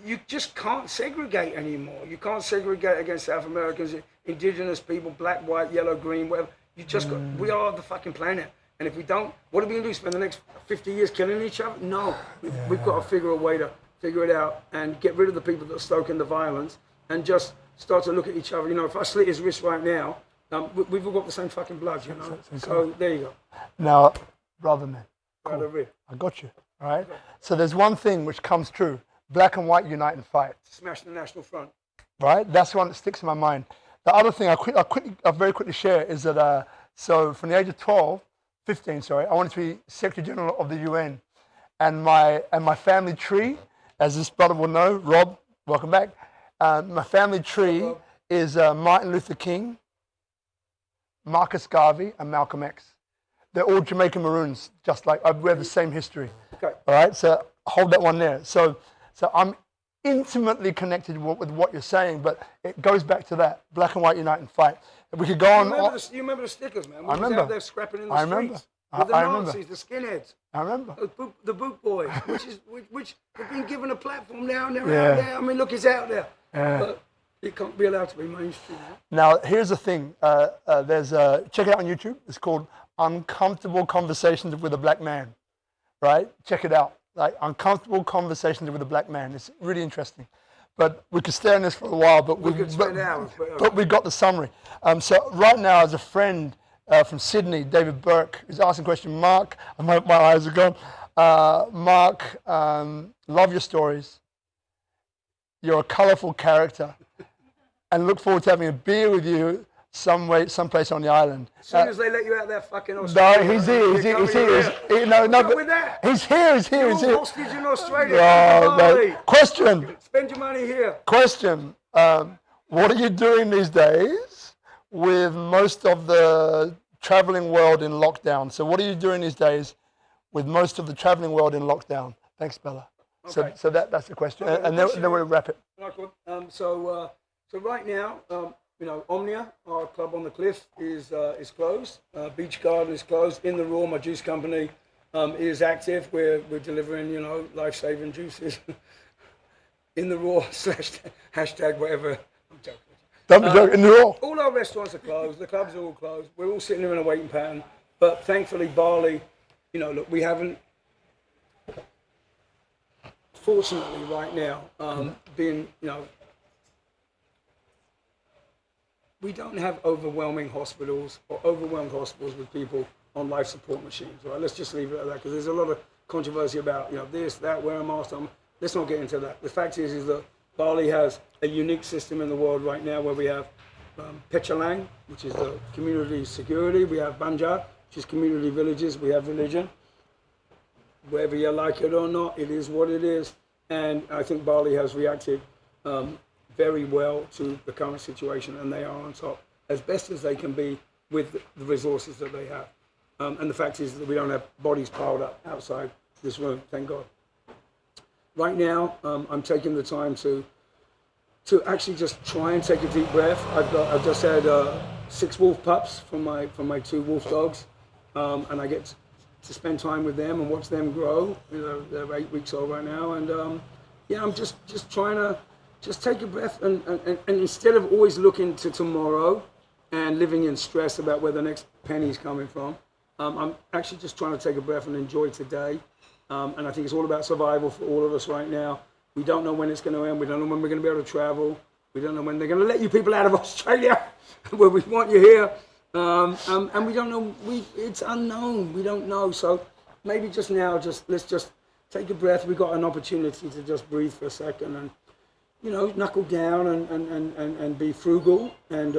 you just can't segregate anymore, you can't segregate against South Americans, indigenous people, black, white, yellow, green, whatever, you just got, we are the fucking planet. And if we don't, what are we going to do? Spend the next 50 years killing each other? No. We've got to figure a way to figure it out and get rid of the people that are stoking the violence and just start to look at each other. You know, if I slit his wrist right now, we've all got the same fucking blood, you know? So there you go. Now, brother man, cool. I got you, all right? So there's one thing which comes true. Black and white unite and fight. Smash the National Front. Right? That's the one that sticks in my mind. The other thing I'll very quickly share is that, so from the age of 15, I wanted to be Secretary General of the UN. And my family tree, as this brother will know, Rob, welcome back. My family tree is Martin Luther King, Marcus Garvey, and Malcolm X. They're all Jamaican Maroons, just like, we have the same history. Okay. All right, so hold that one there. So I'm intimately connected with what you're saying, but it goes back to that, black and white unite and fight. We could go on. You remember the stickers, man? I remember. Out there scrapping in the streets. With the Nazis, the skinheads. I remember. The boot boys, which have been given a platform now, and they're out there. I mean, look, it's out there. But it can't be allowed to be mainstream. Now, here's the thing. There's check it out on YouTube. It's called Uncomfortable Conversations with a Black Man. Right? Check it out. Like Uncomfortable Conversations with a Black Man. It's really interesting. But we could stay on this for a while, but we got the summary. So right now, as a friend from Sydney, David Burke, is asking a question. Mark, my eyes are gone. Mark, love your stories. You're a colourful character, and look forward to having a beer with you someplace on the island. As soon as they let you out there, fucking Australia. No, he's here. He's here. Hostage in Australia. Question. Spend your money here. Question. What are you doing these days with most of the traveling world in lockdown. So what are you doing these days with most of the traveling world in lockdown? Thanks, Bella. Okay. So that's the question. Okay, And well, then we'll wrap it. So right now, Omnia, our club on the cliff, is closed. Beach Garden is closed. In the Raw, my juice company, is active. We're delivering, life-saving juices. In the Raw / hashtag whatever. I'm joking. Don't be joking. In the Raw. All our restaurants are closed. The clubs are all closed. We're all sitting there in a waiting pattern. But thankfully, Bali, look, we haven't. Fortunately, right now, we don't have overwhelming hospitals or overwhelmed hospitals with people on life support machines, right? Let's just leave it at that, because there's a lot of controversy about, this, that, wear a mask. Let's not get into that. The fact is that Bali has a unique system in the world right now where we have Pechalang, which is the community security. We have Banjar, which is community villages. We have religion. Whether you like it or not, it is what it is. And I think Bali has reacted very well to the current situation, and they are on top as best as they can be with the resources that they have. And the fact is that we don't have bodies piled up outside this room, thank God. Right now, I'm taking the time to actually just try and take a deep breath. I've just had 6 wolf pups from my 2 wolf dogs, and I get to spend time with them and watch them grow. They're 8 weeks old right now, and I'm just trying to just take a breath and instead of always looking to tomorrow and living in stress about where the next penny's coming from, I'm actually just trying to take a breath and enjoy today. And I think it's all about survival for all of us right now. We don't know when it's going to end. We don't know when we're going to be able to travel. We don't know when they're going to let you people out of Australia where we want you here. And we don't know. It's unknown. We don't know. So maybe just now, let's just take a breath. We've got an opportunity to just breathe for a second and, knuckle down and be frugal and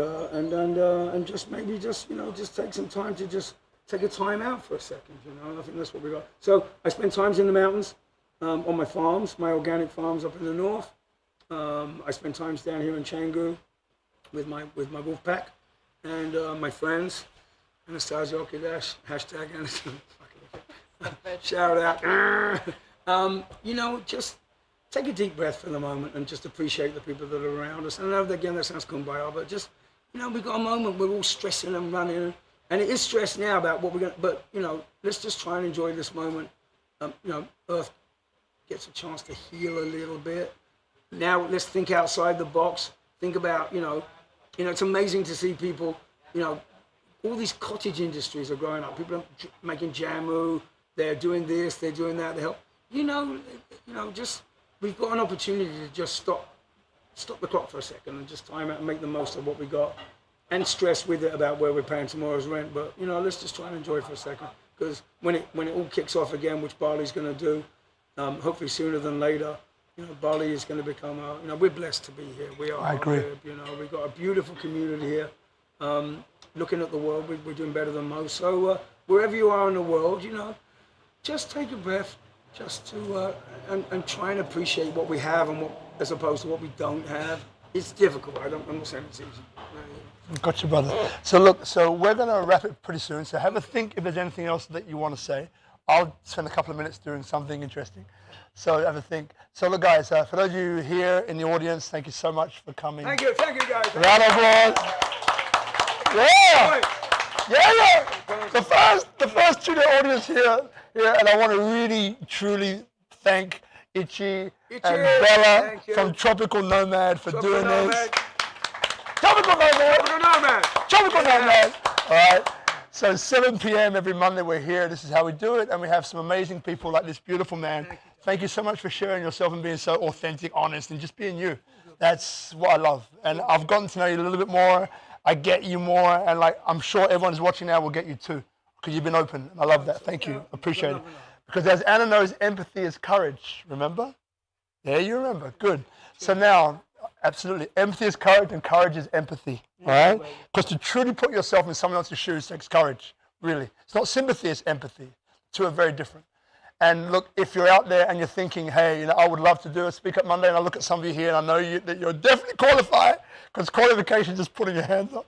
just maybe just take some time to just take a time out for a second. I think that's what we got. So I spend times in the mountains, on my farms, my organic farms up in the north. I spend times down here in Canggu with my wolf pack and my friends. Anastasia Okidash, hashtag Anastasia. Shout out. Just take a deep breath for the moment and just appreciate the people that are around us. And I know that, again, that sounds kumbaya, but just, we've got a moment, we're all stressing and running. And it is stress now about what we're going to, but, let's just try and enjoy this moment. Earth gets a chance to heal a little bit. Now let's think outside the box. Think about, it's amazing to see people, all these cottage industries are growing up. People are making jamu, they're doing this, they're doing that, they help. Just, we've got an opportunity to just stop the clock for a second and just time out and make the most of what we got. And stress with it about where we're paying tomorrow's rent, but let's just try and enjoy it for a second, because when it all kicks off again, which Bali's going to do, hopefully sooner than later, Bali is going to become we're blessed to be here. We are. I agree. We've got a beautiful community here. Looking at the world, we're doing better than most. So wherever you are in the world, just take a breath, just to and try and appreciate what we have and as opposed to what we don't have. It's difficult. I'm not saying it's easy. Gotcha, brother. So look, we're going to wrap it pretty soon. So have a think if there's anything else that you want to say. I'll spend a couple of minutes doing something interesting. So have a think. So look, guys, for those of you here in the audience, thank you so much for coming. Thank you guys. Round of applause. Yeah. The first to the audience here, and I want to really, truly thank Itchy and Bella from Tropical Nomad for doing this. Tropical Nomad. All right. So 7 p.m. every Monday we're here. This is how we do it, and we have some amazing people like this beautiful man. Thank you so much for sharing yourself and being so authentic, honest, and just being you. That's what I love. And I've gotten to know you a little bit more. I get you more, and I'm sure everyone who's watching now will get you too, because you've been open. I love that. Thank you. Appreciate it. Because as Anna knows, empathy is courage. Remember? Yeah, you remember. Good. So now, absolutely, empathy is courage, and courage is empathy. All right? Because to truly put yourself in someone else's shoes takes courage. Really. It's not sympathy, it's empathy. Two are very different. And look, if you're out there and you're thinking, hey, I would love to do a SpeakuP Monday, and I look at some of you here and I know that you're definitely qualified, because qualification is just putting your hands up.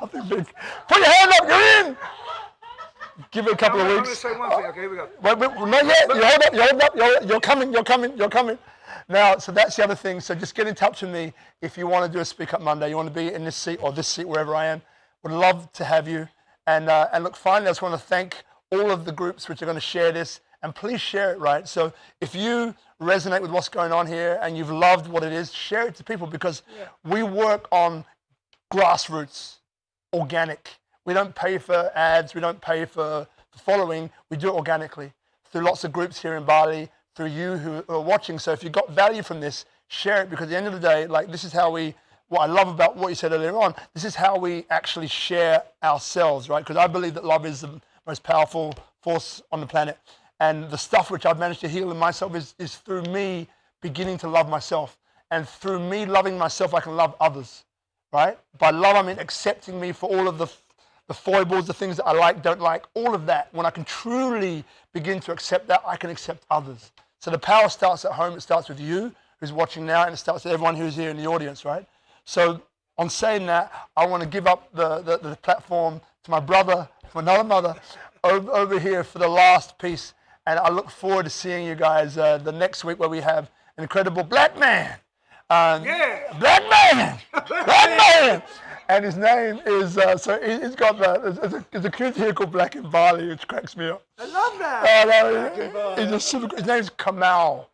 Nothing big. Put your hand up, you're in! Give it a couple of I'm going to weeks. say one thing. Okay, here we go. Wait, not yet. You hold up. You're coming. Now, so that's the other thing. So just get in touch with me if you want to do a Speak Up Monday. You want to be in this seat or this seat, wherever I am. Would love to have you. And look, finally, I just want to thank all of the groups which are going to share this. And please share it, right? So if you resonate with what's going on here and you've loved what it is, share it to people because we work on grassroots, organic. We don't pay for ads. We don't pay for following. We do it organically through lots of groups here in Bali, through you who are watching. So if you got value from this, share it because at the end of the day, like this is how what I love about what you said earlier on, this is how we actually share ourselves, right? Because I believe that love is the most powerful force on the planet. And the stuff which I've managed to heal in myself is through me beginning to love myself. And through me loving myself, I can love others, right? By love, I mean accepting me for all of the foibles, the things that I like, don't like, all of that. When I can truly begin to accept that, I can accept others. So the power starts at home. It starts with you who's watching now, and it starts with everyone who's here in the audience, right? So on saying that, I want to give up the platform to my brother, from another mother, over here for the last piece. And I look forward to seeing you guys the next week where we have an incredible black man. Black man! And his name is, so he's got there's a cute here called Black in Bali, which cracks me up. I love that. He's a super, his name's Kamal.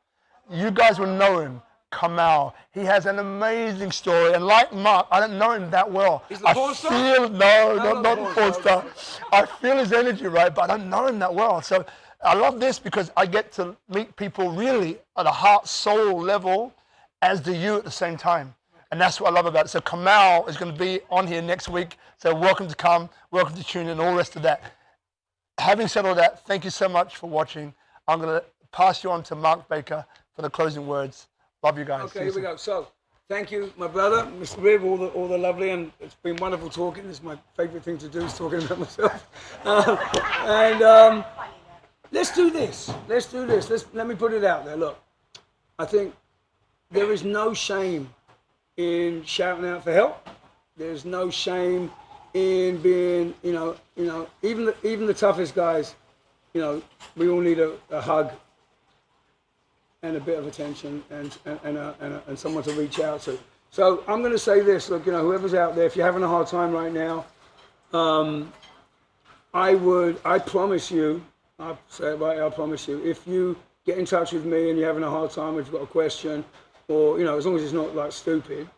You guys will know him, Kamal. He has an amazing story. And like Mark, I don't know him that well. He's the porn star? Not the porn star. I feel his energy, right? But I don't know him that well. So I love this because I get to meet people really at a heart, soul level, as do you at the same time. And that's what I love about it. So Kamal is going to be on here next week. So welcome to come, welcome to tune in, and all the rest of that. Having said all that, thank you so much for watching. I'm going to pass you on to Mark Baker for the closing words. Love you guys. Okay, here we go. So, thank you, my brother, Mr. Rib, all the lovely, and it's been wonderful talking. This is my favorite thing to do, is talking about myself. Let's do this. Let me put it out there. Look, I think there is no shame in shouting out for help. There's no shame in being, even the toughest guys, we all need a hug and a bit of attention and someone to reach out to. So I'm going to say this, look, whoever's out there, if you're having a hard time right now, I promise you, I'll say it right, I promise you, if you get in touch with me and you're having a hard time, if you've got a question, or, as long as it's not like stupid,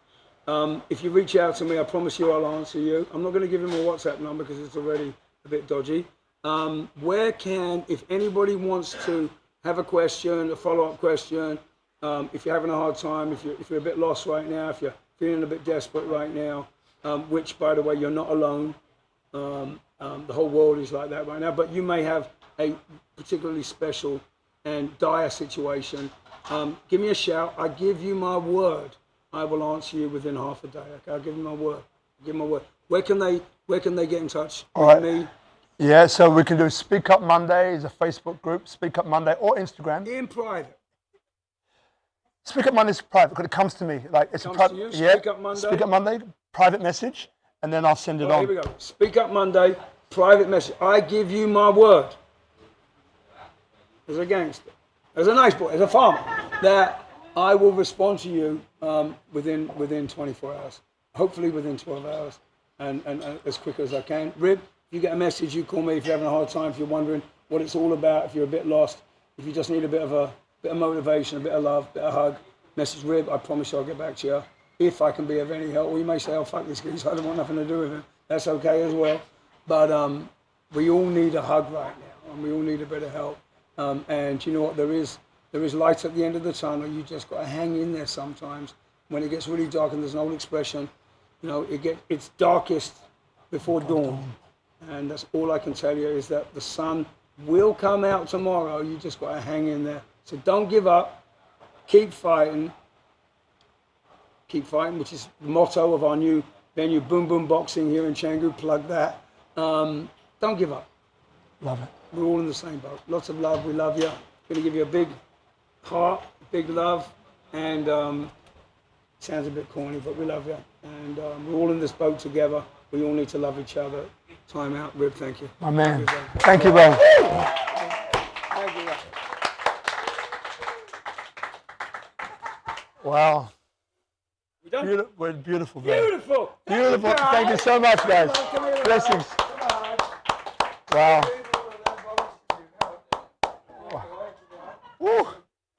if you reach out to me, I promise you I'll answer you. I'm not going to give him a WhatsApp number because it's already a bit dodgy. If anybody wants to have a question, a follow-up question, if you're having a hard time, if you're a bit lost right now, if you're feeling a bit desperate right now, which, by the way, you're not alone. The whole world is like that right now, but you may have a particularly special and dire situation. Give me a shout. I give you my word. I will answer you within half a day. Okay, I'll give you my word. Where can they get in touch with me? Yeah, so we can do Speak Up Monday is a Facebook group, Speak Up Monday, or Instagram. In private. Speak Up Monday is private because it comes to me. Like it's Comes a to you, yeah. Speak Up Monday. Speak Up Monday, private message, and then I'll send it on. Here we go. Speak Up Monday, private message. I give you my word. As a gangster, as a nice boy, as a farmer, that I will respond to you within 24 hours. Hopefully within 12 hours, and as quick as I can. Rib, if you get a message, you call me if you're having a hard time, if you're wondering what it's all about, if you're a bit lost, if you just need a bit of motivation, a bit of love, a bit of hug, message Rib. I promise you I'll get back to you if I can be of any help. Or you may say, oh, fuck this geese, I don't want nothing to do with him. That's okay as well. But we all need a hug right now, and we all need a bit of help. And you know what, there is light at the end of the tunnel. You just got to hang in there sometimes. When it gets really dark, and there's an old expression, it's darkest before dawn. And that's all I can tell you is that the sun will come out tomorrow. You just got to hang in there. So don't give up. Keep fighting. Keep fighting, which is the motto of our new venue, Boom Boom Boxing here in Canggu. Plug that. Don't give up. Love it. We're all in the same boat. Lots of love. We love you. Going to give you a big heart, big love, and sounds a bit corny, but we love you. And we're all in this boat together. We all need to love each other. Time out, Rib. Thank you. My man. Thank you, bro. Thank you. Wow. We done? Beautiful, beautiful, bro. Beautiful. Beautiful. Thank you so much, guys. Come here. Blessings. Come on. Wow.